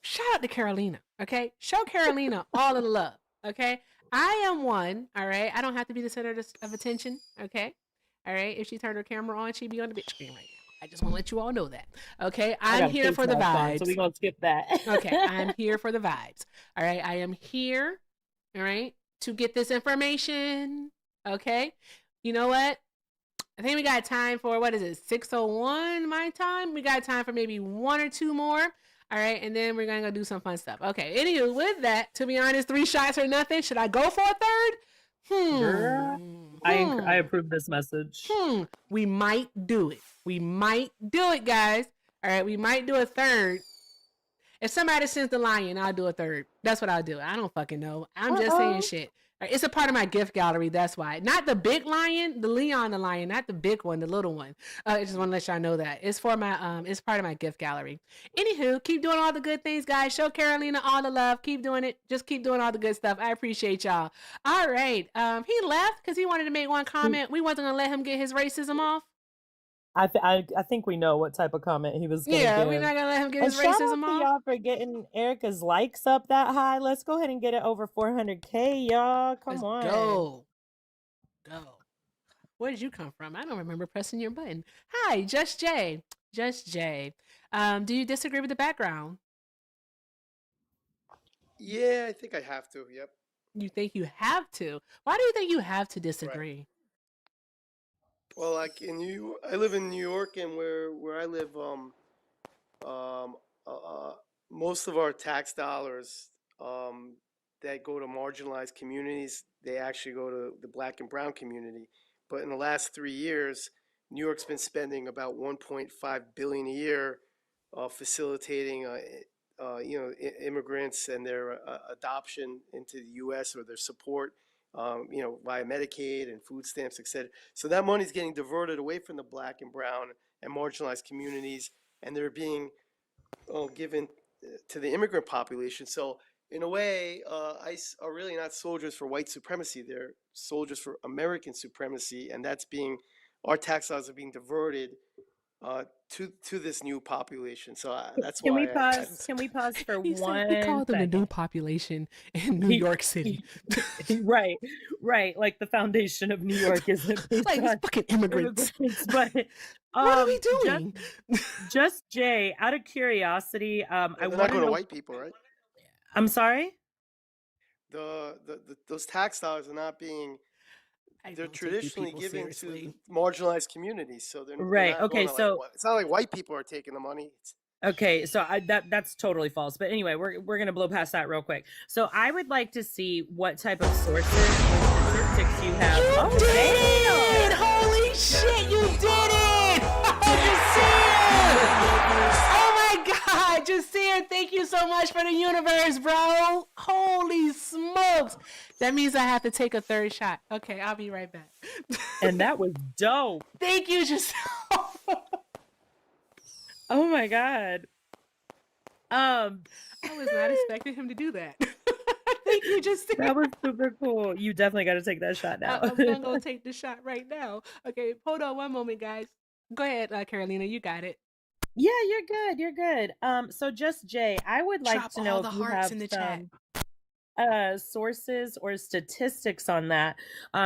Shout out to Carolina. Okay. Show Carolina all of the love. Okay. I am one, all right? I don't have to be the center of attention, okay? All right? If she turned her camera on, she'd be on the big screen right now. I just want to let you all know that, okay? I'm here for the vibes. So we're going to skip that. Okay, I'm here for the vibes, all right? I am here, all right, to get this information, okay? You know what? I think we got time for, 6:01 my time? We got time for maybe 1 or 2 more. All right, and then we're going to go do some fun stuff. Okay, anywho, with that, to be honest, 3 shots or nothing. Should I go for a third? Girl, I approve this message. We might do it. We might do it, guys. All right, we might do a third. If somebody sends the lion, I'll do a third. That's what I'll do. I don't fucking know. I'm just saying shit. It's a part of my gift gallery. That's why. Not the big lion, the Leon the lion, not the big one, the little one. I just want to let y'all know that. It's for my it's part of my gift gallery. Anywho, keep doing all the good things, guys. Show Carolina all the love. Keep doing it. Just keep doing all the good stuff. I appreciate y'all. All right. He left because he wanted to make one comment. We wasn't gonna let him get his racism off. I think we know what type of comment he was gonna give. We're not gonna let him get And his shout out racism to off. y'all for getting Erica's likes up that high. Let's go ahead and get it over 400K, y'all. Come on. Go. Where did you come from? I don't remember pressing your button. Hi, Just Jay. Just Jay. Do you disagree with the background? Yeah, I think I have to. Yep. You think you have to? Why do you think you have to disagree? Well, like I live in New York, and where I live, most of our tax dollars that go to marginalized communities, they actually go to the Black and Brown community. But in the last 3 years, New York's been spending about 1.5 billion a year, facilitating, immigrants and their adoption into the U.S. or their support, via Medicaid and food stamps, et cetera. So that money's getting diverted away from the Black and Brown and marginalized communities, and they're being given to the immigrant population. So in a way, ICE are really not soldiers for white supremacy. They're soldiers for American supremacy, and our tax dollars are being diverted to this new population. So that's Can we why pause? Can we pause for He one said he called them the new second? population in New York City. Right. Like the foundation of New York isn't based Like these on fucking immigrants. But What are we doing? Just Jay, out of curiosity, I they're want not to going to know. white people, right? I'm sorry. Those tax dollars are not being. They're don't take you traditionally people given to seriously. the marginalized communities, so they're Right. not Okay. going to So it's not like white people are taking the money. okay, so that's totally false. But anyway, we're gonna blow past that real quick. So I would like to see what type of sources or statistics you have. You did it! Holy shit, you did it! Oh my god, Jasir, thank you so much for the universe, bro. Holy smokes. That means I have to take a third shot. Okay, I'll be right back. And that was dope. Thank you, Jasir. Oh my god. I was not expecting him to do that. Thank you, Jasir. That was super cool. You definitely got to take that shot now. I'm gonna go take the shot right now. Okay, hold on one moment, guys. Go ahead, Carolina, you got it. Yeah, you're good. So Just Jay, I would like Drop to know all if the you hearts have in the some chat. Sources or statistics on that,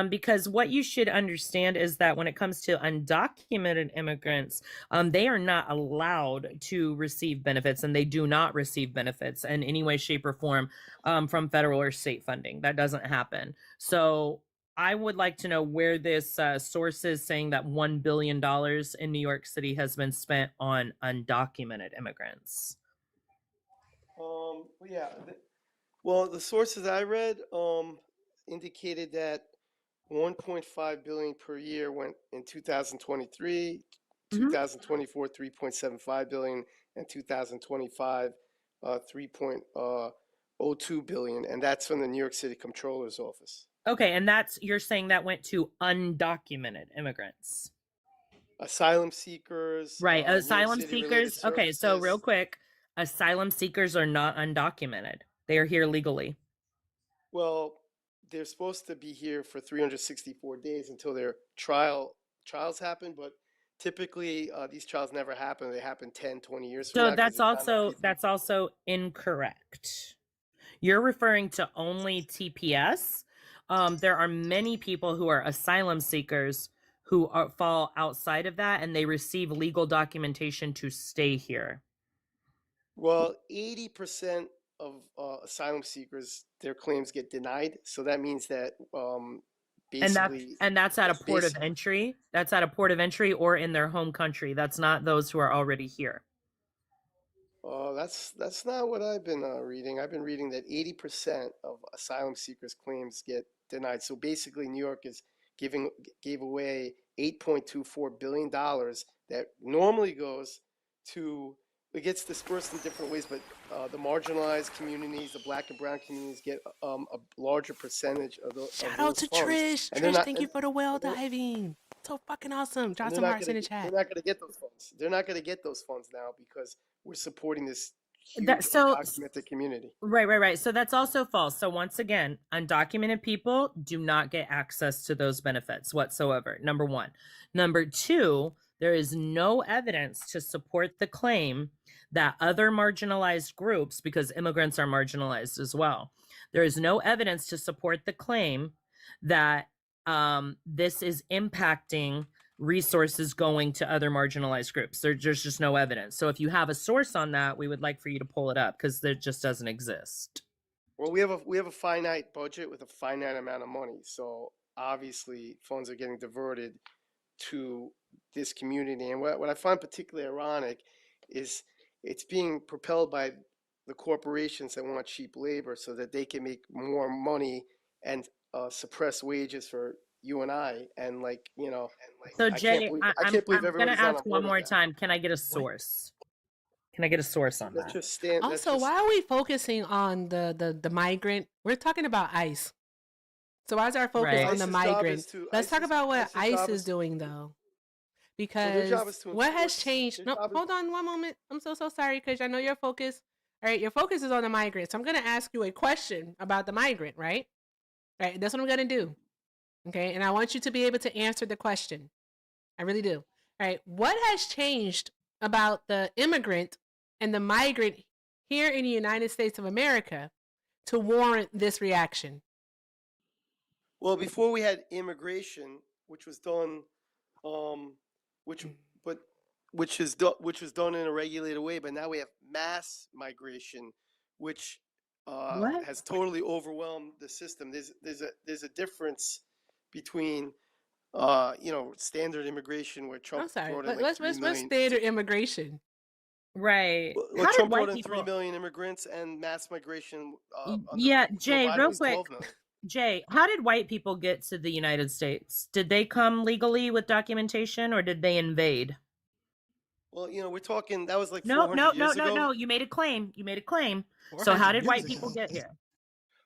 because what you should understand is that when it comes to undocumented immigrants, they are not allowed to receive benefits, and they do not receive benefits in any way, shape, or form from federal or state funding. That doesn't happen. So I would like to know where this source is saying that $1 billion in New York City has been spent on undocumented immigrants. Well, the sources I read indicated that 1.5 billion per year went in 2023, 2024 3.75 billion, and 2025 3.02 billion, and that's from the New York City Comptroller's Office. Okay, and you're saying that went to undocumented immigrants. Asylum seekers. Right, New York asylum City-related seekers. Okay, so real services. quick, asylum seekers are not undocumented. They are here legally. Well, they're supposed to be here for 364 days until their trials happen, but typically these trials never happen. They happen 10, 20 years from So now. 'Cause that's also incorrect. You're referring to only TPS. There are many people who are asylum seekers who fall outside of that, and they receive legal documentation to stay here. Well, 80% of asylum seekers, their claims get denied. So that means that basically, and that's at a port of entry. That's at a port of entry or in their home country. That's not those who are already here. that's not what I've been reading. I've been reading that 80% of asylum seekers' claims get denied. So basically, New York gave away $8.24 billion that normally goes to it gets dispersed in different ways, but the marginalized communities, the black and brown communities, get a larger percentage of Shout out those to funds, Trish. and they're Trish, not thank you for the whale diving. So fucking awesome. Drop some hearts in the they're chat. not gonna get those funds. They're not gonna get those funds now because we're supporting this That huge so undocumented community. Right. So that's also false. So once again, undocumented people do not get access to those benefits whatsoever. Number one. Number two, there is no evidence to support the claim that other marginalized groups, because immigrants are marginalized as well, there is no evidence to support the claim that this is impacting resources going to other marginalized groups. There's just no evidence. So if you have a source on that, we would like for you to pull it up because there just doesn't exist. Well, we have a finite budget with a finite amount of money, so obviously funds are getting diverted to this community. And what I find particularly ironic is it's being propelled by the corporations that want cheap labor so that they can make more money and suppress wages for you and I. And So I can't Jay, believe I'm gonna everybody's on ask board one with more that. time. Can I get a source? Can I get a source on Let's that? just stand. Let's Also, just why are we focusing on the migrant? We're talking about ICE. So why is our focus Right. on the ICE's job migrant? is to Let's talk about what ICE's ICE job is is doing though. well, their job Because is to what has enforce. changed? Their No, job is hold on one moment. I'm so sorry because I know your focus. All right, your focus is on the migrant. So I'm gonna ask you a question about the migrant, right? Right, that's what I'm gonna do. Okay, and I want you to be able to answer the question. I really do. All right, what has changed about the immigrant and the migrant here in the United States of America to warrant this reaction? Well, before we had immigration, which was done, which but which was done in a regulated way, but now we have mass migration, which What? has totally overwhelmed the system. There's a difference between standard immigration where Trump I'm sorry. brought in like Let's 3 million. standard immigration. Right. Well, How did Trump brought white in 3 people? million immigrants and mass migration under Yeah, Joe Jay, Biden real was quick. 12 million. Jay, how did white people get to the United States? Did they come legally with documentation or did they invade? Well, we're talking that was like No, 400 years ago. no. You made a claim. So how did white people get here?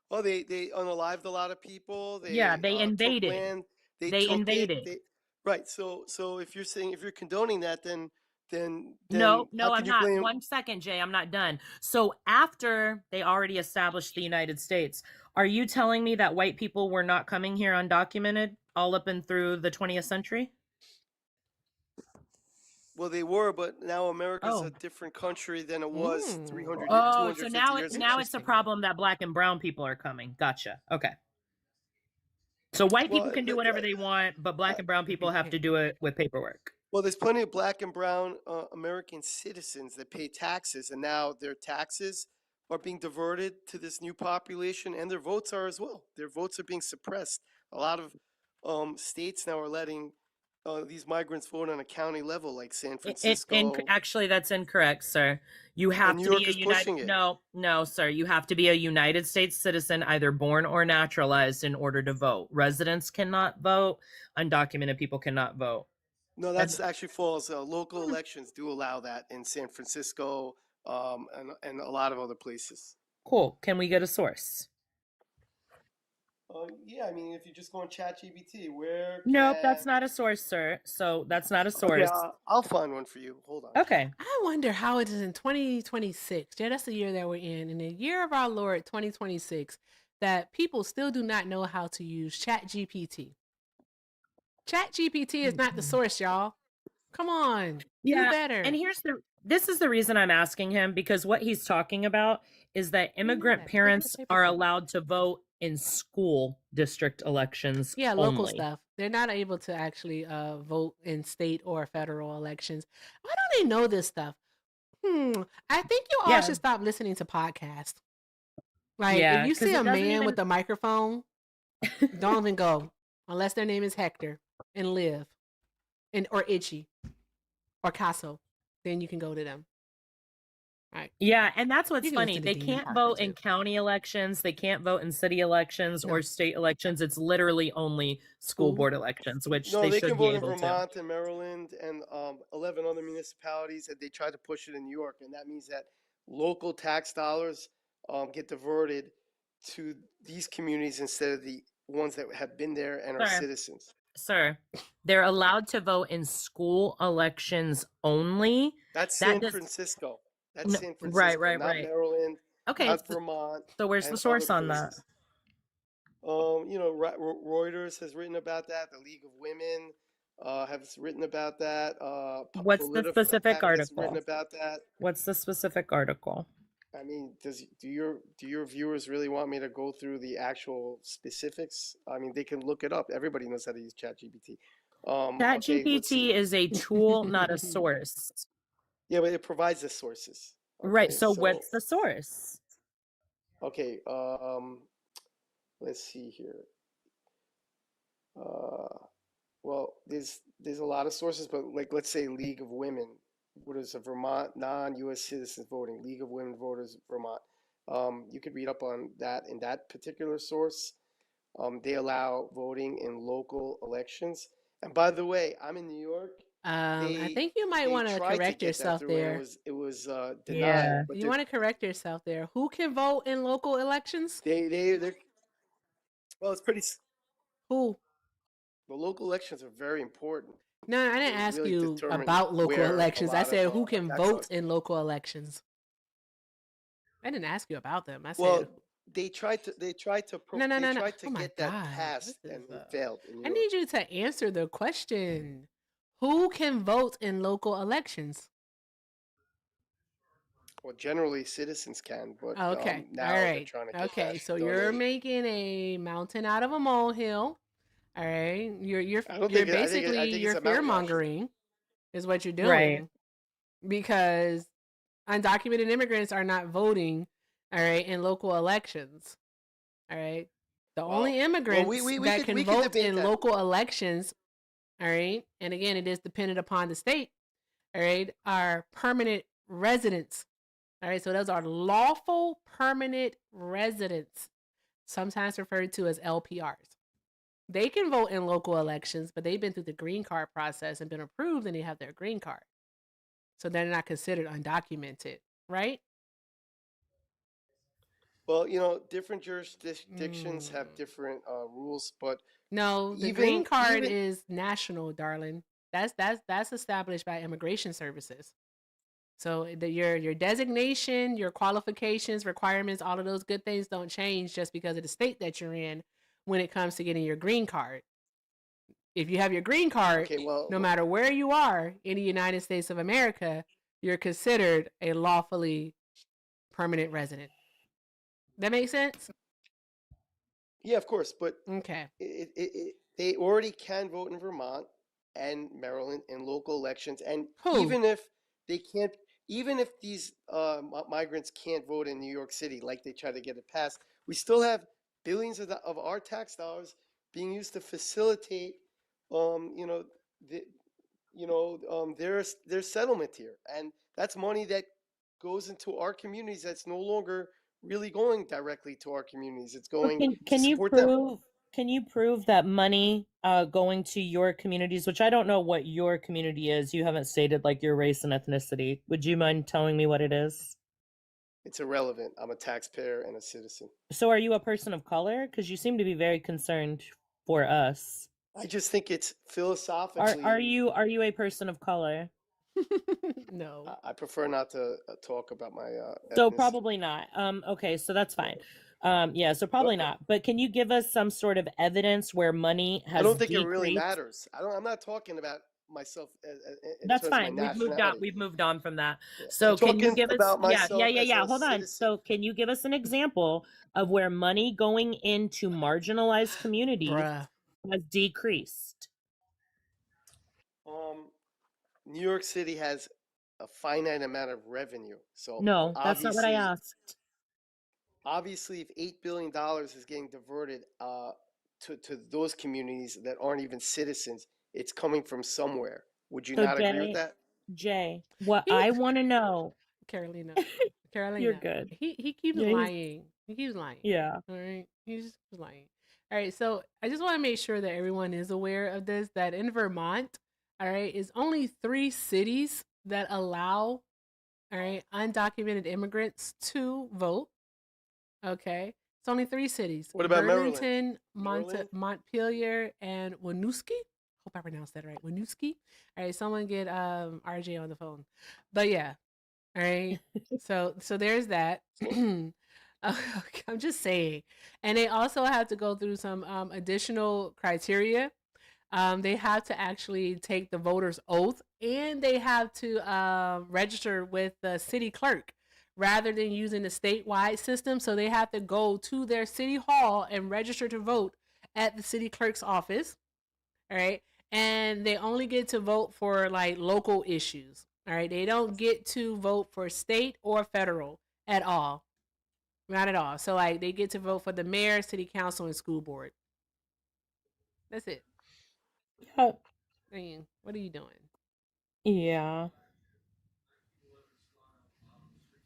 Oh, they unalived a lot of people. Yeah, they Took invaded. land. They They took it. invaded. Right. So if you're condoning that, then No, how I'm can you not. blame? 1 second, Jay. I'm not done. So after they already established the United States, are you telling me that white people were not coming here undocumented all up and through the 20th century? Well, they were, but now America's Oh. a different country than it was 300, Oh, so 250 years ago. now it's a problem that black and brown people are coming. Gotcha. Okay. So white people can do whatever they want, but black and brown people have to do it with paperwork. Well, there's plenty of black and brown American citizens that pay taxes, and now their taxes are being diverted to this new population, and their votes are as well. Their votes are being suppressed. A lot of states now are letting these migrants vote on a county level, like San Francisco. Actually, that's incorrect, sir. You have New to York be a is pushing United. it. No, sir. You have to be a United States citizen, either born or naturalized, in order to vote. Residents cannot vote. Undocumented people cannot vote. No, that's actually false. Local elections do allow that in San Francisco and a lot of other places. Cool. Can we get a source? Yeah, I mean, if you just go on ChatGPT, where Nope, that's not a source, sir. So that's not a source. Okay, I'll find one for you. Hold on. Okay. I wonder how it is in 2026. Yeah, that's the year that we're in the year of our Lord 2026, that people still do not know how to use ChatGPT. ChatGPT is not the source, y'all. Come on, do better. And this is the reason I'm asking him, because what he's talking about is that immigrant parents are allowed to vote in school district elections. Yeah, local only. stuff. They're not able to actually vote in state or federal elections. Why don't they know this stuff? I think you all should stop listening to podcasts. Like, if you see a man with a microphone, don't even go unless their name is Hector and Liv or Itchy or Casso. Then you can go to them. Right. Yeah, and that's what's You can funny. listen to They Dean can't Parker vote too. in county elections. They can't vote in city elections No. or state elections. It's literally only school School. board elections, which No, they they should can be vote in able to. Vermont and Maryland and 11 other municipalities, and they tried to push it in New York, and that means that local tax dollars get diverted to these communities instead of the ones that have been there and are Sir, citizens. sir, they're allowed to vote in school elections only. That's That San does Francisco. That's no, San right, Francisco, right, not right. Maryland, Okay, not Vermont, so where's and the other source on that? places. Reuters has written about that. The League of Women has written about that. What's the specific has written article? about that. What's the specific article? I mean, do your viewers really want me to go through the actual specifics? I mean, they can look it up. Everybody knows how to use ChatGPT. Okay, let's see. ChatGPT is a tool, not a source. Yeah, but it provides the sources. Right. Okay, So what's the source? okay, let's see here. Well, there's a lot of sources, but like let's say League of Women, what is a Vermont non-U.S. citizens voting? League of Women Voters Vermont. You could read up on that in that particular source. They allow voting in local elections. And by the way, I'm in New York. I think you might want to tried correct get that yourself through, and there. it was denied. Yeah. But You want to correct yourself there. Who can vote in local elections? they're well, it's pretty. Who? The local elections are very important. No, I didn't They ask really you determine about local where a elections. I lot said of who can tax vote dollars in local elections. I didn't ask you about them. I said Well, they tried to no. Oh my get that God. passed, This and is, it failed in New I York. need you to answer the question. Who can vote in local elections? Well, generally citizens can, but Okay. now All they're right. trying to get Okay. that So done. you're making a mountain out of a molehill. All right. You're I don't you're think I think basically it's you're a fear mountain, actually. mongering is what you're Right. doing. Because undocumented immigrants are not voting, all right, in local elections. All right. The only immigrants that can vote in local elections, all right, and again, it is dependent upon the state, all right, are permanent residents. All right, so those are lawful permanent residents, sometimes referred to as LPRs. They can vote in local elections, but they've been through the green card process and been approved, and they have their green card. So they're not considered undocumented, right? Well, different jurisdictions have different rules, but no, the green card is national, darling. That's established by immigration services. So your designation, your qualifications, requirements, all of those good things don't change just because of the state that you're in when it comes to getting your green card. If you have your green card, no matter where you are in the United States of America, you're considered a lawfully permanent resident. That makes sense? Yeah, of course, but okay, they already can vote in Vermont and Maryland in local elections, and Who? even if they can't, even if these migrants can't vote in New York City, like they try to get it passed, we still have billions of our tax dollars being used to facilitate, their settlement here, and that's money that goes into our communities. That's no longer really going directly to our communities. It's going to Can you support them. prove? Can you prove that money going to your communities, which I don't know what your community is, you haven't stated like your race and ethnicity. Would you mind telling me what it is? It's irrelevant. I'm a taxpayer and a citizen. So are you a person of color? Because you seem to be very concerned for us. I just think it's philosophically. Are you a person of color? No. I prefer not to talk about my So ethnicity. probably not. Okay, so that's fine. Yeah, so probably not. But can you give us some sort of evidence where money has I don't think decreased? it really matters. I'm not talking about myself in That's terms of fine. my nationality. We've moved on from that. Yeah. So I'm can you talking give us about myself as a Hold on. citizen. So can you give us an example of where money going into marginalized communities has decreased? New York City has a finite amount of revenue. So No, that's not what I asked. Obviously, if $8 billion is getting diverted to those communities that aren't even citizens, it's coming from somewhere. Would you So not agree with that? Jay, what I want to know Carolina. You're Carolina. good. He keeps Yeah, he's lying. He keeps lying. yeah. All right. He's just lying. All right. So I just want to make sure that everyone is aware of this, that in Vermont, all right, is only 3 cities that allow, all right, undocumented immigrants to vote. Okay. It's only 3 cities. What about Maryland? Burlington, Maryland? Montpelier, and Winooski. Hope I pronounced that right. Winooski. All right, someone get RJ on the phone. But yeah. All right. So there's that. I'm just saying. And they also have to go through some additional criteria. They have to actually take the voter's oath, and they have to register with the city clerk rather than using the statewide system. So they have to go to their city hall and register to vote at the city clerk's office. All right. And they only get to vote for like local issues. All right. They don't get to vote for state or federal at all. Not at all. So like they get to vote for the mayor, city council, and school board. That's it. Yeah. I mean, what are you doing? Yeah.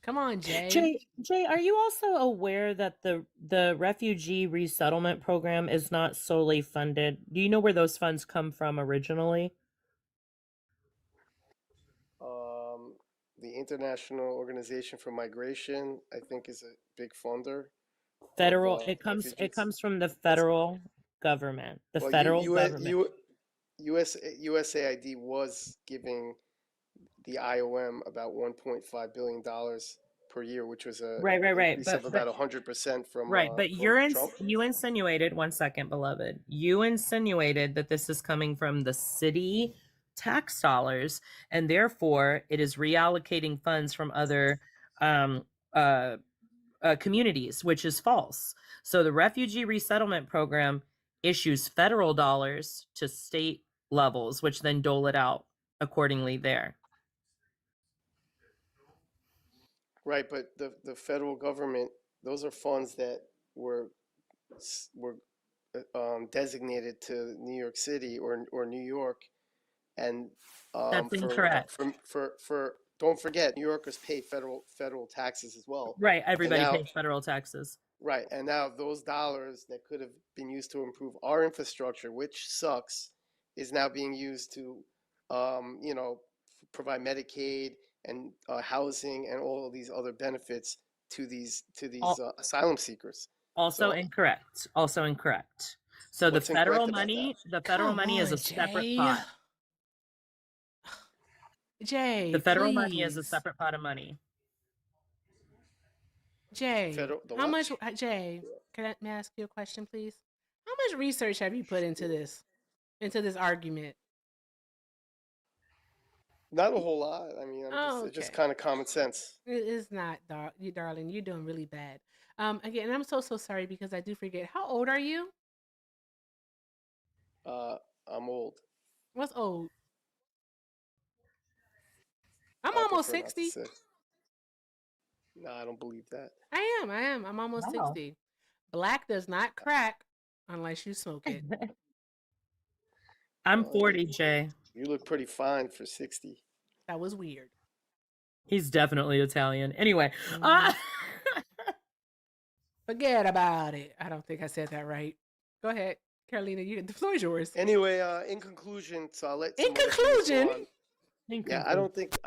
Come on, Jay. Jay, are you also aware that the refugee resettlement program is not solely funded? Do you know where those funds come from originally? The International Organization for Migration, I think, is a big funder. Federal. Of, It refugees. comes from the federal government. The federal government. USAID was giving the IOM about $1.5 billion per year, which was a Right. increase of about 100% from right. But from Trump. you insinuated, one second, beloved. You insinuated that this is coming from the city tax dollars, and therefore it is reallocating funds from other communities, which is false. So the refugee resettlement program issues federal dollars to state levels, which then dole it out accordingly there. Right, but the federal government, those are funds that were designated to New York City or New York, and That's incorrect. For don't forget, New Yorkers pay federal taxes as well. Right, everybody now, pays federal taxes. Right, and now those dollars that could have been used to improve our infrastructure, which sucks, is now being used to, provide Medicaid and housing and all of these other benefits to these asylum seekers. Also incorrect. Also incorrect. So the federal money, is a separate pot. Jay, the federal money is a separate pot of money. Jay, how much? Jay, may I ask you a question, please? How much research have you put into this argument? Not a whole lot. I mean, it's just kind of common sense. It is not, darling. You're doing really bad. Again, I'm so sorry because I do forget. How old are you? I'm old. What's old? I'm almost 60. No, I don't believe that. I am. I'm almost 60. Black does not crack unless you smoke it. I'm 40, Jay. You look pretty fine for 60. That was weird. He's definitely Italian. Anyway. Forget about it. I don't think I said that right. Go ahead, Carolina. The floor is yours. Anyway, in conclusion, so I'll let. In conclusion. Yeah, I don't think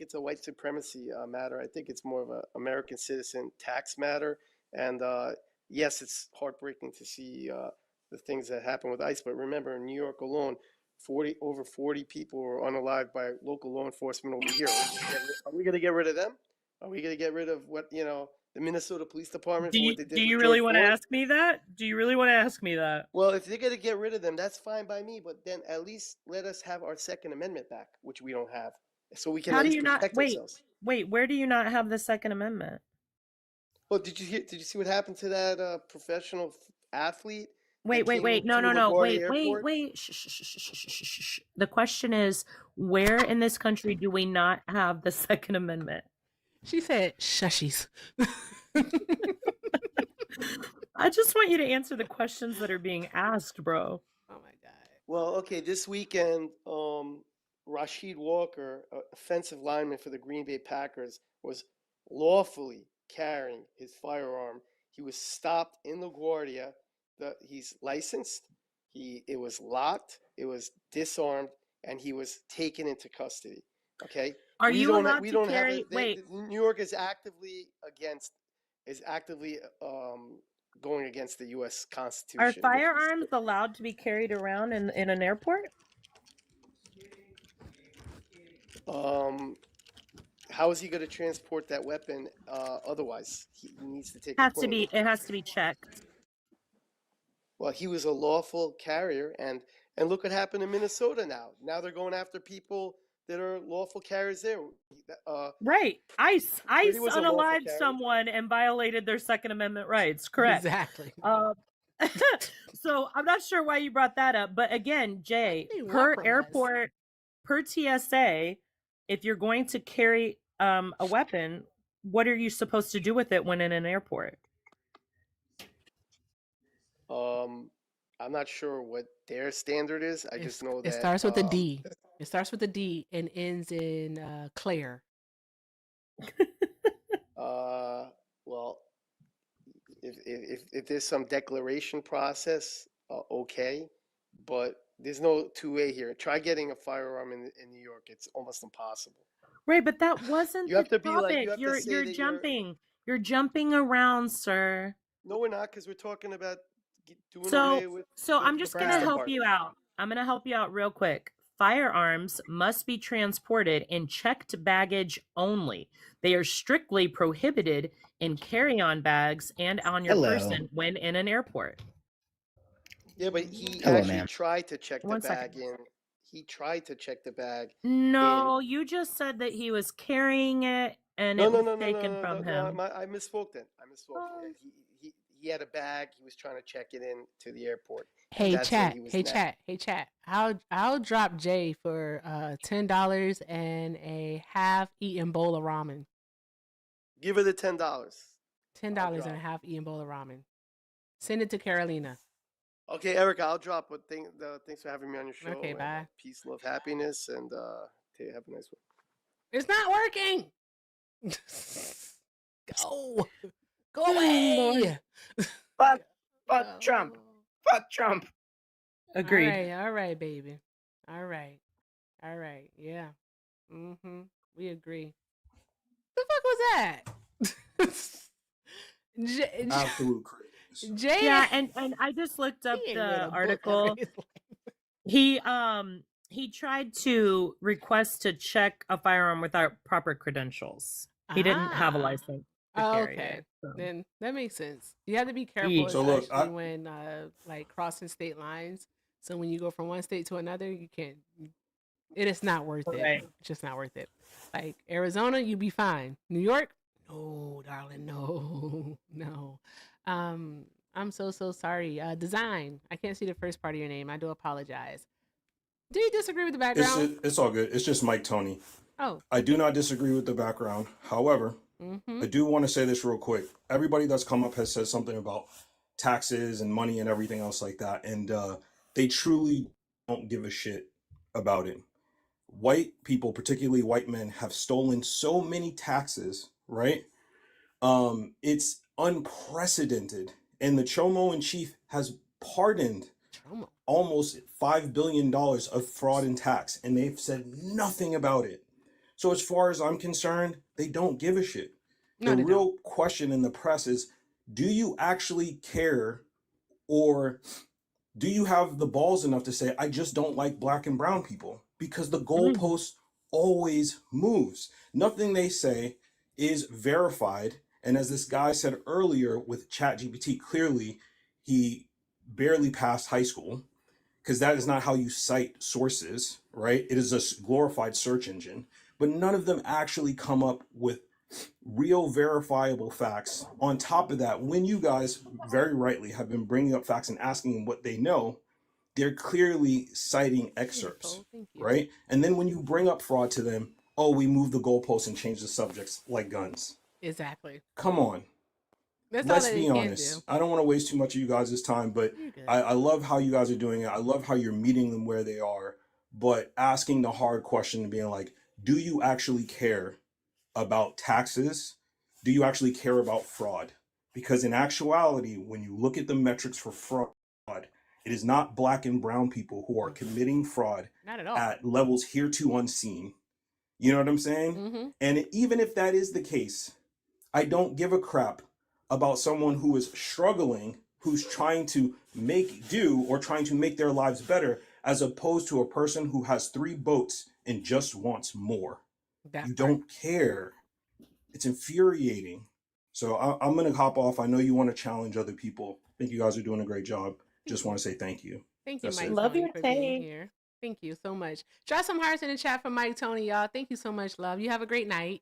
it's a white supremacy matter. I think it's more of an American citizen tax matter. And yes, it's heartbreaking to see the things that happen with ICE. But remember, in New York alone, over 40 people were unalived by local law enforcement over here. Are we going to get rid of them? Are we going to get rid of the Minnesota Police Department? Do you really want to ask me that? Do you really want to ask me that? Well, if they're going to get rid of them, that's fine by me. But then at least let us have our Second Amendment back, which we don't have, so we can at least protect ourselves. Wait, where do you not have the Second Amendment? Well, did you see what happened to that professional athlete? Wait. No. Wait. Shh. The question is, where in this country do we not have the Second Amendment? She said, shushies. I just want you to answer the questions that are being asked, bro. Oh my God. Well, okay, this weekend, Rashid Walker, offensive lineman for the Green Bay Packers, was lawfully carrying his firearm. He was stopped in LaGuardia. He's licensed. It was locked. It was disarmed, and he was taken into custody. Okay. Are you allowed We to don't have carry? it. Wait, New York is actively going against the U.S. are Constitution with firearms allowed to be carried around in an airport? How is he going to transport that weapon? Otherwise, he needs to take a Has to plane. be. It has to be checked. Well, he was a lawful carrier, and look what happened in Minnesota now. Now they're going after people that are lawful carriers there. Right. ICE was a lawful unalived carrier. someone and violated their Second Amendment rights. Correct. Exactly. So I'm not sure why you brought that up, but again, Jay, They per want from us. airport, per TSA, if you're going to carry a weapon, what are you supposed to do with it when in an airport? I'm not sure what their standard is. I just know that It starts with a D. It starts with a D and ends in Claire. Well, if there's some declaration process, okay, but there's no two-way here. Try getting a firearm in New York; it's almost impossible. Right, but that wasn't You have the to be like topic. you have You're to say that jumping. You're jumping around, sir. No, we're not, because we're talking about doing So away with. I'm the just police gonna help department. you out. I'm gonna help you out real quick. Firearms must be transported in checked baggage only. They are strictly prohibited in carry-on bags and on your Hello. person when in an airport. Yeah, but he Hello, actually ma'am. tried to check the One bag second. in. He tried to check the bag No, you just said that he was carrying it and No, it no, was no, no, taken no, from no, him. I misspoke then. I misspoke. He had a bag. He was trying to check it in to the airport. and Hey that's when chat, he was hey nabbed. chat, hey chat. I'll drop Jay for $10 and a half-eaten bowl of ramen. Give her the $10. $10 and a half-eaten bowl of ramen. Send it to Carolina. Okay, Erica, I'll drop. But thanks for having me on your show. Okay, and, bye. peace, love, happiness, and have a nice one. It's not working. Go away. Fuck Trump. Fuck Trump. Agreed. All right, baby. All right. Yeah. We agree. The fuck was that? Absolute crazy. Jay. Yeah, and I just looked up the article. He tried to request to check a firearm without proper credentials. He didn't have a license to carry Okay. it. So. Then that makes sense. You have to be careful, Yeah. So look, especially when like crossing state lines. So when you go from one state to another, you can't. It is not worth it. Right. It's just not worth it. Like Arizona, you be fine. New York, no, darling, no. I'm so sorry. Design. I can't see the first part of your name. I do apologize. Do you disagree with the background? It's all good. It's just Mike Tony. Oh. I do not disagree with the background. However, I do want to say this real quick. Everybody that's come up has said something about taxes and money and everything else like that. And they truly don't give a shit about it. White people, particularly white men, have stolen so many taxes, right? It's unprecedented. And the Chomo in chief has pardoned almost $5 billion of fraud and tax, and they've said nothing about it. So as far as I'm concerned, they don't give a shit. The real question in the press is, do you actually care, or do you have the balls enough to say, I just don't like black and brown people? Because the goalpost always moves. Nothing they say is verified. And as this guy said earlier with ChatGPT, clearly he barely passed high school, because that is not how you cite sources, right? It is a glorified search engine, but none of them actually come up with real verifiable facts. On top of that, when you guys very rightly have been bringing up facts and asking them what they know, they're clearly citing excerpts, right? And then when you bring up fraud to them, oh, we moved the goalposts and changed the subjects like guns. Exactly. Come on. Let's be honest. I don't want to waste too much of you guys' time, but I love how you guys are doing it. I love how you're meeting them where they are. but asking the hard question and being like, do you actually care about taxes? Do you actually care about fraud? Because in actuality, when you look at the metrics for fraud, it is not black and brown people who are committing fraud Not at all. at levels hereto unseen. You know what I'm saying? Mm-hmm. And even if that is the case, I don't give a crap about someone who is struggling, who's trying to make do or trying to make their lives better, as opposed to a person who has 3 boats and just wants more. That You part. don't care. It's infuriating. So I'm going to hop off. I know you want to challenge other people. I think you guys are doing a great job. Just want to say thank you. Thank you, That's Mike it. Love Tony, your for being take. here. Thank you so much. Drop some hearts in the chat for Mike Tony, y'all. Thank you so much, love. You have a great night.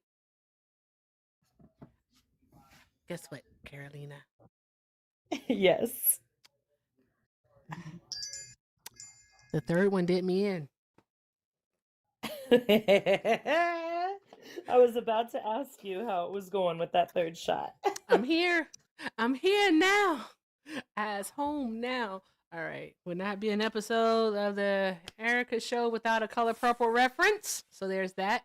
Guess what, Carolina? Yes. The third one did me in. I was about to ask you how it was going with that third shot. I'm here. I'm here now. As home now. All right. Would not be an episode of the Erica show without a Color Purple reference. So there's that.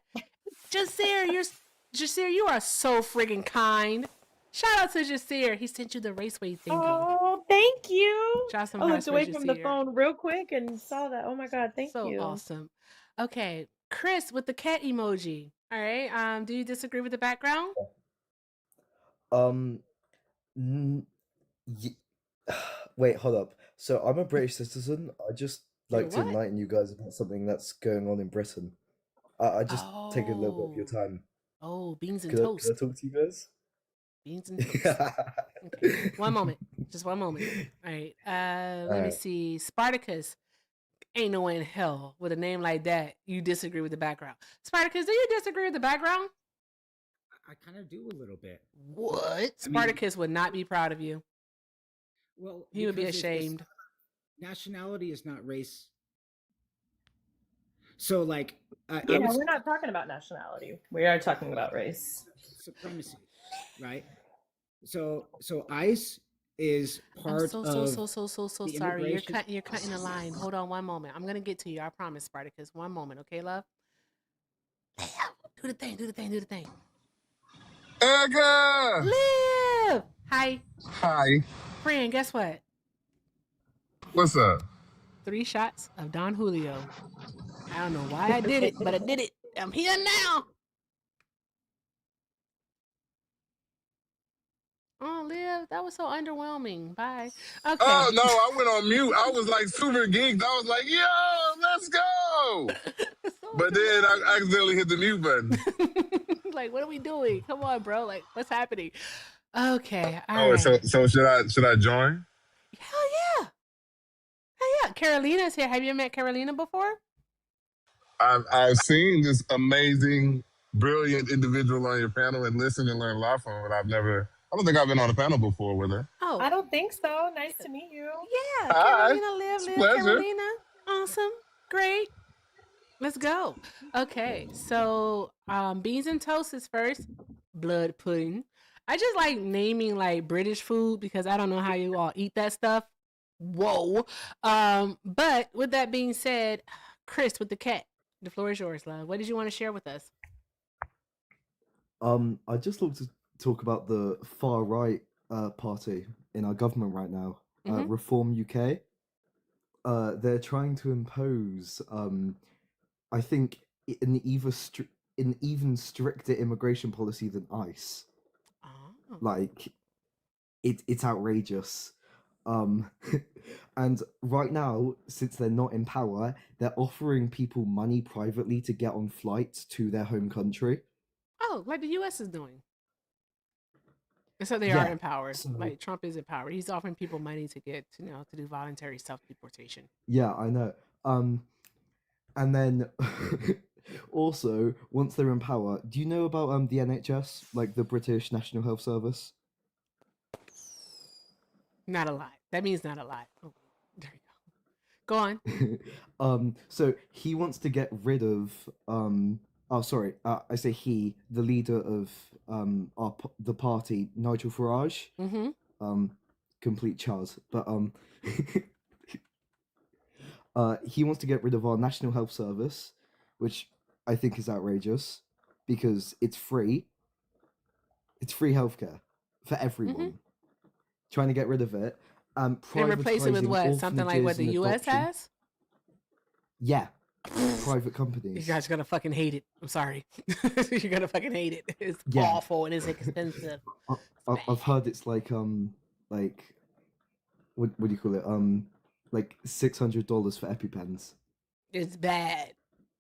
Jasir, you are so friggin' kind. Shout out to Jasir. He sent you the Raceway thingy. Oh, thank you. Drop some I hearts looked for away from the Jasir. phone real quick and saw that. Oh my God, thank So you. awesome. Okay, Chris with the cat emoji. All right. Do you disagree with the background? Wait, hold up. So I'm a British citizen. I just You're like to what? enlighten you guys about something that's going on in Britain. I just take a little bit of your time. Oh, beans and Could I toast. talk to you guys? Beans and toast. Okay. One moment. Just one moment. All right. Let me Alright. see. Spartacus. Ain't no way in hell with a name like that you disagree with the background. Spartacus, do you disagree with the background? I kind of do a little bit. What? Spartacus would not be proud of you. Well, He would be because ashamed. Nationality is not race. So, like, I Yeah, was we're not talking about nationality. We are talking about race. supremacy, right? So ICE is part I'm of so the sorry. immigration. You're cutting the line. Hold on one moment. I'm gonna get to you. I promise, Spartacus. One moment, okay, love? Do the thing. Erica! Live! Hi. Hi. Friend, guess what? What's up? 3 shots of Don Julio. I don't know why I did it, but I did it. I'm here now. Oh, Liv, that was so underwhelming. Bye. Okay. Oh, no, I went on mute. I was like super geeked. I was like, yo, let's go. But then I accidentally hit the mute button. Like, what are we doing? Come on, bro. Like, what's happening? Okay. All Oh, right. so should I join? Hell yeah. Carolina's here. Have you met Carolina before? I've seen this amazing, brilliant individual on your panel and listened and learned a lot from her, but I don't think I've been on a panel before with her. Oh, I don't think so. Nice to meet you. yeah. Hi. Carolina, It's a live, pleasure. Carolina. Awesome. Great. Let's go. Okay. So, beans and toast is first. Blood pudding. I just like naming like British food because I don't know how you all eat that stuff. Whoa. But with that being said, Chris with the cat, the floor is yours, love. What did you want to share with us? I'd just like to talk about the far right party in our government right now, Mhm. Reform UK. They're trying to impose, I think, an even stricter immigration policy than ICE. Oh. Like, it's outrageous. And right now, since they're not in power, they're offering people money privately to get on flights to their home country. Oh, like the U.S. is doing. And so they Yeah, are empowered. so- Like Trump is empowered. He's offering people money to get, to do voluntary self-deportation. Yeah, I know. And then also, once they're in power, do you know about the NHS, like the British National Health Service? Not a lot. That means not a lot. Oh, there you go. Go on. So he wants to get rid of oh sorry, I say he, the leader of the party, Nigel Farage. Mm-hmm. Complete chaz. But He wants to get rid of our National Health Service, which I think is outrageous because it's free. It's free healthcare for everyone. Trying to get rid of it. And replace it with Privatizing what? Something like what orphanages the and U.S. adoption. has? Yeah, private You companies. guys are gonna fucking hate it. I'm sorry. You're gonna fucking hate it. It's Yeah. awful and it's expensive. I've heard it's like what do you call it? Like $600 for EpiPens. It's bad.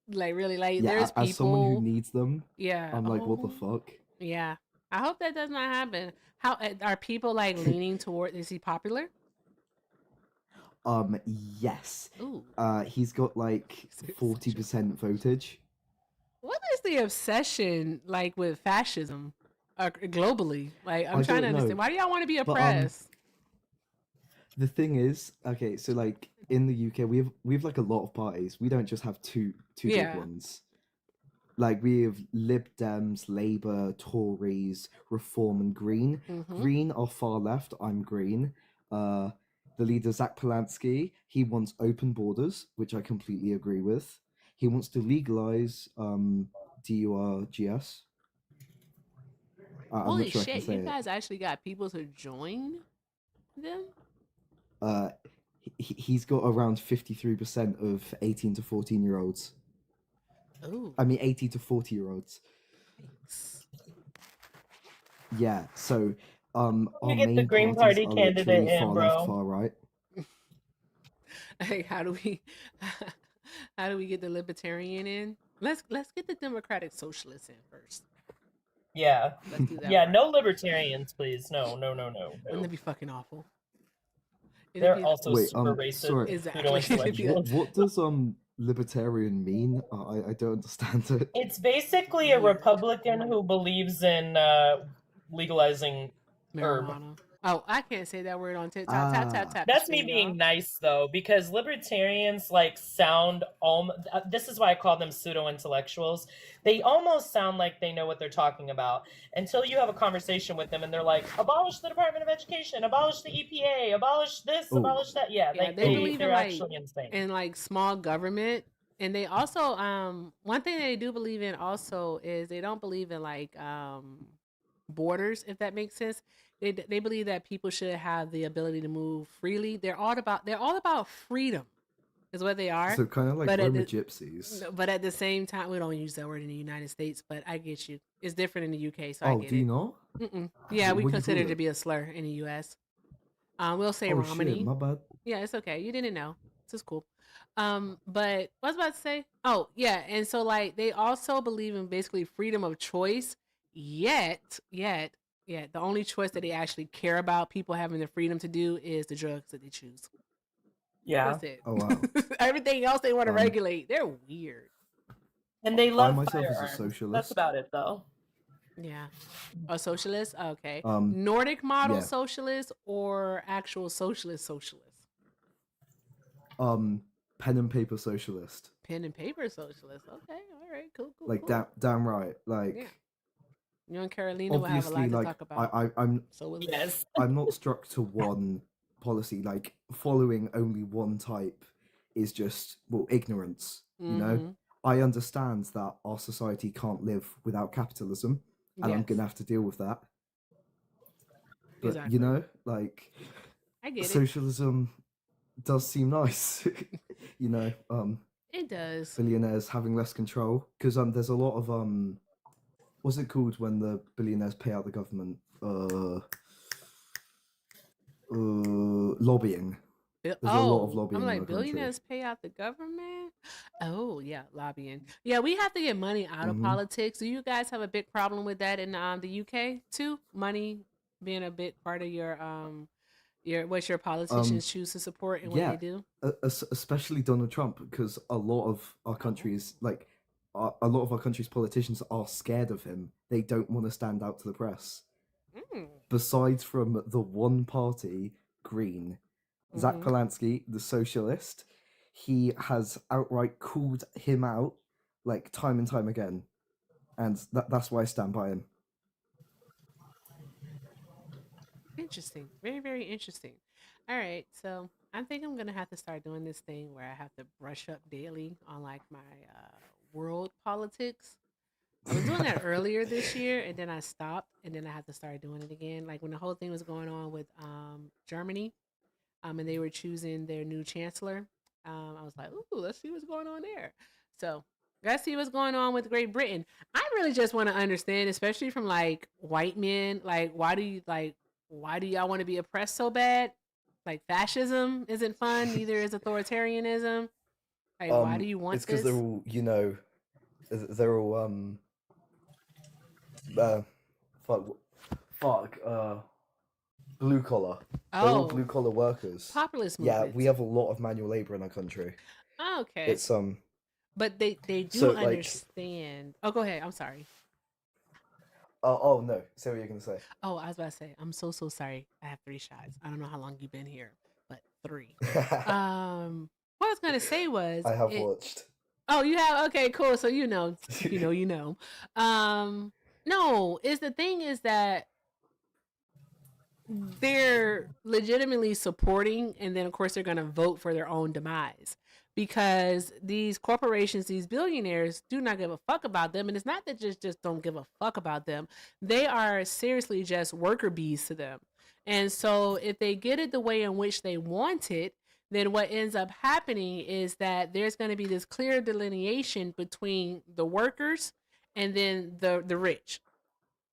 Like really, like Yeah, there's as someone who people. needs them, Yeah. I'm like, what the fuck? Yeah. I hope that does not happen. How are people like leaning toward? Is he popular? Yes. Ooh. He's got like 40% votage. What is the obsession like with fascism globally? Like, I'm I trying to don't understand. know, Why do y'all want to be but, oppressed? The thing is, okay, so like in the UK, we have like a lot of parties. We don't just have two Yeah. big ones. Like we have Lib Dems, Labour, Tories, Reform, and Green. Mhm. Green are far left. I'm Green. The leader Zach Polanski, he wants open borders, which I completely agree with. He wants to legalize DURGS. I'm Holy not sure I can shit! say You it. guys actually got people to join them. He's got around 53% of 18 to 14-year-olds. Oh. I mean, 80 to 40-year-olds. Yeah, so our You get the main Green parties Party are candidate literally in, far left, bro. far right. Hey, how do we get the libertarian in? Let's get the democratic socialists in first. Yeah. Let's do that. Yeah, part. no libertarians, please. No. Wouldn't that be fucking awful? They're also Wait, super racist, sorry. pseudo Exactly. intellectuals. What does libertarian mean? I don't understand it. It's basically a Republican who believes in legalizing herb. Marijuana. Oh, I can't say that word on TikTok. Tap tap tap. That's the me screen, being y'all. nice though, because libertarians like sound this is why I call them pseudo intellectuals. They almost sound like they know what they're talking about until you have a conversation with them and they're like, abolish the Department of Education, abolish the EPA, abolish this, Oh. abolish that. Yeah, Yeah, like they believe they're in like actually insane. in like small government, and they also one thing they do believe in also is they don't believe in like borders, if that makes sense. They believe that people should have the ability to move freely. They're all about freedom, is what they are. So kind of like But at Roma the- gypsies. But at the same time, we don't use that word in the United States, but I get you. It's different in the UK, so I Oh, get do it. you not? Mm-mm. Yeah, What we do you consider call it to it? be a slur in the US. We'll say Oh Romany. shit, my bad. Yeah, it's okay. You didn't know. This is cool. But what I was about to say? Oh, yeah. And so like they also believe in basically freedom of choice, yet, the only choice that they actually care about people having the freedom to do is the drugs that they choose. Yeah. That's it. Oh wow. Everything else they want to regulate. They're weird. And they love myself is a firearms. socialist. That's about it though. Yeah. A socialist? Okay. Um, Nordic model yeah. socialist or actual socialist? Pen and paper socialist. Pen and paper socialist. Okay. All right. Cool. Like cool. damn right. Like Yeah. You and Carolina will have a lot obviously, to like talk about. I'm So will Yes. I'm not struck to one policy. Like following only one type is just ignorance. You know, Mhm. I understand that our society can't live without capitalism, and I'm Yes. gonna have to deal with that. But Exactly. you know, like I get it. socialism does seem nice. You know, It does. billionaires having less control because there's a lot of what's it called when the billionaires pay out the government? Lobbying. There's a lot of lobbying I'm in like our country. billionaires pay out the government. Oh yeah, lobbying. Yeah, we have to get money out of Mhm. politics. Do you guys have a big problem with that in the UK too? Money being a big part of your what your politicians choose to support and what Yeah, they do. especially Donald Trump, because a lot of our countries, like a lot of our country's politicians, are scared of him. They don't want to stand out to the press. Besides from the one party, Green, Zach Mhm. Polanski, the socialist, he has outright called him out like time and time again, and that's why I stand by him. Interesting. Very, very interesting. All right. So I think I'm gonna have to start doing this thing where I have to brush up daily on like my world politics. I was doing that earlier this year, and then I stopped, and then I had to start doing it again. Like when the whole thing was going on with Germany, and they were choosing their new chancellor. I was like, ooh, let's see what's going on there. So let's see what's going on with Great Britain. I really just want to understand, especially from like white men, like why do y'all want to be oppressed so bad? Like fascism isn't fun, neither is authoritarianism. Like why do you want It's because they're this? all, they're all uh, fuck, blue collar. They're all Oh, blue collar workers. populist Yeah, we movements. have a lot of manual labor in our country. Okay. It's But they so do like understand. Oh, go ahead. I'm sorry. oh no, say what you're gonna say. Oh, I was about to say, I'm so sorry. I have 3 shots. I don't know how long you've been here, but 3. What I was gonna say was I have it. watched. Oh, you have. Okay, cool. So you know. No, is the thing is that they're legitimately supporting, and then of course they're going to vote for their own demise because these corporations, these billionaires, do not give a fuck about them. And it's not that just don't give a fuck about them, they are seriously just worker bees to them. And so if they get it the way in which they want it, then what ends up happening is that there's going to be this clear delineation between the workers and then the rich.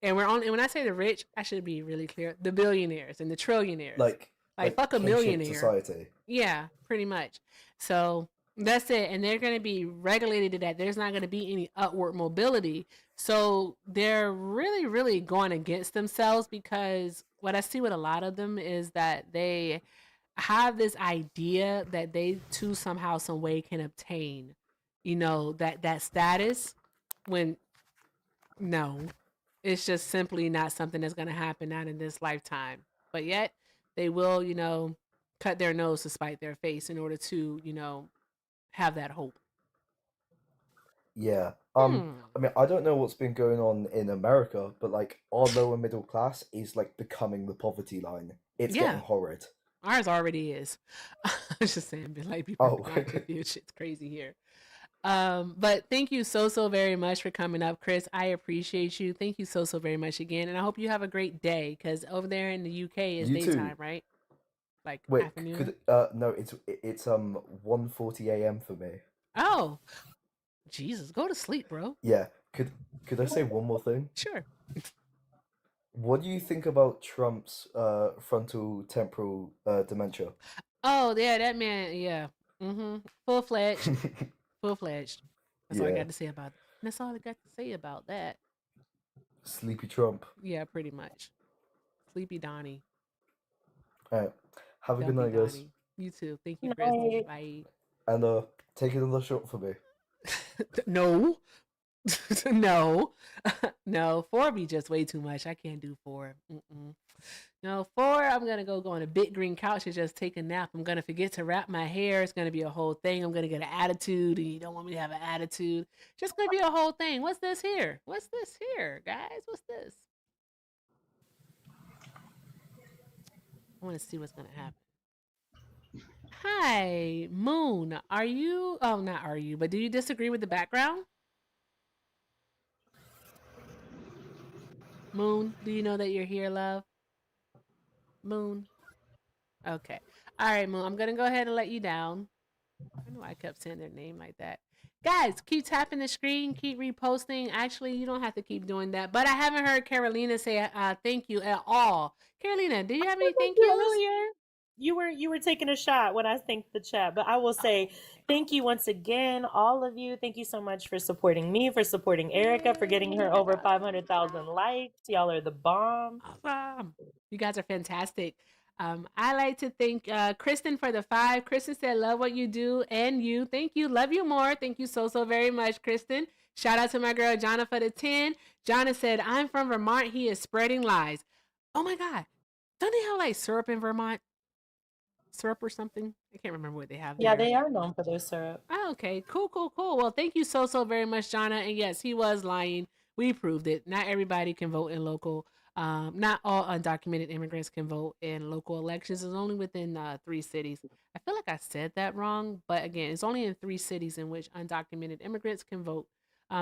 And when I say the rich, I should be really clear. The billionaires and the trillionaires. Like fuck a plane shaped millionaire. society. Yeah, pretty much. So that's it. And they're going to be regulated to that. There's not going to be any upward mobility. So they're really, really going against themselves because what I see with a lot of them is that they have this idea that they too somehow, some way can obtain, that status when no, it's just simply not something that's going to happen, not in this lifetime. But yet they will, cut their nose to spite their face in order to, have that hope. Yeah. I mean, I don't know what's been going on in America, but like our lower middle class is like becoming the poverty line. It's Yeah. getting horrid. Ours already is. I was just saying, but like, be perfectly Oh. honest with you, shit's crazy here. But thank you so very much for coming up, Chris. I appreciate you. Thank you so very much again, and I hope you have a great day. Because over there in the UK is You too. daytime, right? Like Wait, afternoon. no, it's 1:40 a.m. for me. Oh, Jesus, go to sleep, bro. Yeah. Could I say one more thing? Sure. What do you think about Trump's frontal temporal dementia? Oh yeah, that man. Yeah. Full fledged. Full fledged. That's all I Yeah. got to say about. That's all I got to say about that. Sleepy Trump. Yeah, pretty much. Sleepy Donnie. All right. Have a good Dumpy night, guys. Donnie. You too. Thank you, Chris. Night. Bye. And take another shot for me. No. No. No. 4 be just way too much. I can't do 4. No, 4, I'm going to go on a big green couch and just take a nap. I'm going to forget to wrap my hair. It's going to be a whole thing. I'm going to get an attitude, and you don't want me to have an attitude. Just going to be a whole thing. What's this here? What's this here, guys? What's this? I want to see what's going to happen. Hi, Moon. Are you? Oh, not are you, but do you disagree with the background? Moon, do you know that you're here, love? Moon. Okay. All right, Moon. I'm going to go ahead and let you down. I know I kept saying their name like that. Guys, keep tapping the screen, keep reposting. Actually, you don't have to keep doing that. But I haven't heard Carolina say thank you at all. Carolina, do you have any thank yous? Earlier, you were taking a shot when I thanked the chat, but I will say thank you once again, all of you. Thank you so much for supporting me, for supporting Erica, for getting her over 500,000 likes. Y'all are the bomb. Awesome. You guys are fantastic. I like to thank Kristen for the 5. Kristen said, love what you do, and you. Thank you. Love you more. Thank you so very much, Kristen. Shout out to my girl, Jonna, for the 10. Jonna said, I'm from Vermont. He is spreading lies. Oh, my God. Don't they have, like, syrup in Vermont? Syrup or something? I can't remember what they have there. Yeah, they are known for their syrup. Oh, okay. Cool. Well, thank you so very much, Jonna. And yes, he was lying. We proved it. Not everybody can vote in local Not all undocumented immigrants can vote in local elections. It's only within 3 cities. I feel like I said that wrong, but again, it's only in 3 cities in which undocumented immigrants can vote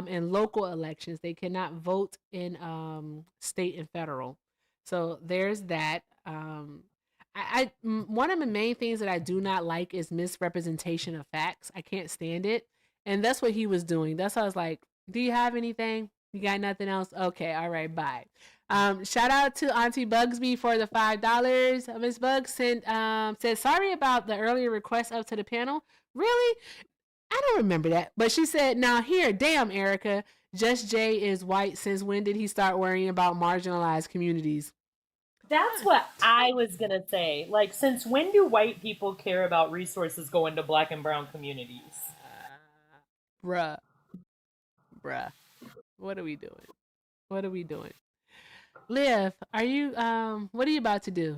in local elections. They cannot vote in state and federal. So there's that. One of the main things that I do not like is misrepresentation of facts. I can't stand it, and that's what he was doing. That's why I was like, "Do you have anything? You got nothing else? Okay, all right, bye." Shout out to Auntie Bugsby for the $5. Miss Bugs said sorry about the earlier request up to the panel. Really? I don't remember that. But she said, now here, damn, Erica, Just Jay is white. Since when did he start worrying about marginalized communities? That's what I was going to say. Like, since when do white people care about resources going to black and brown communities? Bruh. What are we doing? Liv, are you, what are you about to do?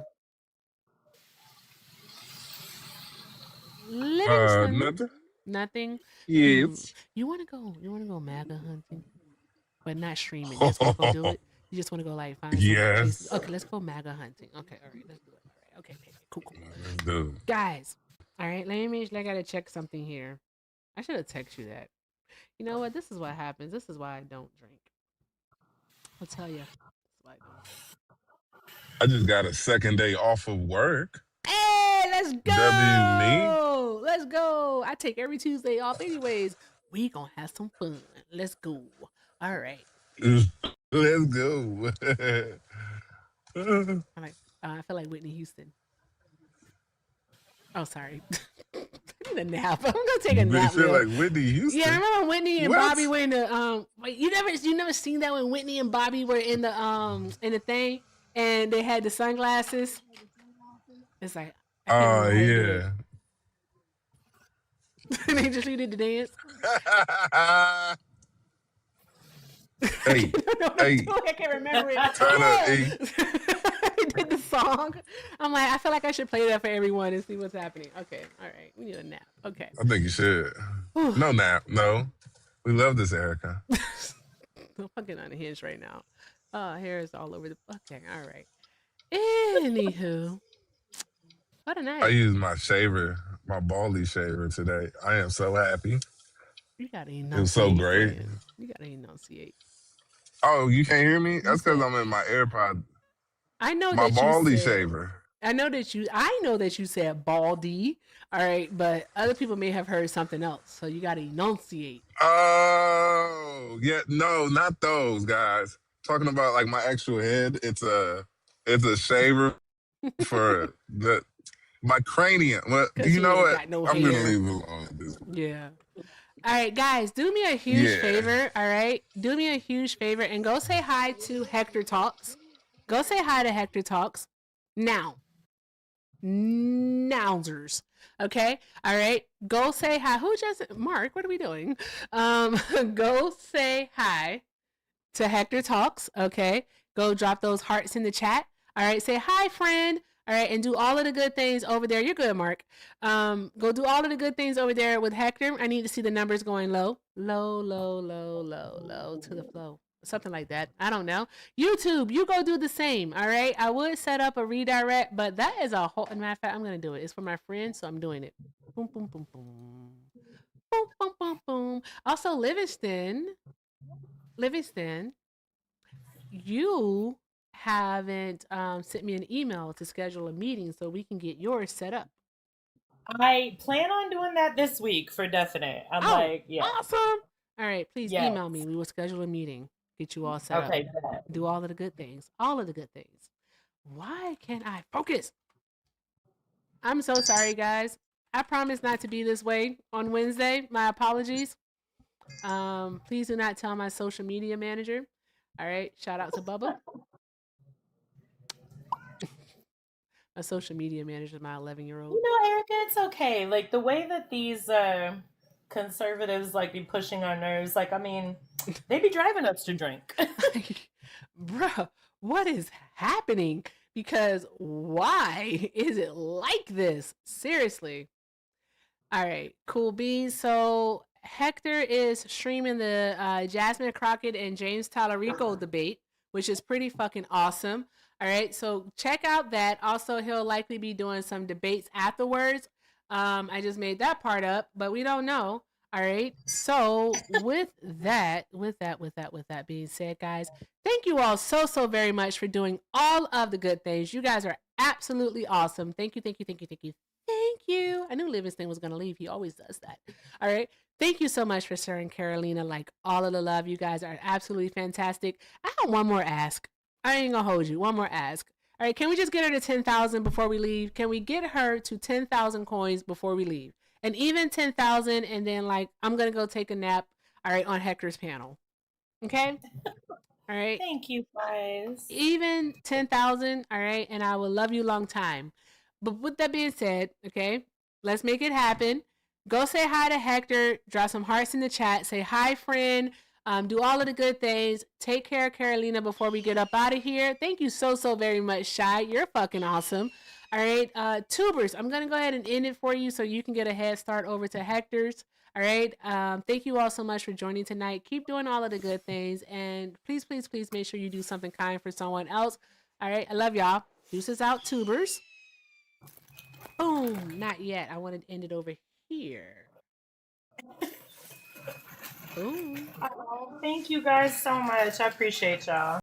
Livingston? Nothing? Yes. You want to go Maga hunting? But not streaming. Just want to go do it? You just want to go like find some places? Yes. Okay, let's go Maga hunting. Okay, all right, let's do it. All right, okay, cool. Let's do. Guys, all right, I gotta check something here. I should have texted you that. You know what? This is what happens. This is why I don't drink. I'll tell you. I just got a second day off of work. Hey, let's go! W me. Let's go. I take every Tuesday off anyways. We gonna have some fun. Let's go. All right. Let's go. I feel like Whitney Houston. Oh, sorry. I need a nap. I'm gonna take a nap. You feel like Whitney Houston? Yeah, remember Whitney and What? Bobby were in the wait, you never seen that when Whitney and Bobby were in the thing and they had the sunglasses? It's like Oh yeah. And they just did the dance. Hey, hey. I can't remember it. Turn up, hey. He did the song. I'm like, I feel like I should play that for everyone and see what's happening. Okay, all right. We need a nap. Okay. I think you should. No nap. No. We love this, Erica. I'm fucking unhinged right now. Hair is all over the. Okay, all right. Anywho, what a night. I used my shaver, my Baldy shaver today. I am so happy. You gotta enunciate. It was so great. Friend. You gotta enunciate. Oh, you can't hear me? That's because I'm in my AirPod. I know my that Baldy you said, shaver. I know that you said baldy. All right, but other people may have heard something else, so you gotta enunciate. Oh, yeah, no, not those guys. Talking about like my actual head. It's a shaver for my cranium. Well, you know what? No I'm hair. gonna leave it alone at this point. Yeah. All right, guys, do me a huge favor. All right, do me a huge favor and go say hi to Hector Talks. Go say hi to Hector Talks now. Nowzers. Okay. All right. Go say hi. Mark, what are we doing? Go say hi to Hector Talks. Okay. Go drop those hearts in the chat. All right. Say hi, friend. All right. And do all of the good things over there. You're good, Mark. Go do all of the good things over there with Hector. I need to see the numbers going low to the flow. Something like that. I don't know. YouTube, you go do the same. All right. I would set up a redirect, but that is a whole. Matter of fact, I'm gonna do it. It's for my friends, so I'm doing it. Boom, boom, boom, boom, boom, boom, boom, boom. Also, Livingston, you haven't sent me an email to schedule a meeting so we can get yours set up. I plan on doing that this week for definite. Awesome. All right, please email me. We will schedule a meeting. Get you all set up. Do all of the good things. All of the good things. Why can't I focus? I'm so sorry, guys. I promise not to be this way on Wednesday. My apologies. Please do not tell my social media manager. All right. Shout out to Bubba. My social media manager is my 11-year-old. You know, Erica, it's okay. Like the way that these conservatives like be pushing our nerves, like, I mean, they be driving us to drink. Bruh, what is happening? Because why is it like this? Seriously. All right, cool beans. So Hector is streaming the Jasmine Crockett and James Tallarico debate, which is pretty fucking awesome. All right, so check out that. Also, he'll likely be doing some debates afterwards. I just made that part up, but we don't know. All right. So with that being said, guys, thank you all so very much for doing all of the good things. You guys are absolutely awesome. Thank you. I knew Livingston was gonna leave. He always does that. All right. Thank you so much for sharing, Carolina. Like all of the love. You guys are absolutely fantastic. I have one more ask. I ain't gonna hold you. One more ask. All right, can we just get her to 10,000 before we leave? Can we get her to 10,000 coins before we leave? And even 10,000, and then like I'm gonna go take a nap. All right, on Hector's panel. Okay. All right. Thank you, guys. Even 10,000. All right, and I will love you long time. But with that being said, okay, let's make it happen. Go say hi to Hector. Drop some hearts in the chat. Say hi, friend. Do all of the good things. Take care of Carolina before we get up out of here. Thank you so very much, Shy. You're fucking awesome. All right, Tubers, I'm going to go ahead and end it for you so you can get a head start over to Hector's. All right, thank you all so much for joining tonight. Keep doing all of the good things. And please make sure you do something kind for someone else. All right, I love y'all. Deuces out, Tubers. Boom, not yet. I wanted to end it over here. Oh, thank you guys so much. I appreciate y'all.